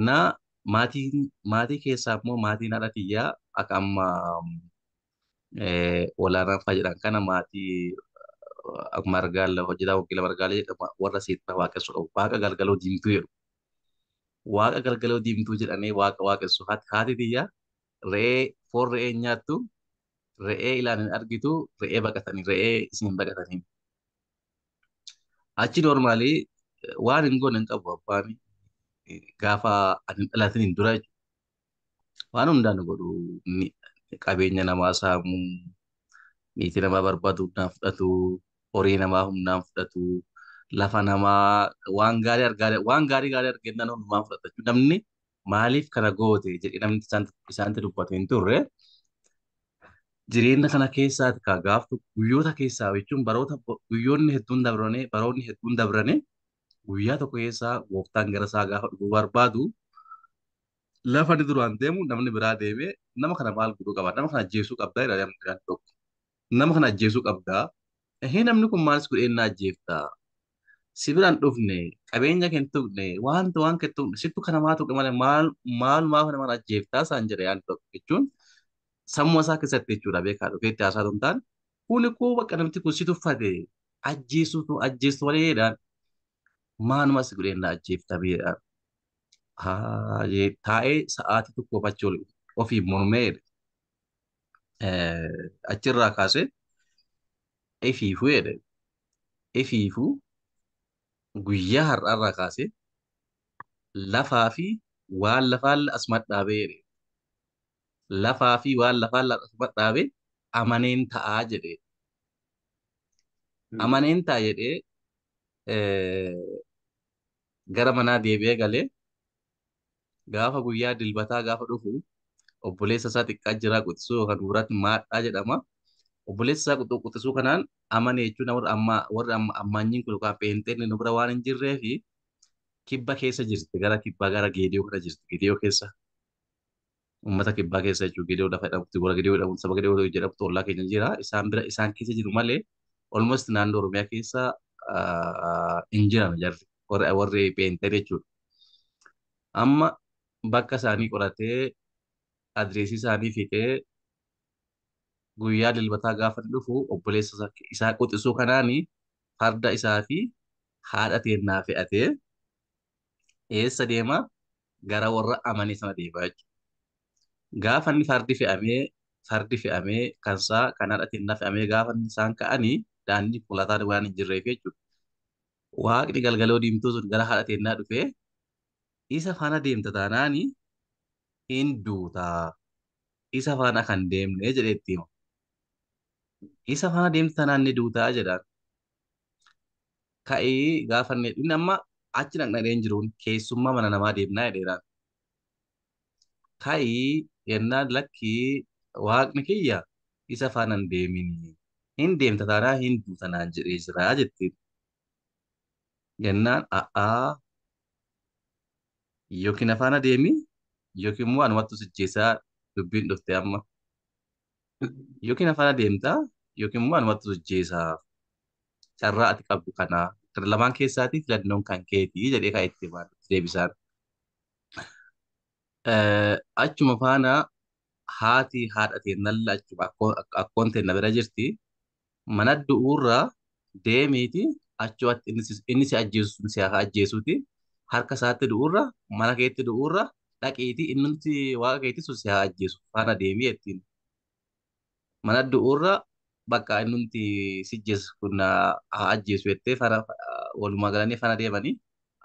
Na maatii keessaa immoo maatiin haadha kiyyaa akka amma olaanaan jedhan kana maatii margaala hojjetaa wangeela margaala jedhama warra seettara waaqessu qabu. Waaqa galgaloo diimtuu jedhu. Waaqa galgaloo diimtuu jedhanii waaqa waaqessu haati kiyyaa foon re'ee nyaattu re'ee ilaalan argitu re'ee baqatanii re'ee isin baqatanii. Achi noormaali waan hin goone hin qabu abbaan gaafa ani dhalatin hin dura waan hundaan godhu qabeenya namaa saamuu niitii namaa barbaadu humnaan fudhatu horii namaa humnaan fudhatu lafa namaa waan gaarii argannaan hundumaan fudhatu namni maaliif kana goote jedhee namni isaanitti dubbatu hin turre jireenya kana keessaati ka gaaftu guyyoota keessaa jechuun baroonni hedduun dabrane guyyaa tokko keessaa gooftaan gara isaa gaafa dhufuu barbaadu lafa inni duraan deemu namni biraa deemee nama kana maal godhuu qaba nama kana ajjeesuu qabdaa jedha tokko nama kana ajjeesuu qabdaa namni kun maalis godhee ajjeeftaa si biraan dhufne qabeenya kan tuqne waan kan tuqne sittu kana maa tuqne malee maaf nama ajjeeftaa isaan jedha yaan tokko jechuun sammuu isaa keessatti jechuudha beekaa dhufeetti haasaa tuntaan kuni koo bakka namti kun si tuffate ajjeestu maleedhaan maanumas godhee ajjeeftaa beedhaan taa'ee sa'aatii tokkoof achi ofii mormee achirraa kaasee ifiifuu guyyaa har'aarraa kaasee lafaa fi waan lafaan asumat dhaabee lafaa fi waan lafaan asumat dhaabee amaneen ta'aa jedhee amaneen ta'a jedhee gara manaa deebi'ee galee gaafa guyyaa dilbataa gaafa dhufu obboleessa isaa xiqqaa jiraa quxisuu yookaan duratti maadhaa jedhama. Obboleessa isaa quxisuu kanaan amane jechuun warri ammaanyiin kun yookaan pheenxeen nu bira waan hin jirree fi kibba keessa jirti gara geediyoo kana jirti geediyoo keessa uummata kibbaa keessa jechuun geediyoo lafa jedhamutti warra geediyoo jedhamu saba geediyoo jedhamutti ollaa keenya jira isaan keessa jiru malee olmost naannoo Oromiyaa keessa hin jiran jarri warri pheenxeen jechuudha. Amma bakka isaanii qoratee adreesii isaanii fiixee guyyaa dilbataa gaafa dhufu obboleessa isaa quxisuu kanaan farda isaa fi haadha teennaa fe'atee eessa deema gara warra amanii sana deemaa jechuudha. Gaafa inni fardi fe'amee kansaa kan haadha teennaa fe'amee gaafa isaan ka'anii daandii konkolaataa waan hin jirreef jechuudha. Waaqni galgaloo diimtuu sun gara haadha teennaa dhufee isa faana deemta taanaani hin duutaa isa faana kan deemne jedhee itti hima. Isa faana deemtu tanaan ni duutaa jedhaan. Ka'ee gaafa inni amma achi dhaqnadhee hin jiruun keessummaa mana namaa deemnaa jedheeraan. Ka'ii yennaan lakkii waaqni kiyya isa faana hin deemini. Hin deemta taanaa hin duuta naan jedhee jiraa jettiin. Yennaan a'aa yookiin afaana deemi yookiin immoo anumatti sujjeessaa dubbiin dhufte amma. Yookiin afaana deemtaa yookiin immoo anumatti sujjeessaa carraa ati qabdu kanaa lamaan keessaatii filannoon kan keetii jedhee kan itti himaa deebisaan. Achuma faana haati haadhateen nalla achuma akkoon ta'e na bira jirti. Mana du'uurraa deemiiti achumatti inni si ajjeesu si haa ajjeesuuti. Harka isaatti du'uurra mana keetti du'uurra dhaqiiti inni waaqa keetti sun si haa ajjeesu faana deemii jettiin. Mana du'uurra bakka inni si ajjeesu kun haa ajjeesu jettee faana walumaa galanii faana deemanii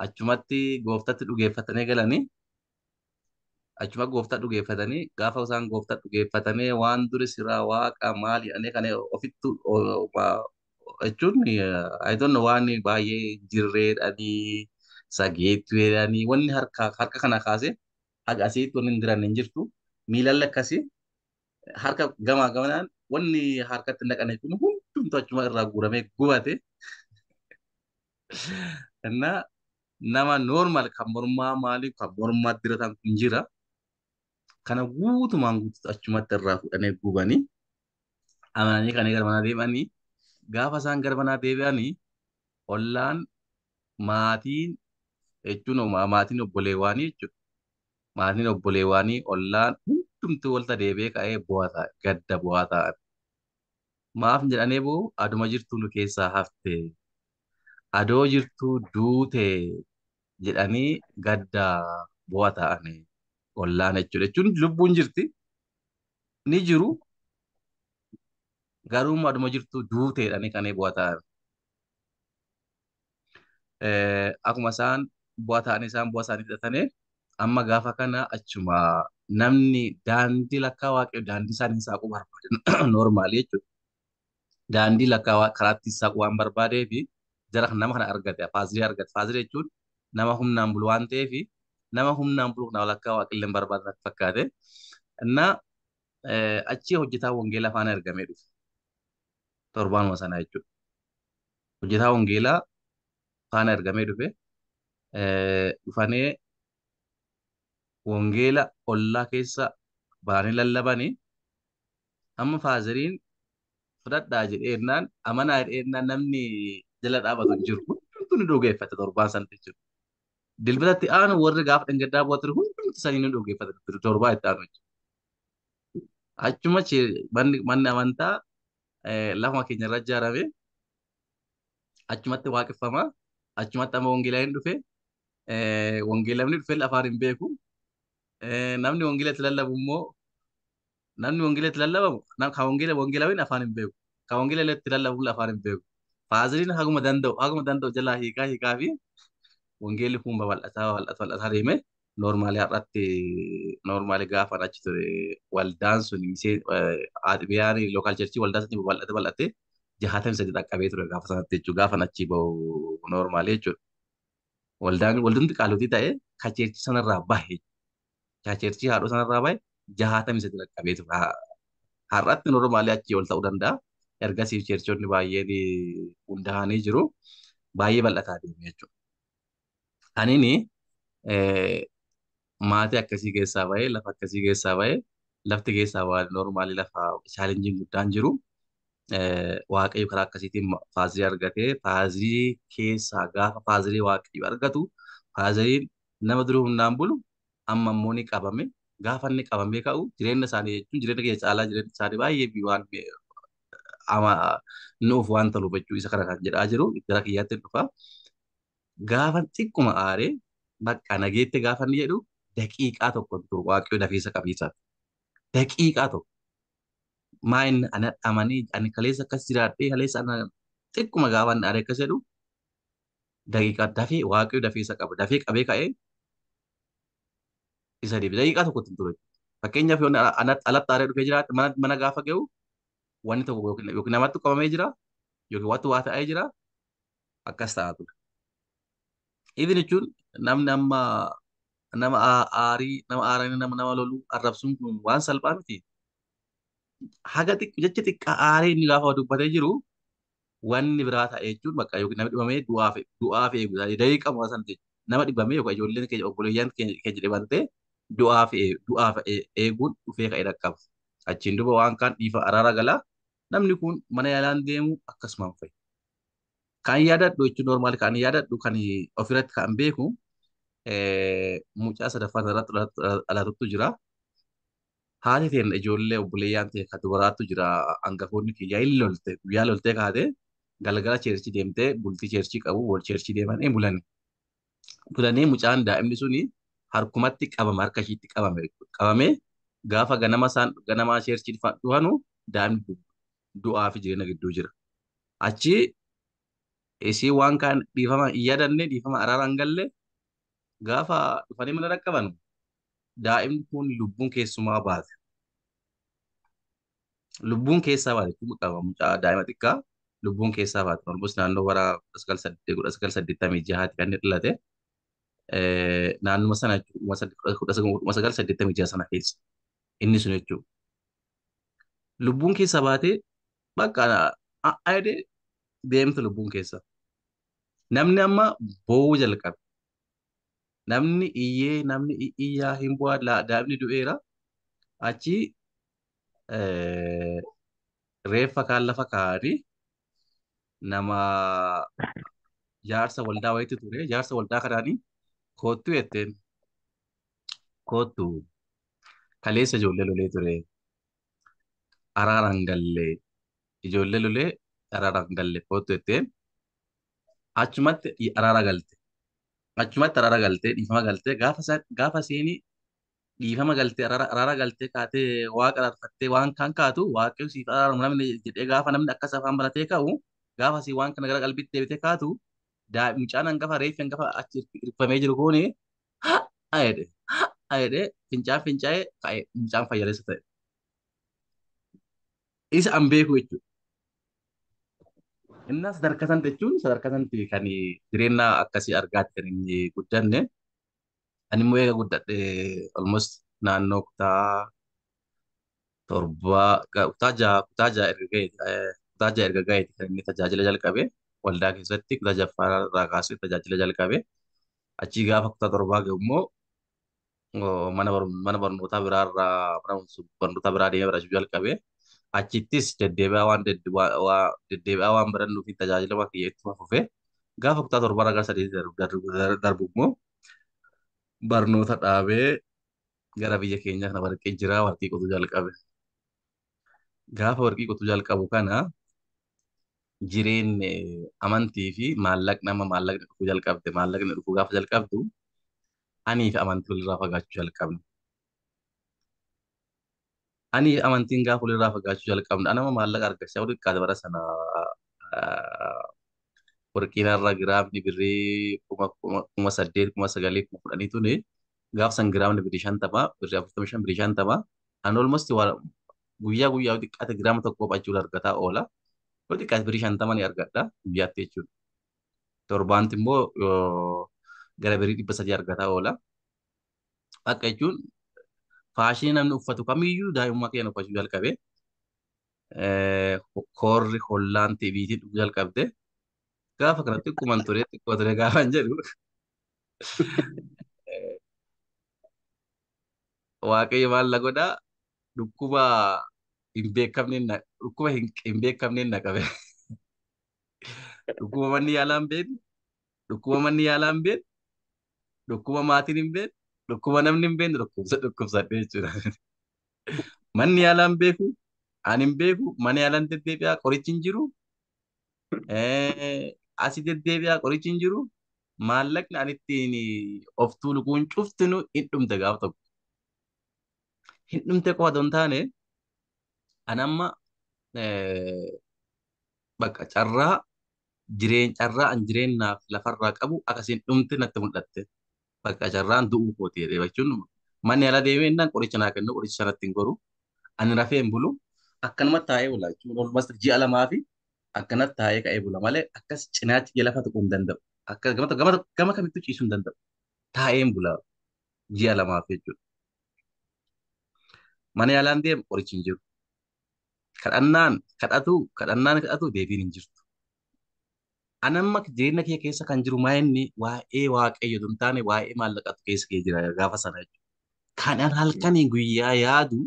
achumatti gooftatti dhugeeffatanii galanii. Achuma gooftaa dhugeeffatanii gaafa isaan gooftaa dhugeeffatanii waan duri siraa waaqa maali jedhanii kan ofittu jechuun ayitoonni waan baay'ee jirreedhanii sageettu jedhanii wanni harka kana kaase haga asiitti wanni hin jiran hin jirtu miilalli akkasii harka gamaa gamanaan wanni harkatti naqanii kun hundumtu achuma irraa guuramee gubate. Innaa nama noormaal kan mormaa maaliif kan mormaa diratan kun jira. Kana guutumaan guutuutu achumatti irraa fudhanii gubanii amananii kan gara manaa deemanii gaafa isaan gara manaa deebi'anii ollaan maatiin jechuun maatiin obboleewwanii jechuudha. Maatiin obboleewwanii ollaan hundumtuu walta deebi'ee ka'ee bu'aa ta'a gadda bu'aa ta'an. Maaf jedhanii boo aduma jirtuu nu keessaa hafte adoo jirtuu duute jedhanii gadda bu'aa ta'anii. Ollaan jechuudha. Jechuun lubbuun jirti ni jiru garuu aduma jirtu duuteedhani kan bu'aa ta'an. Akkuma isaan bu'aa ta'anii isaan bu'aa isaanii fudhatanii amma gaafa kana achuma namni daandii lakkaa waaqayyo daandii isaanii saaquu barbaade noormaali jechuudha. Daandii lakkaa karaatti saaquu waan barbaadee fi jara nama kana argate faazirii argate faazirii jechuun nama humnaan bulu waan ta'eef nama humnaan buluuf na walakkaa waaqillee barbaadan akka fakkaate. Innaa achi hojjetaa wangeelaa faana ergamee dhufe. Torbaanuma sana jechuudha. Hojjetaa wangeelaa faana ergamee dhufe. Dhufanii wangeela ollaa keessa baanii lallabanii amma faaziriin fudhadhaa jedheennaan amanaa jedheennaan namni jala dhaabatu hin jiru. Hundumtuu ni dhugeeffate torbaan sana jechuudha. Dilbatatti aanu warri gaafa dhangaggaa bu'aa hundumti isaanii ni dhugeeffatan torbaa itti aanu jechuudha. Achuma manni amantaa lafuma keenya irra ijaarame achumatti waaqeffama achumatti amma wangeelaa hin dhufe wangeelamni dhufe afaan hin beeku namni wangeela itti lallabu immoo namni wangeela itti lallabamu kan wangeelawin afaan hin beeku kan wangeela itti lallabu afaan hin beeku faaziliin haguma danda'u jalaa hiikaa fi wangeelli kun bal'ataa deeme noormaali har'atti noormaali gaafa achi ture waldaan sun biyaan lookaal cherchii waldaa sanatti bal'ate 63 dhaqqabee ture gaafa sanatti jechuudha gaafa achi bahu noormaali jechuudha. Waldumti qaalutii ta'e ka cherchii sanarraa bahe ka cherchii haadhoo sanarraa bahe 63 dhaqqabee ture. Har'atti noormaali achi ol ta'uu danda'a. Ergasii cherchoonni baay'een hundaa'anii jiru baay'ee bal'ataa deeme jechuudha. Anini maatii akkasii keessaa bahee lafa akkasii keessaa bahee lafti keessaa bahee noormaali lafa chaalenjiin guddaan jiru waaqayyo karaa akkasiitiin faazirii argatee faazirii keessaa gaafa faazirii waaqayyo argatu faaziriin nama duruu humnaan bulu amma immoo ni qabame gaafa inni qabamee ka'u jireenya isaanii jechuun jireenya keenya caalaa jireenya isaanii baay'ee waan nuuf waan tolu jechuu isa kana kan jedhaa jiru gara kiyyaatti dhufa. Gaafa xiqquma aaree bakka nageette gaafa inni jedhu daqiiqaa tokko turu waaqayyo dafeessa qabiisaati. Daqiiqaa tokko maayin ana dhamanii ani kaleessa akkas jiraadhee kaleessa ana xiqquma gaafa inni aaree akkas jedhu daqiiqaa dafee waaqayyo dafeessa qaba dafee qabee ka'ee isa deebi daqiiqaa tokkotti turu Fakkeenyaaf yoo alatti aaree dhufee jiraate mana gaafa ga'u wanni tokko yookiin namatti qabamee jira yookiin wanti waa ta'ee jira akkas ta'a ture. Even jechuun namni amma nama aaranii nama lolu arrabsuun kun waan salphaa miti. Haga jecha xiqqaa aaree inni gaafa dubbatee jiru wanni biraa ta'e jechuun bakka yookiin namni dhibamee du'aaf eegu daqiiqa muraasa nama dhibamee yookiin ijoolleen keenya obboleeyyan keenya dhibamtee du'aaf eeguun dhufee ka'ee dhaqqaba. Achiin duuba waan kaan dhiifa araara galaa namni kun mana yaalaan deemu akkasumaan fa'i. Kan yaadadhu jechuun normaali kan yaadadhu kan ofirratti kan beeku mucaa sadaffaa irratti dhalatutu jira. Haati ta'een ijoollee obboleeyyaan ta'e kan dubaraatu jira hangafoonni kiyyaa inni lolte guyyaa loltee kaatee galgala cheerchii deemtee bultii cheerchii qabu wal cheerchii deemanii bulanii mucaan daa'imni suni harkumatti qabama harka ishiitti qabamee gaafa ganama cheerchii dhufanu daa'imni du'aa fi jireenya gidduu jira. Achi isii waan kaan dhiifama hin yaadanne dhiifama araara hin galle gaafa dhufanii mana dhaqqaban daa'imni kun lubbuun keessumaa baate. Lubbuun keessaa baate jechuun qaba mucaa daa'ima xiqqaa lubbuun keessaa baate. Almost naannoo bara 1986 kan inni dhalate. Naannuma sana 1986 sana keessa inni sun jechuudha. Lubbuun keessaa baate bakka ayidee deemte lubbuun keessa. Namni amma boo'uu jalqabe. Namni iyyaa hin bu'aa daa'imni du'eera. Achi reeffa kaan lafa kaa'anii nama jaarsa waldaa wayiitu ture. Jaarsa waldaa kanaanii koottu jetteen koottu kaleessa ijoollee lolee ture. Araara hin galle ijoollee lolee araara hin galle koottu jetteen achumatti araara galte. Achumatti araara galtee dhiifama galtee gaafa seenii dhiifama galtee araara galtee kaatee waaqa araarfattee waan kan kaatu waaqayyo siif araaramu namni jedhee gaafa namni akkas afaan baratee ka'u gaafa si waan kana gara qalbiitti deebitee kaatu mucaan hangafa reeffi hangafa achi irfamee jiru kuni ayedhe fincaa'ee ka'e mucaan fayyaleessa ta'e. Isa an beeku jechuudha. Inni sadarkaa sanatti jechuun sadarkaa sanatti kan jireenya akkasii argaatti kan inni guddanne. Ani immoo eega guddadhe almost naannoo kutaa ja'a erga ga'eeti kan inni tajaajila jalqabe waldaa keessatti kutaa jaffaa irraa kaasee tajaajila jalqabe. Achii gaafa kutaa torbaa ga'u immoo mana barnootaa biraa deemee barachuu jalqabe. Achittis deddeebi'aa waan barannuu fi tajaajila waan kiyyeettuma fufee gaafa kutaa torbarraa gara sadii darbu immoo barnoota dhaabee gara biyya keenyaa kana warqee jira warqii qotuu jalqabe. Gaafa warqii qotuu jalqabu kana jireenyi amantii fi maallaqni dhufuu jalqabde maallaqni dhufuu gaafa jalqabdu anii fi amantii walirraa fagaachuu jalqabne. Ani amantiin gaafa walirraa fagaachuu jalqabne anama maallaqa argachaa walitti qaate bara sana warqiin irra giraamni birrii 8,000 9,000 10,000 tuni gaafa san giraamni birrii 50 birrii 45 birrii 50 an almost guyyaa walitti qaate giraama tokko qophachuu argataa oola. Walitti qaate birrii 50 ni argadha biyyaatti jechuudha. Torbaanti immoo gara birrii 300 argataa oola. Akka jechuun faashinii namni uffatu kamiyyuu daa'imummaa keenya uffachuu jalqabe. Koorri hollaan tiiviitiin dhufuu jalqabde. Gaafa kanatti xiqqoo ture gaafa hin jedhu. Waaqayyo maal na godhaa dhukkuba hin beekamneen na qabe. Dhukkuba manni yaalaa hin beekne, dhukkuba maatiin hin beekne, dhukkuba namni hin beekne dhukkubsadhe jechuudha. Manni yaalaa hin beeku, ani hin beeku, mana yaalaan deddeebi'aa qorichi hin jiru. Asii deddeebi'aa qorichi hin jiru. Maallaqni ani ittiin of tuulu kun cuftinu hin dhumte gaafa tokko. Hin dhumte qofa otoo hin taane ani amma bakka carraa an jireenyaaf lafarraa qabu akkasiin dhumte natti mul'atte. Bakka carraan du'uu kooti jechuun Manni ala deemee innaan qoricha naa kennu qoricha sanatti hin goru. Ani rafee hin bulu. Akkanuma taa'ee bula jechuudha. Olmas ji'a lamaa fi akkanatti taa'ee ka'ee bula malee akkas cinaachi jala lafa tuquu hin danda'u. Akka gama kamittuu ciisuu hin danda'u. Taa'ee hin bula ji'a lamaaf jechuudha. Mana yaalaan deemu qorichi hin jiru. Kadhannaan kadhatu deebiin hin jirtu. Anamma jireenya kee keessa kan jiru maa'inni waa'ee waaqayyo hin taane waa'ee maallaqatu keessa kee jira gaafa sana jechuudha. Kan an halkanii guyyaa yaadu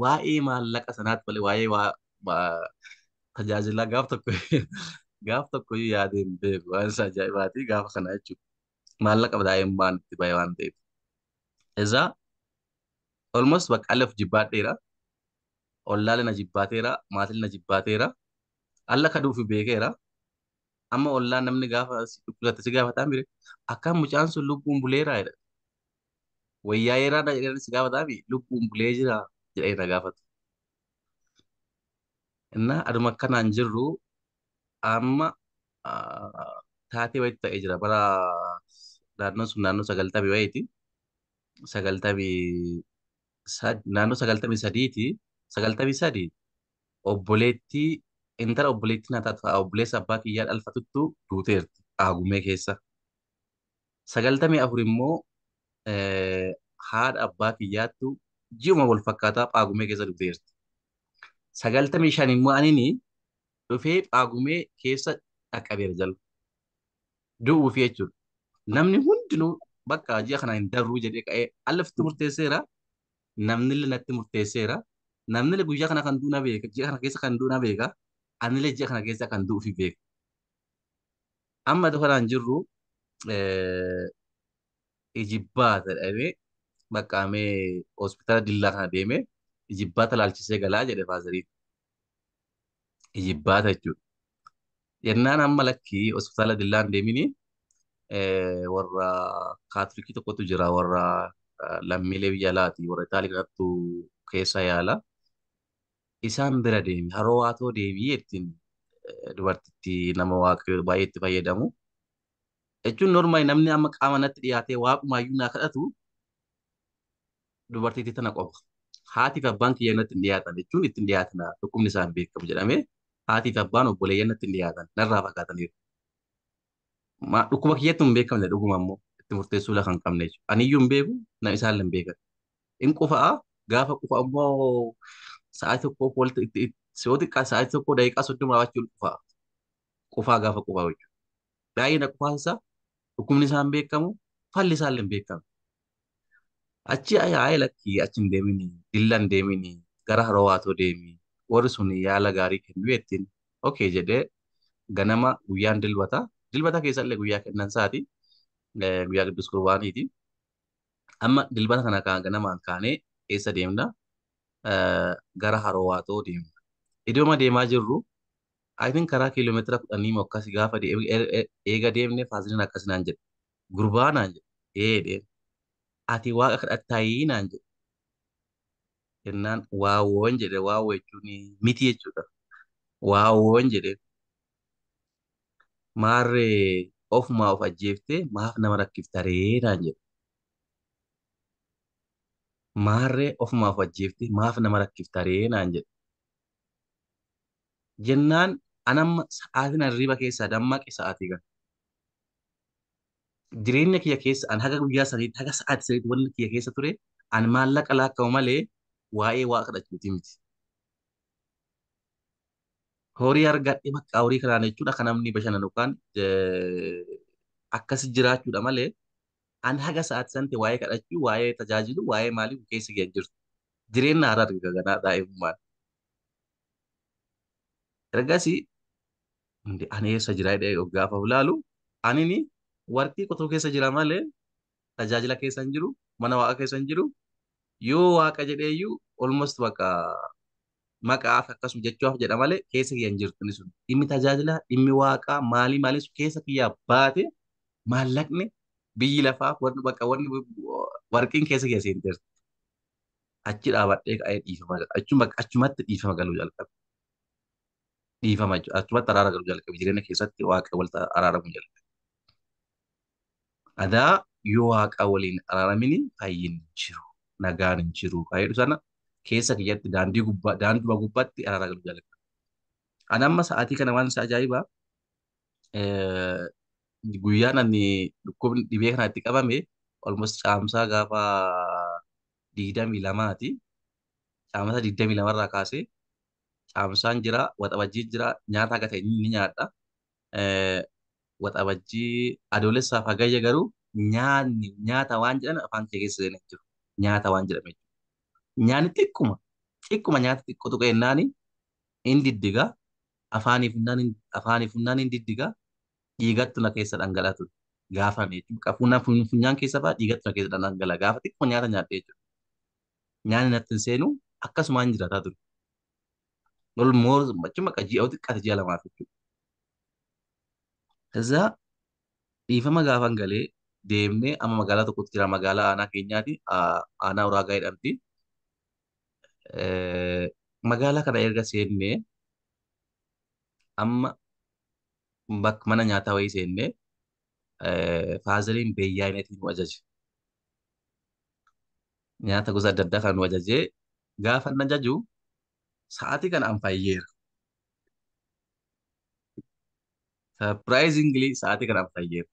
waa'ee maallaqa sanaatti malee tajaajila gaaf tokko yaadee hin beeku waan isa ajaa'ibaati gaafa kana jechuudha. Maallaqa daa'imman itti bahe waan ta'eef. Isaa almost bakka alaf jibbaadheera. Ollaalee na jibbaateera. Maatiin na jibbaateera. Alla kaduufi beekeera. Amma ollaan namni gaafa dhukkubsatte si gaafataa mire akka mucaan sun lubbuun buleera jedha. Wayyaa yeeraadha jedhanii si gaafataa fi lubbuun bulee jira jedhee na gaafatu. Innaa aduma akkanaan jirru amma taatee wayitti ta'ee jira bara naannoon sun naannoo 90 wayiiti. 90 naannoo 93ti 93 obboleettii intala obboleettii naa taatu obboleessa abbaa kiyyaa dhalfatuttu duuteerti aagumee keessa. 94 immoo haadha abbaa kiyyaattu ji'uma wal fakkaataa aagumee keessa duuteerti. 95 immoo anini dhufee aagumee keessa dhaqqabeera jala. Du'uuf jechuudha. Namni hundinuu bakka ji'a kana hin darruu jedhee ka'ee allafti murteesseera. Namni illee natti murteesseera. Namni illee guyyaa kana kan du'u beeka. Ji'a kana keessa kan du'u beeka. Ani illee ji'a kana keessa kan du'u beeka. Amma kanaan jirru ijibbaata jedhamee baqqaamee hospitaala Dillaa kana deemee ijibbaata laalchisee galaa jedhe faazariin. Ijibbaata jechuudha. Yennaan amma lakkii hospitaala Dillaan deemini warra kaatolikii tokkotu jira warra lammiilee biyya alaati warra Itaalii kanattu keessa yaala. Isaan bira deemi haroo waatoo deebii ittiin dubartitti nama waaqayyo baay'ee itti fayyadamu. Jechuun normaali namni amma qaama natti dhiyaatee waaqumaayyuu naa kadhatu dubartiitti tana qofa. Haatiif abbaan kiyya natti hin dhiyaatan jechuun ittiin dhiyaatina dhukkubni isaan beekamu jedhamee haatiif abbaan obboleeyyan natti hin dhiyaatan narraa fagaataniiru. Dhukkuba kiyyatti hin beekamne dhuguma immoo itti murteessuu lafa hin qabne jechuudha. Aniyyuu hin beeku nama isaan hin beekan. In qufaa gaafa qufa immoo sa'aatii tokkoof walitti yoo xiqqaa sa'aatii tokkoo daqiiqaa 30 raawwachuun qufaa. Qufaa gaafa qufaa jechuudha. Baay'ina qufaa isaa dhukkubni isaan beekamu falli isaan hin beekamu. Achi ayyaa'ee lakkii achi hin deemini Dilla hin deemini gara haroo waatoo deemi warri sun yaala gaarii kennuu ittiin okee jedhee ganama guyyaan dilbata keessa illee guyyaa kennan isaati guyyaa Qiddus Qurbaaniiti. Amma dilbata kana ganamaan kaanee eessa deemna gara haroo waatoo deemna. Iddooma deemaa jirru ayitiin karaa kiiloomeetira 10 moo akkasii gaafa eega deemnee faaziliin akkasinaan jedhe gurbaa naan jedhe ati waaqa kadhattaayii naan jedhe jennaan waawwoon jedhe waawwoo jechuun miti jechuudha. Waawwoon jedhe maarree ofumaa of ajjeeftee maaf nama rakkiftaree naan jedhe. Maarree ofumaa of ajjeeftee maaf nama rakkiftaree naan jedhe. Jennaan anamma sa'aatiin hirriba keessaa dammaqe sa'aatii kana. Jireenya kiyya keessa an haga guyyaa saniitti haga sa'aatii saniitti wanni kiyya keessa ture an maallaqa laakkaa'u malee waa'ee waaqa kadhachuuti miti. Horii argadhe bakka horii kanaan jechuudha kan namni bashannanu yookaan akkasi jiraachuudha malee an haga sa'aatii sanitti waa'ee kadhachuu waa'ee tajaajilu waa'ee maaliif keessa kiyya jirtu. Jireenya haaraa arga ganaa daa'imummaan. Ergasii ani eessa jira jedhee gaafa ilaalu anini warqii qotuu keessa jira malee tajaajila keessa hin jiru mana waaqa keessa hin jiru yoo waaqa jedheeyyuu almost bakka maqaaf akkasuma jechuuf jedha malee keessa kiyya hin jirtu sun dhimmi tajaajila dhimmi waaqaa maalii sun keessa kiyyaa baate maallaqni biyyi lafaaf wanni bakka wanni warqiin keessa kiyya seen jirti. Achi dhaabadhee ka'ee dhiifama achumatti dhiifama galuu jalqabe. Dhiifama achumatti araara galuu jalqabe jireenya keessatti waaqa walitti araaramu jalqabe. Adaa yoo waaqa waliin araaramini fayyinni jiru nagaan hin jiru. Kaayedhu sana keessa kiyyatti daandii gubbaatti araara galu jaalladha. Ani amma sa'aatii kana waan isa ajaa'ibaa guyyaan ani dhukkubni dhibee kana itti qabame almost caamsaa gaafa 22ti. Caamsaa 22 irraa kaasee caamsaan jira, waxabajjii jira, nyaata akka ta'e ni nyaadha. Eh, Waxabajjii adoolessaaf hagayya garuu nyaata waan jedhan afaan kee keessa seenee jiru. Nyaata waan jedhame jechuudha. Nyaanni xiqquma nyaata xiqqoo tuqee naani hin diddiga. Afaaniif funyaan hin diddiga. Dhiigattu na keessa dhangala'aa ture. Gaafa jechuudha. Funyaan keessa fa'aa dhiigattu na keessa dhangala'a. Gaafa xiqqoo nyaata nyaadhee jechuudha. Nyaanni natti hin seenu akkasumaan jiraataa ture. Achuma ji'a xiqqaate ji'a lamaaf jechuudha. Kazaa dhiifama gaafan galee deemnee amma magaalaa tokkotti jira magaalaa aanaa keenyaati. Aanaa uraagaa jedhamti. Magaalaa kana erga seennee amma bakka mana nyaataa wayii seennee faaziliin beeyyaayineetiin nu ajaje. Nyaata gosa adda addaa kan nu ajajee gaafa na ajaju sa'aatii kana an fayyeera. Surprisingly sa'aatii kana an fayyeera.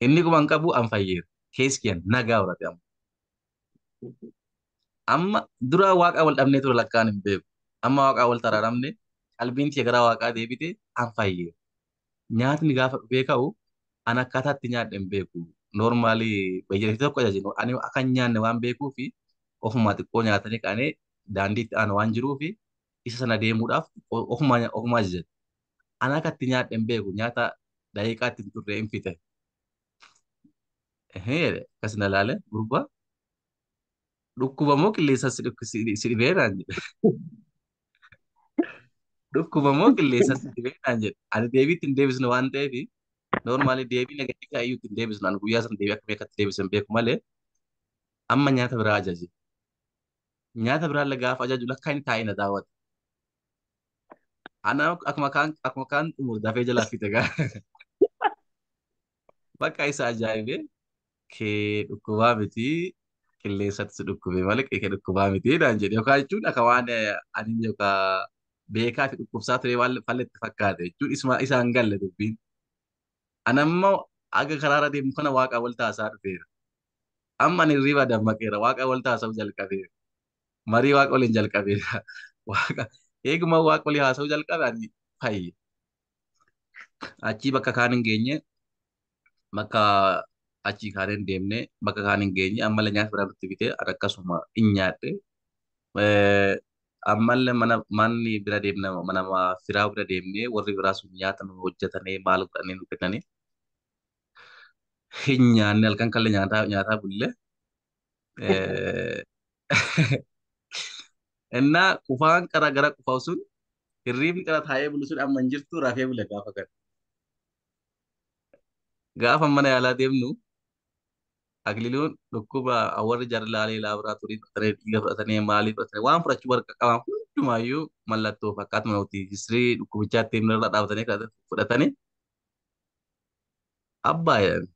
Inni kuma hin qabu an fayyeera. Keessi kiyyan nagaa horate amma. Amma dura waaqa wal dhabnee ture lakkaan hin beeku. Amma waaqa wal taraaramne qalbiin kee gara waaqaa deebite an fayyeera. Nyaatni gaafa dhufee ka'u an akkaataatti nyaadhe hin beeku. Normaalii beeyyadeetii tokko ajajinu ani akka hin nyaanne waan beekuu fi ofuma xiqqoo nyaatanii qaanee daandiitti aanu waan jiruu fi isa sana deemuudhaaf ofuma ajajan. An akka itti nyaadhe hin beeku nyaata daqiiqaatti hin turre hin fixe. Akkas na ilaale gurbaa dhukkuba moo qilleensa si dhibee naan jedhe. Dhukkuba moo qilleensa si dhibee naan jedhe. Ani deebiitti hin deebisne waan ta'eef normaalii deebii negaatiivaa iyyuu hin deebisnu. Ani guyyaa sana deebii akkamii akkatti deebisan beeku malee amma nyaata biraa ajaje. Nyaata biraallee gaafa ajaju lakkaa inni taa'ee na daawwata. Ana akkuma kaan xumur dafee jalaa fixe gaa. Bakka isa ajaa'ibee kee dhukkubaa miti qilleensatti si dhukkube malee kee dhukkubaa miti naan jedhe yookaan jechuun akka waan ani yookaan beekaa fi dhukkubsaa ture waan falletti fakkaate jechuun isaan galle dubbiin. Ani ammoo aga karaarra deemu kana waaqa wal taasaa dhufeera. Amma ani hirriba dammaqeera waaqa wal taasa'u jalqabeera. Marii waaqa waliin jalqabeera. Waaqa eeguma waaqa walii haasa'u jalqabe ani fayye. Achii bakka kaan hin geenye bakka achii kaan hin deemne bakka kaan hin geenye ammallee nyaata biraa nutti bitee akkasuma hin nyaadhe. Ammallee manni bira deemne mana firaa bira deemnee warri biraa sun nyaata nu hojjetanii maal godhanii nu kennanii hin nyaanne halkan kallee nyaataa bulle. Innaa kufaan gara kufaa'u sun hirriibni qara taa'ee bulu sun amma hin jirtu rafee bule gaafa kana. Gaafa mana yaalaa deemnu akililuun dhukkuba warri jaallalii laaboraatoorii fudhatanii dhiiga fudhatanii maalii fudhatanii waan fudhachuu warra qaban hundumaayyuu mallattoo fakkaatuma nuti histirii dhukkubichaatti himna irra dhaabatanii fudhatanii abbaa jedhan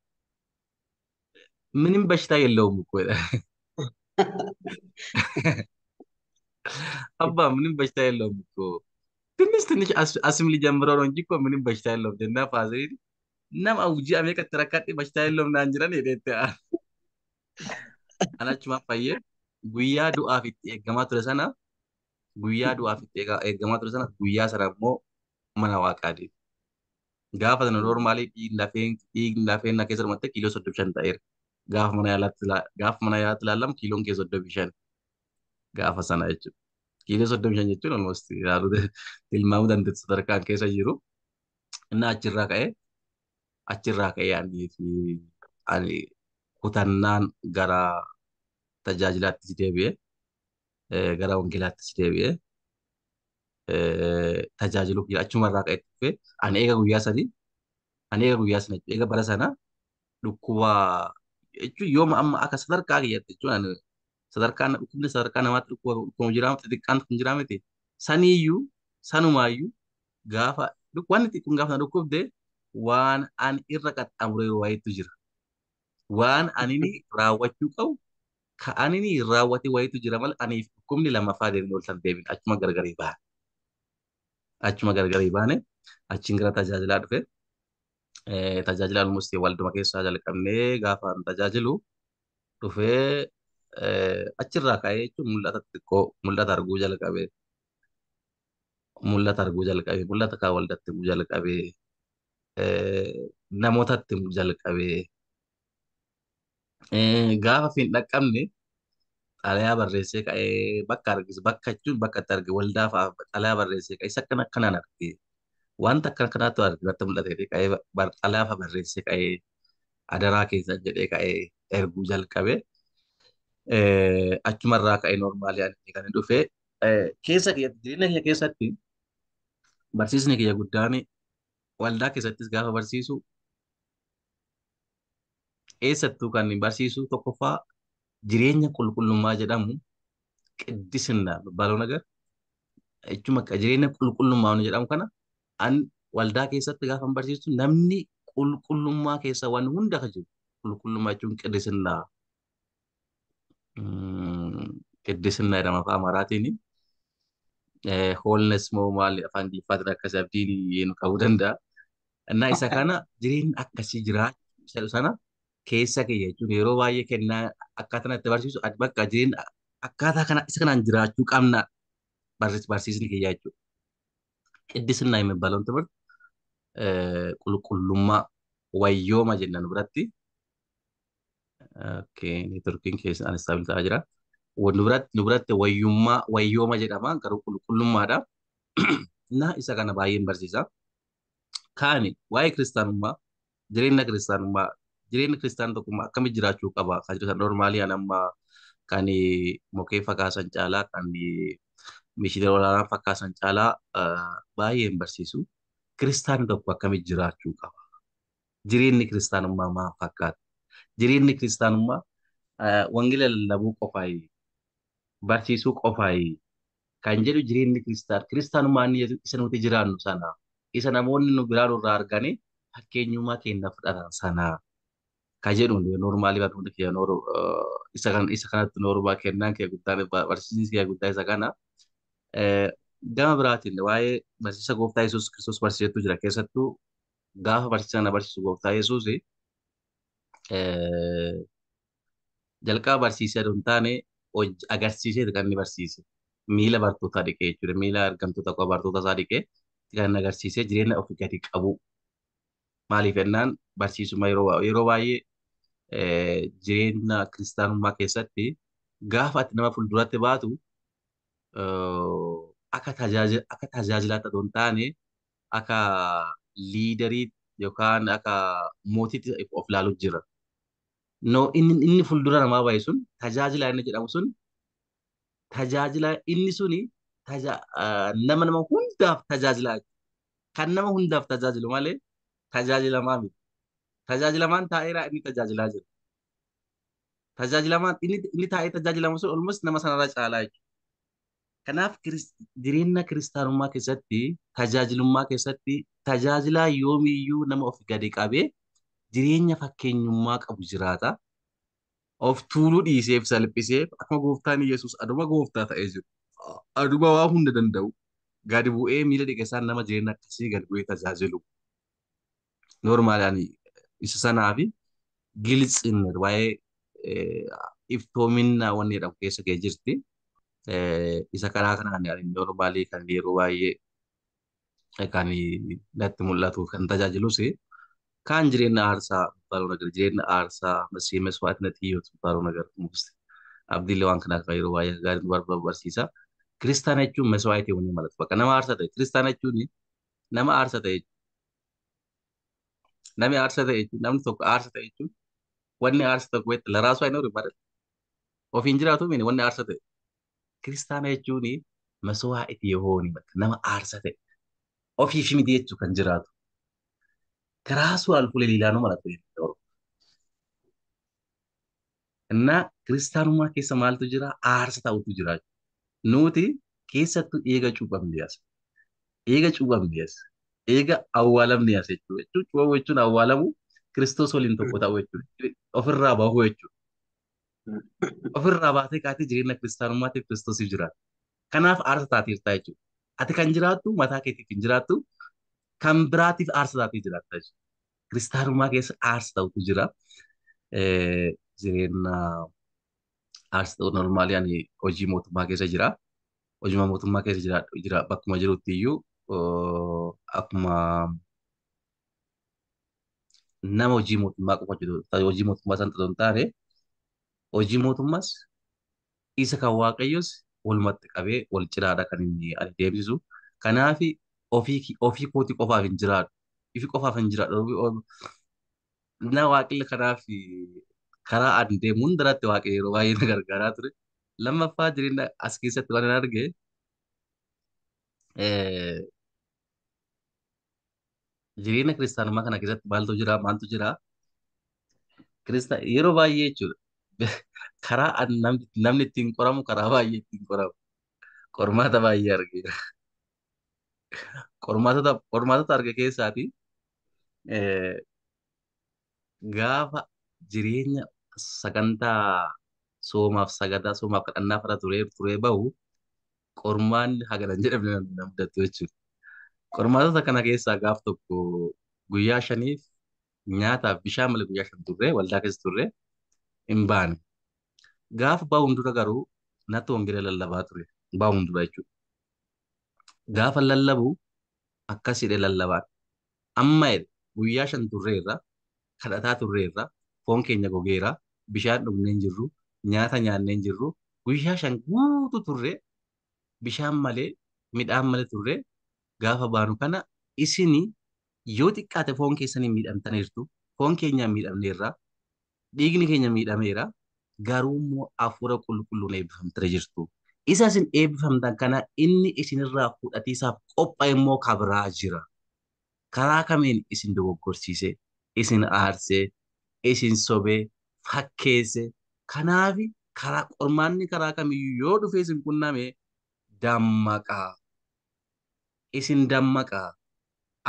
ምንም በሽታ የለውም እኮ አባ ምንም በሽታ የለውም እኮ ትንሽ አስም ሊጀምረው ነው እንጂ እኮ ምንም በሽታ የለውም ጀና ፋዘሪ ነም አውጂ አሜ ከተረካጤ በሽታ የለውም ናንጅራን ሄደት አናችማ ፈየ ጉያ ዱአ ፊት ኤገማ ቱረሰና ጉያ ዱአ ፊት ኤገማ ቱረሰና ጉያ ሰራሞ መናዋቃዲ ጋፈ ኖርማሊ ዲን ላፌን ና ከሰር መተ ኪሎ 35 ታይር gaafa mana yaalaatti ilaallamu kiiloon kee 35 gaafa sana jechuudha. Kiiloo 35 jechuun almost tilmaamuu dandeessu sadarkaan keessa jiru. Inni achirraa ka'ee ani kutannaan gara tajaajilaattis deebi'ee gara wangeelaattis deebi'ee tajaajiluuf achumarraa ka'ee dhufee ani eega guyyaa sana eega bara sana dhukkuba jechuun yooma amma akka sadarkaa kiyyaatti jechuun sadarkaa dhukkubni sadarkaa namaatti dhukkuba jiraama xixiqqaan kun jiraamete saniiyyuu sanumaayyuu gaafa wanni xiqqoon gaafa na dhukkubde waan ani irra qaxxaamuree wayiitu jira. waan ani ni raawwachuu qabu ka ani ni raawwate wayitu jira malee aniif dhukkubni lammaffaa deemnee ol san deebine achuma gargarii baane achiin gara tajaajilaa dhufe tajaajila almost walduma keessaa jalqabnee gaafa an tajaajilu dhufee achirraa ka'ee jechuun mul'ata xixiqqoo mul'ata kaa waldatti himuu jalqabee namootatti himuu jalqabee gaafa fi hin dhaqqabne xalayaa barreessee ka'ee bakka jechuun bakka itti arge waldaa fa'aa xalayaa barreessee ka'ee isa kanaan arge wanta akkanaatu arge irratti mul'atee ka'ee xalayaa fa'aa barreessee ka'ee adaraa keessa jedhee ka'ee erguu jalqabee achumarraa ka'ee noormaalii ani kan dhufe jireenya kiyya keessatti barsiisni kiyya guddaan waldaa keessattis gaafa barsiisu eessattuu kan barsiisu tokkoffaa jireenya qulqullummaa jedhamu qiddisinna baloo nagar jechuun akka jireenya qulqullummaa jedhamu kana an waldaa keessatti gaafa barsiisu namni qulqullummaa keessa waan hunda ka jiru qulqullummaa jechuun qiddisinna jedhama afaan Amaaraatiin hoolnes moo maal afaan Ingiliffaatiin akkasii abdiin qabuu danda'a. Innaa isa kana jireenya akkasii jiraachuu sana keessa kiyya jechuun yeroo baay'ee kennaa akkaataa itti barsiisu bakka jireenya akkaataa kana isa kanaan jiraachuu qabna barsiisni kiyya jechuudha. Qiddisinna የሚባለውን ትምህርት qulqullummaa wayyooma jennan biratti neetworkiin keessa anistaabil ta'aa jira. Nu biratti wayyooma jedhama garuu qulqullummaadha. Na isa kana baay'een barsiisa. Kaani waa'ee kiristaanummaa jireenya kiristaana tokkummaa akkamitti jiraachuu qaba kan jedhu normaalii anamma kan mokee fakkaasan caalaa kan mishiidara olaanaa fakkaasan caalaa baay'een barsiisu. Kiristaanni tokko akkamitti jiraachuu qaba? Jireenyi kiristaanummaa maal fakkaata? Jireenyi kiristaanummaa wangeela lallabuu qofaayi barsiisuu qofaayi kan jedhu jireenyi kiristaanummaa isa nuti jiraannu sana isa namoonni nu biraan irraa arganii fakkeenyummaa keenya fudhatan sana kan jedhu normaalii barnoota kiyya isa kanatti noormaa kennaan kee guddaan barsiisni kiyya guddaa isa kana gama biraatiin waa'ee barsiisa gooftaa Yesuus Kiristoos barsiisetu jira keessattuu gaafa barsiisana barsiisu gooftaa Yesuus jalqaba barsiisee hin taane agarsiisee kan inni barsiise miila bartootaa dhiqee jechuudha miila argamtoota bartoota isaa dhiqee kan agarsiisee jireenya ofii gadi qabu maaliif jennaan barsiisuma yeroo baay'ee jireenya kiristaanummaa keessatti gaafa ati nama fuulduratti baatu akka tajaajilaatti otoo hin taane akka liidarii yookaan akka mootiitti of ilaaluuf jira. Inni fuuldura namaa bahe sun tajaajila inni jedhamu sun tajaajila inni suni nama hundaaf tajaajilaa kan nama hundaaf tajaajilu malee tajaajilamaa miti. Tajaajilamaan taa'eeraa inni tajaajilaa jira. Tajaajilamaan inni taa'ee tajaajilamu sun olmus nama sanarra caalaa jechuudha. Kanaaf jireenya kiristaanummaa keessatti tajaajilummaa keessatti tajaajilaa yoomiyyuu nama of gadi qabee jireenya fakkeenyummaa qabu jiraata. Of tuuluu dhiiseef salphiseef akkuma gooftaan Yesuus aduma gooftaa ta'ee jiru. Aduma waa hunda danda'u. Gadi bu'ee miila dhiqesaan nama jireenya akkasii gadi bu'ee tajaajilu. Noormaalaan isa sanaa fi giltsinna waa'ee iftoomina wanni jedhamu keessa ga'ee jirti. Isa karaa kanaan noormaalii kan yeroo baay'ee kan natti mul'atu kan tajaajilus kan jireenya aarsaa baru ነገር jireenya aarsaa masii መስዋዕትነት ህይወት baru ነገር ሙስት abdiillee waan kana akka yeroo baay'ee gaarii barsiisa. Kiristaana jechuun መስዋዕት የሆነ ማለት በቃ nama aarsaa ta'e kiristaana jechuun nama aarsaa ta'e namni tokko aarsaa ta'e jechuun wanni aarsaa tokko beektu laraasuu hin oolu ማለት ofiin jiraatu mini wanni aarsaa ta'e kiristaana jechuun መስዋዕት የሆነ nama aarsaa ta'e ofiif miti jechuu kan jiraatu. ከራሱ አልፎ ለሌላ ነው ማለት ነው። እና ክርስቲያኑማ ኬሰ ማልቱ ጅራ አርሰ ታውቱ ጅራ ኑቲ ኬሰቱ ኤጋ ጩባም ዲያስ ኤጋ አዋለም ዲያስ ጩባዎቹን አዋለሙ Kiristoos waliin tokko ta'uu jechuudha. Ofirraa bahuu jechuudha. Ofirraa baatee kaatee jireenya kiristaanummaatiif Kiristoosiif jiraata. Kanaaf aarsa taateertaa jechuudha. Ati kan jiraattu mataa keetiif hin jiraattu kan biraatiif aarsa taatee jiraatta jechuudha. Kiristaanummaa keessa aarsa ta'utu jira. Jireenya aarsa ta'uu normaalii ani hojii mootummaa keessa jira. Hojii mootummaa keessa jira bakkuma jirutti iyyuu akkuma nama hojii mootummaa qofa jiru hojii mootummaa san ta'uu hin taane hojii mootummaas isa kan waaqayyos walumatti qabee wal cinaadha kan inni ani deemsisu. Kanaaf ofii kootii qofaaf hin jiraadhu. Ifi qofaaf hin jiraadhu. Na waaqayyo kanaaf karaa ani deemu hundarratti waaqayyo yeroo baay'ee na gargaaraa ture. Lammaffaa jireenya as keessatti waan arge jireenya kiristaanummaa kana keessatti maaltu jira yeroo baay'ee jechuudha. Karaa namni ittiin qoramu karaa baay'ee ittiin qoramu. Qormaata baay'ee argeera. Qormaatota arge keessaati gaafa jireenya sagantaa soomaaf kadhannaa fara turee bahu qormaanni hagalan jedhamne na mudatu jechuudha. Qormaatota kana keessaa gaaf tokko guyyaa 5 nyaataaf bishaan malee guyyaa 5 turre waldaa keessa turre hin baane. Gaafa bahuun dura garuu natti wangeela lallabaa ture. Bahuun dura jechuudha. Gaafa lallabu akkasidhe lallabaan. Amma guyyaa 5 turreerra kadhataa turreerra foon keenya gogeera bishaan dhugnee hin jirru nyaata nyaannee hin jirru guyyaa 5 guutuu turre bishaan malee midhaan malee turre gaafa baanu kana isini yoo xiqqaate foon keessanii miidhamtaniirtu foon keenya miidhamneerra dhiigni keenya miidhameera garuu immoo hafuura qulqulluun eebbifamtee jirtu. Isa isin eebbifamtan kana inni isinirraa fudhatiisaaf qophaa'e immoo kabraa jira. Karaa kamiin isin dogoggorsiise, isin aarsee, isin sobee, fakkeesse. Kanaaf qormaanni karaa kamiyyuu yoo dhufee isin qunname dammaqaa. Isin dammaqaa.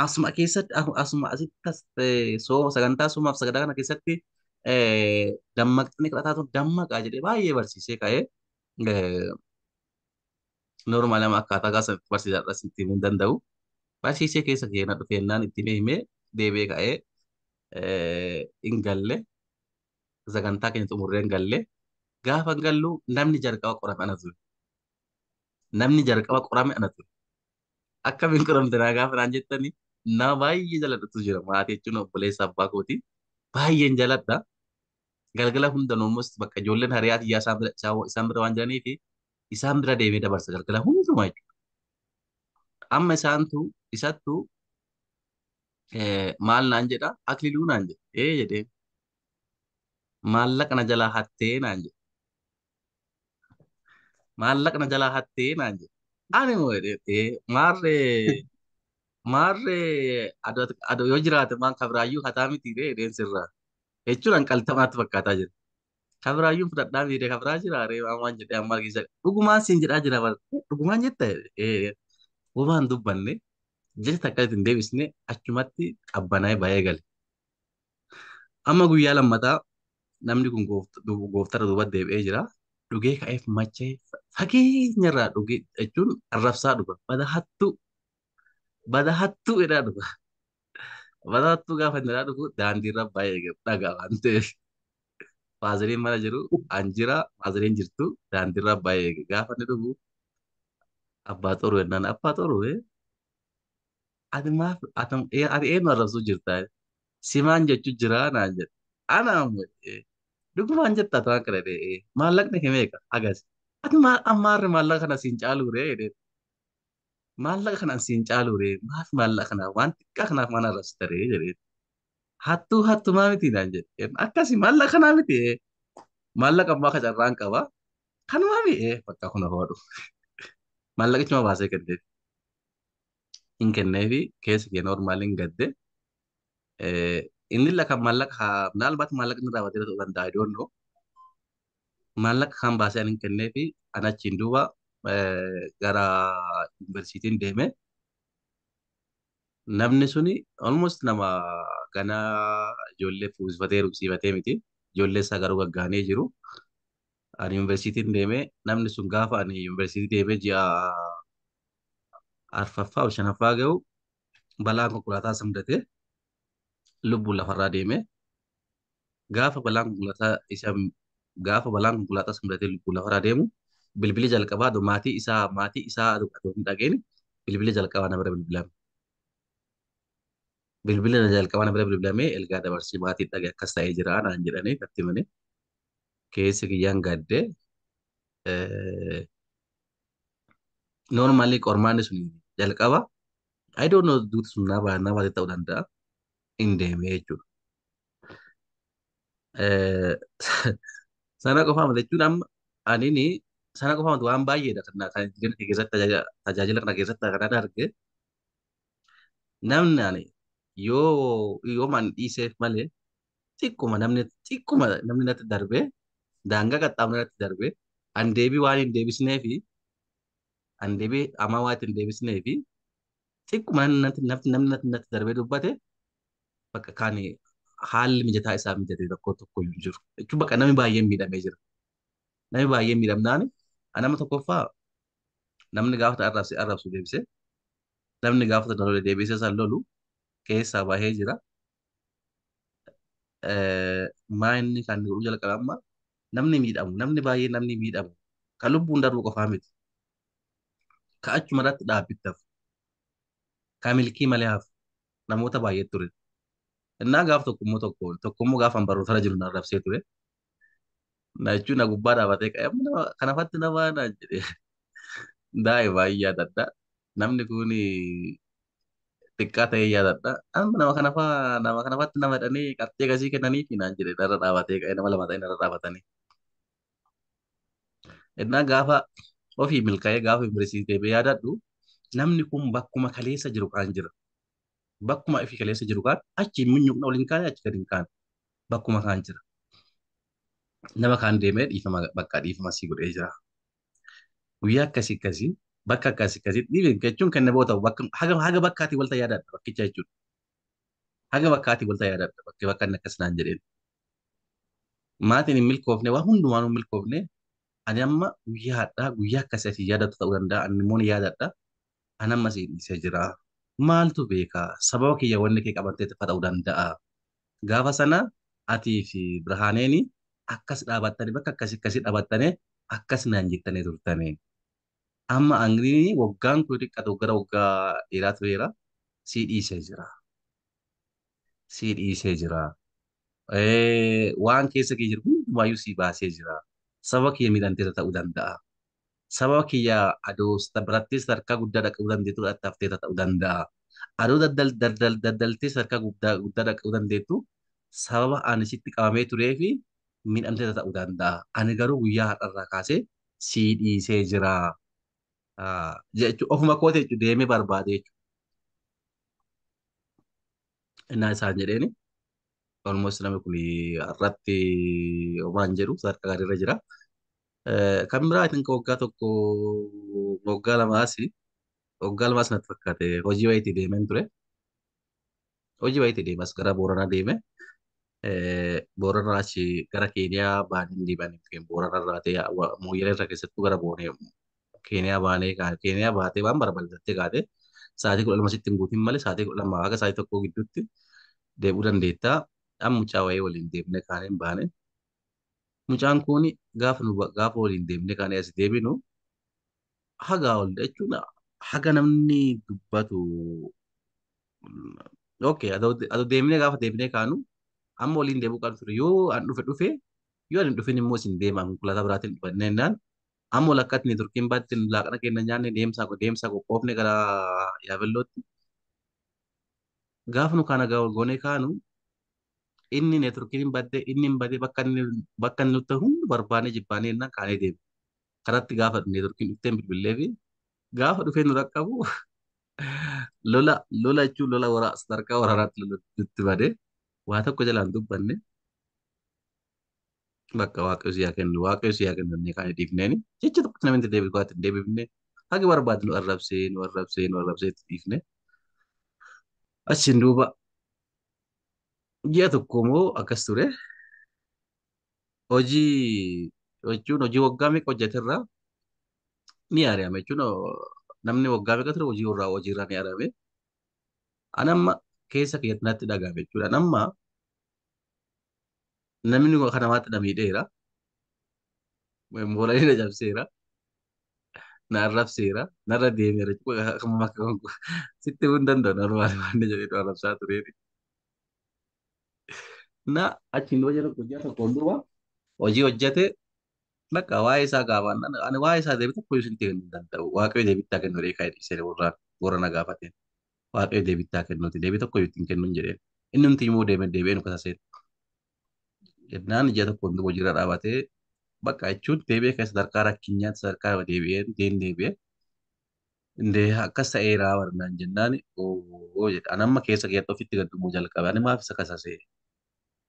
Asuma keessatti asuma asitti sagantaa soomaaf sagadaa kana keessatti dammaqxanii kadhataa turre dammaqaa jedhee baay'ee barsiisee ka'ee normaalama akkaataa gaasa barsiisaadhaas ittiin hin danda'u. Barsiisee keessa keenya dhufeennaan ittiin himee deebee ka'ee hin galle sagantaa keenya xumurree hin galle gaafa hin gallu namni jalqaba qorame ana ture. Namni jalqaba qorame ana ture. Akkamiin qoramte naa gaafa naan jettani nama baay'ee jaladhatu jira maatii jechuun obboleessa abbaa kooti baay'een jaladha. Galgala hunda nuumus bakka ijoolleen hariyaa xiyyaa isaan bira waan jiraniif isaan bira deemee dabarsa galgala hundumaa jechuudha. Amma isattu maal naan jedha akililuu naan jedha jedhee maallaqa na jalaa hattee naan jedha maallaqa na jalaa hattee naan jedha ani moo maarree adoo yoo jiraate maan kabiraayyuu hataa miti jedheen sirraa jechuun hanqaltamaatti fakkaataa jira. Kabiraayyuun fudhadhaa miidhee kabiraa jiraaree waan jedhee amma argisiisa dhugumaan siin jedhaa jira dhugumaan jetta waan dubbanne jecha takka ittiin deebisne achumatti qabbanaa'ee bahee gale. Amma guyyaa lammataa namni kun gooftarra duuba deebi'ee jira. Dhugee ka'eef machee fageenyarraa dhugee jechuun arrabsaa dhuga. Badahattuu jedhaa dhuga. Badahattuu gaafa inni dhugu daandiirra baay'ee dhagaa waan ta'eef. Faaziliin mana jiru anjira faaziliin jirtu daandiirra baay'ee gaafa inni dhugu abbaa xoruu jennaan abbaa xoruu ati maaf ati eenyu arrabsuu jirtaa simaan jechuun jira naan jedhe ana dhugumaan jettaa ta'an kana maallaqni himeeka agas ati ammaarre maallaqa kana siin caaluu ree maallaqa kana siin caaluu ree maaf maallaqa kana waan xiqqaa kanaaf mana arrabsita ree jedhee hattumaa miti naan jedhe akkasii maallaqa kanaa miti maallaqa ammaa kacarraan qaba kanumaa mi'ee bakka kuna hoodhu maallaqichuma baasee kenneef hin kenneefi keessa kee normaaliin gadde inni lakkan maallaqa minaalbaatti maallaqni raawwatee ta'uu danda'a idoonnoo maallaqa kan baasee hin kenneefi an achiin duuba gara yuunivarsiitiin deeme namni suni almost nama ganaa ijoollee fuusifatee rugsiifatee miti. Ijoollee isaa garuu gaggaanee jiru. Ani yuunivarsiitiin deemee namni sun gaafa ani yuunivarsiitii deemee ji'a arfaffaa fi shanaffaa ga'u balaan konkolaataa isa mudatee lubbuun lafarraa deemee gaafa balaan konkolaataa isa gaafa balaan konkolaataa isa mudatee lubbuun lafarraa deemu bilbili jalqabaa maatii isaa aduu hin dhageenye bilbili jalqabaa na bira bilbilame. Bilbila jalqabaa na bira bilbilamee ergaa dabarsii maatii dhagee akkas ta'ee jira naan jedhanii natti himanii keessi kiyyaan gaddee normally qormaanni sun jalqaba I don't know duuti sun naa baatee ta'uu danda'a hin deemee jechuudha. Sana qofaa miti jechuun amma ani sana qofaa miti waan baay'eedha kan jireenya kee keessatti tajaajila kana keessatti kan arge namni ani yoo man dhiiseef malee xiqquma namni natti darbee daangaa qaxxaamuree natti darbee an deebii waan hin deebisnee fi an deebii hamaa waan hin deebisnee fi xiqquma namni natti darbee dubbate bakka kaan haalli mijataa isaa mijate tokko hin jiru. Jechuun bakka namni baay'een miidhamee jira. Namni baay'een miidhamnaan nama tokkoffaa namni gaafa arrabsu deebise namni gaafa lolu deebise san lolu keessaa bahee jira. Maa inni kan godhuu jalqaba amma namni baay'een namni miidhamu kan lubbuun darbu qofaa miti. Ka achuma irratti dhaabbittaaf ka milkii malee hafu namoota baay'ee ture. Innaa gaaf tokkommoo gaafa barnoota jiru na arrabsee ture. Na jechuun na gubbaa dhaabatee kanafatti nama naan jedhee daa'ima baay'ee yaadadha. Namni kun xiqqaa ta'ee yaadadha. Nama kanafatti nama hidhanii qarxee gasii kennanii fi naan jedhee narra dhaabatee ka'ee nama lama ta'ee narra dhaabatanii. Innaa gaafa ofii milkaa'ee gaafa yuunivarsiitii deebi'ee yaadadhu namni kun bakkuma kaleessa jiru kaan jira. Bakkuma ofii kaleessa jiru kaan achi minyuqna ol hin kaane achi gadi hin kaane bakkuma kaan jira. Nama kaan deemee dhiifama sii godhee jira. Guyyaa akkasii bakka akkasii dhiibeen jechuun kan nama ta'u haga bakkaatii walta yaadadha bakkicha jechuudha. Haga bakkaatii walta yaadadha bakka inni akkas naan jedheen. Maatiin hin milkoofne waan hundumaan hin milkoofne ani amma guyyaa akkasii yaadatu ta'uu danda'a ani immoo ni yaadadha. Ani amma si dhiisee jira. Maaltu beekaa sababa kiyya wanni kee qabattee ta'uu danda'a. Gaafa sana atii fi Birhaaneeni akkas dhaabattanii bakka akkasii dhaabattanii akkas naan jettanii turtanii. Amma angiriin waggaan kun xiqqatu gara waggaa dheeraa tureera. Si dhiisee jira. Si dhiisee jira. Waan keessa kee jiru hundumaayyuu si baasee jira. Sababa kiyya miidhamteessa ta'uu danda'a. Sababa kiyya adoo birattis sadarkaa guddaa dhaquu dandeettu hafteessa ta'uu danda'a. Adoo daldaltee sadarkaa guddaa dhaquu dandeettu sababa ani sitti qabamee turee fi miidhamteessa ta'uu danda'a. Ani garuu guyyaa har'arraa kaasee si dhiisee jira. Jechuun ofuma koote jechuun deemee barbaade jechuudha. Innaa isaan jedheeni almost namni kun irratti waan jedhu sadarkaa gaariirra jira. Kan biraatiin waggaa lamaas natti fakkaate hojii wayiitii deemeen ture. Hojii wayiitii deemas gara Booranaa deeme. Booranaa achi gara Keeniyaa baanii deemanii Booranaa irraa ta'e Mooyyalee irra keessattuu gara Keeniyaa baatee waan barbaadattee kaate sa'aatii 12 sitti hin guutin malee sa'aatii 12 haga sa'aatii tokkoo gidduutti deebi'uu dandeetta. Amma mucaa wayii waliin deemnee kaaneen baane. Mucaan kun gaafa waliin deemnee kaanee as deebinu hagaa ol jechuun haga namni dubbatu. Okay, adoo deemnee gaafa deemnee kaanu amma waliin deemuu kan ture yoo an dhufe yoo an dhufin immoo isin deema konkolaataa biraatiin dhufannee naan amma lakkatti turkiin baatti laaqana kenna nyaanne deemsa qophoofne gara yaabellootti. Gaafa nu kana goonee kaanu inni neetworkiin badde inni hin badde bakka inni nutti hundi barbaanee jibbaanee innaan kaanee deemu. Karatti gaafa neetworkiin dhufteen bilbilee fi gaafa dhufee nu dhaqqabu lola jechuun sadarkaa waraanaatti nutti badee waa tokko jalaan dubbanne bakka waaqayyo siyaa kennu jennee kaanee dhiifneeni jecha tokkotti namni deebifne haga barbaadu nu arrabsee itti dhiifne. Achiin duuba ji'a tokko immoo akkas ture. Hojii jechuun hojii waggaa meeqa hojjeterraa ni ari'ame jechuun namni waggaa meeqa ture hojiirraa ni ari'ame. Ani amma keessa keetti natti dhagahame jechuudha. Amma namni kan namaatti na miidheera. Mooraalii na cabseera. Na arrabseera. Narra deemeera jechuudha. Sitti hin danda'u normaal waan jedhee nu arrabsaa tureeni. Na achiin hojii tokkoon duuba hojii hojjete bakka waa'ee isaa gaafannaan ani waa'ee isaa deebii tokko isin kennuu hin danda'u. Waaqayyo deebittaa kennu reekaa dhiisee warra na gaafateen. Waaqayyo deebittaa kennuuti deebii tokko ittiin kennuun jedheen. Inni nuti immoo deebi'ee nu kasaseera. Jennaan ija tokkoon duuba hojiirra dhaabatee bakka jechuun deebi'ee keessa sadarkaa rakkinyaatti sadarkaa deebi'ee indee akkas ta'eeraa warnaan jennaan oo jedha. Ani amma keessa keessa ofitti gaddumuu jalqabe. Ani maaf isa kasasee?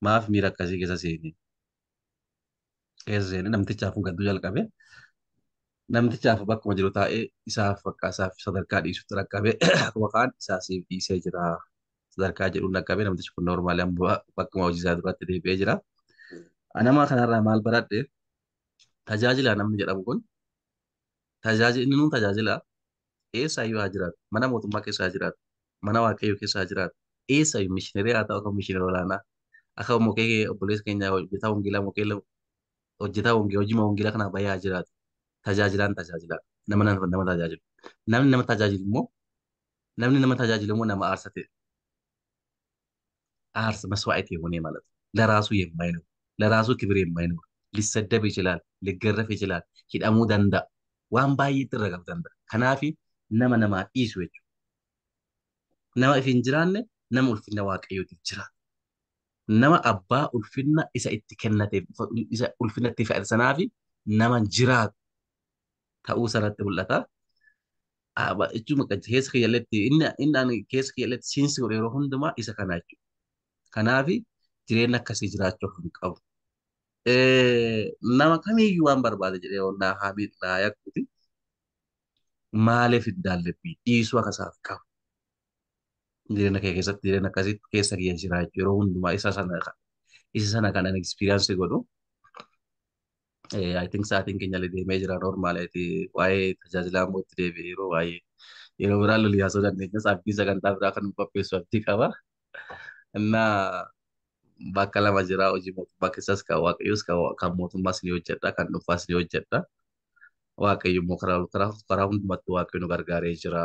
Maaf miira akkasii keessa seenee? Keessa seenee namtichaaf gadduu jalqabe. Namtichaaf bakkuma jiru taa'ee isaaf sadarkaa dhiisutti rakkabee akkuma kaan isaa siif dhiisee jira. Sadarkaa jedhuun rakkabee namtichi kun noormaali bakkuma hojii isaa duratti deebi'ee jira. Anama kanarraa maal baradhe tajaajila namni jedhamu kun inni nuun tajaajila eessaayyuu haa jiraatu mana mootummaa keessa haa jiraatu mana waaqayyoo keessa haa jiraatu eessaayyuu mishiinarii haa ta'u akka mishiinarii olaanaa akka mokee obboleessa keenya hojjetaa wangeelaa hojjetaa hojii wangeelaa kanaa bahee haa jiraatu tajaajilaan tajaajilaa nama tajaajilu namni nama tajaajilu immoo nama aarsa ta'e አርስ መስዋዕት የሆነ ማለት ነው። ለራሱ የማይኖር ለራሱ ክብር የማይኖር ሊሰደብ ይችላል፣ ሊገረፍ ይችላል፣ ሂዳሙ ደንዳ ዋን ባይ ይደረጋል ደንዳ ከናፊ ነማ ኢሱ ወጭ ነማ ኢንጅራነ ነማ ኡልፍና ዋቀዮት ይችራ ነማ አባ ኡልፍና ኢሳ ኢትከነተ ኢሳ ኡልፍና ተፈል ሰናፊ ነማ ጅራ ታኡ ሰረት ብለታ አባ እጁ መቀጀ ሄስ ከየለት ኢና ኬስ ከየለት ሲንስ ወሬሮ ሁንድማ ኢሳ ከናቹ Kanaaf jireenya akkasii jiraachuu hin qabu. Nama kamiiyyuu waan barbaade jedhee onnaa haamiin naa yakkuti maaliif hin daallebii dhiisuu akkasaaf qabu. Jireenya kee keessatti jireenya akkasii keessa kiyya jiraachuu yeroo hundumaa isa sana kan ani ekspiriiyaansii godhu. I think sa'aatiin keenya illee deemee jira normaaleeti waa'ee tajaajilaa immoo itti deebi'ee yeroo biraa lolii haasoo dandeenya saabbii sagantaa biraa kan qopheessu abdii qaba. እና bakka lama jira hojii mootummaa keessas kan waaqayyoos kan mootummaas ni hojjedha kan dhuunfaas ni hojjedha waaqayyo immoo karaa hundumaatti waaqayyo nu gargaaree jira.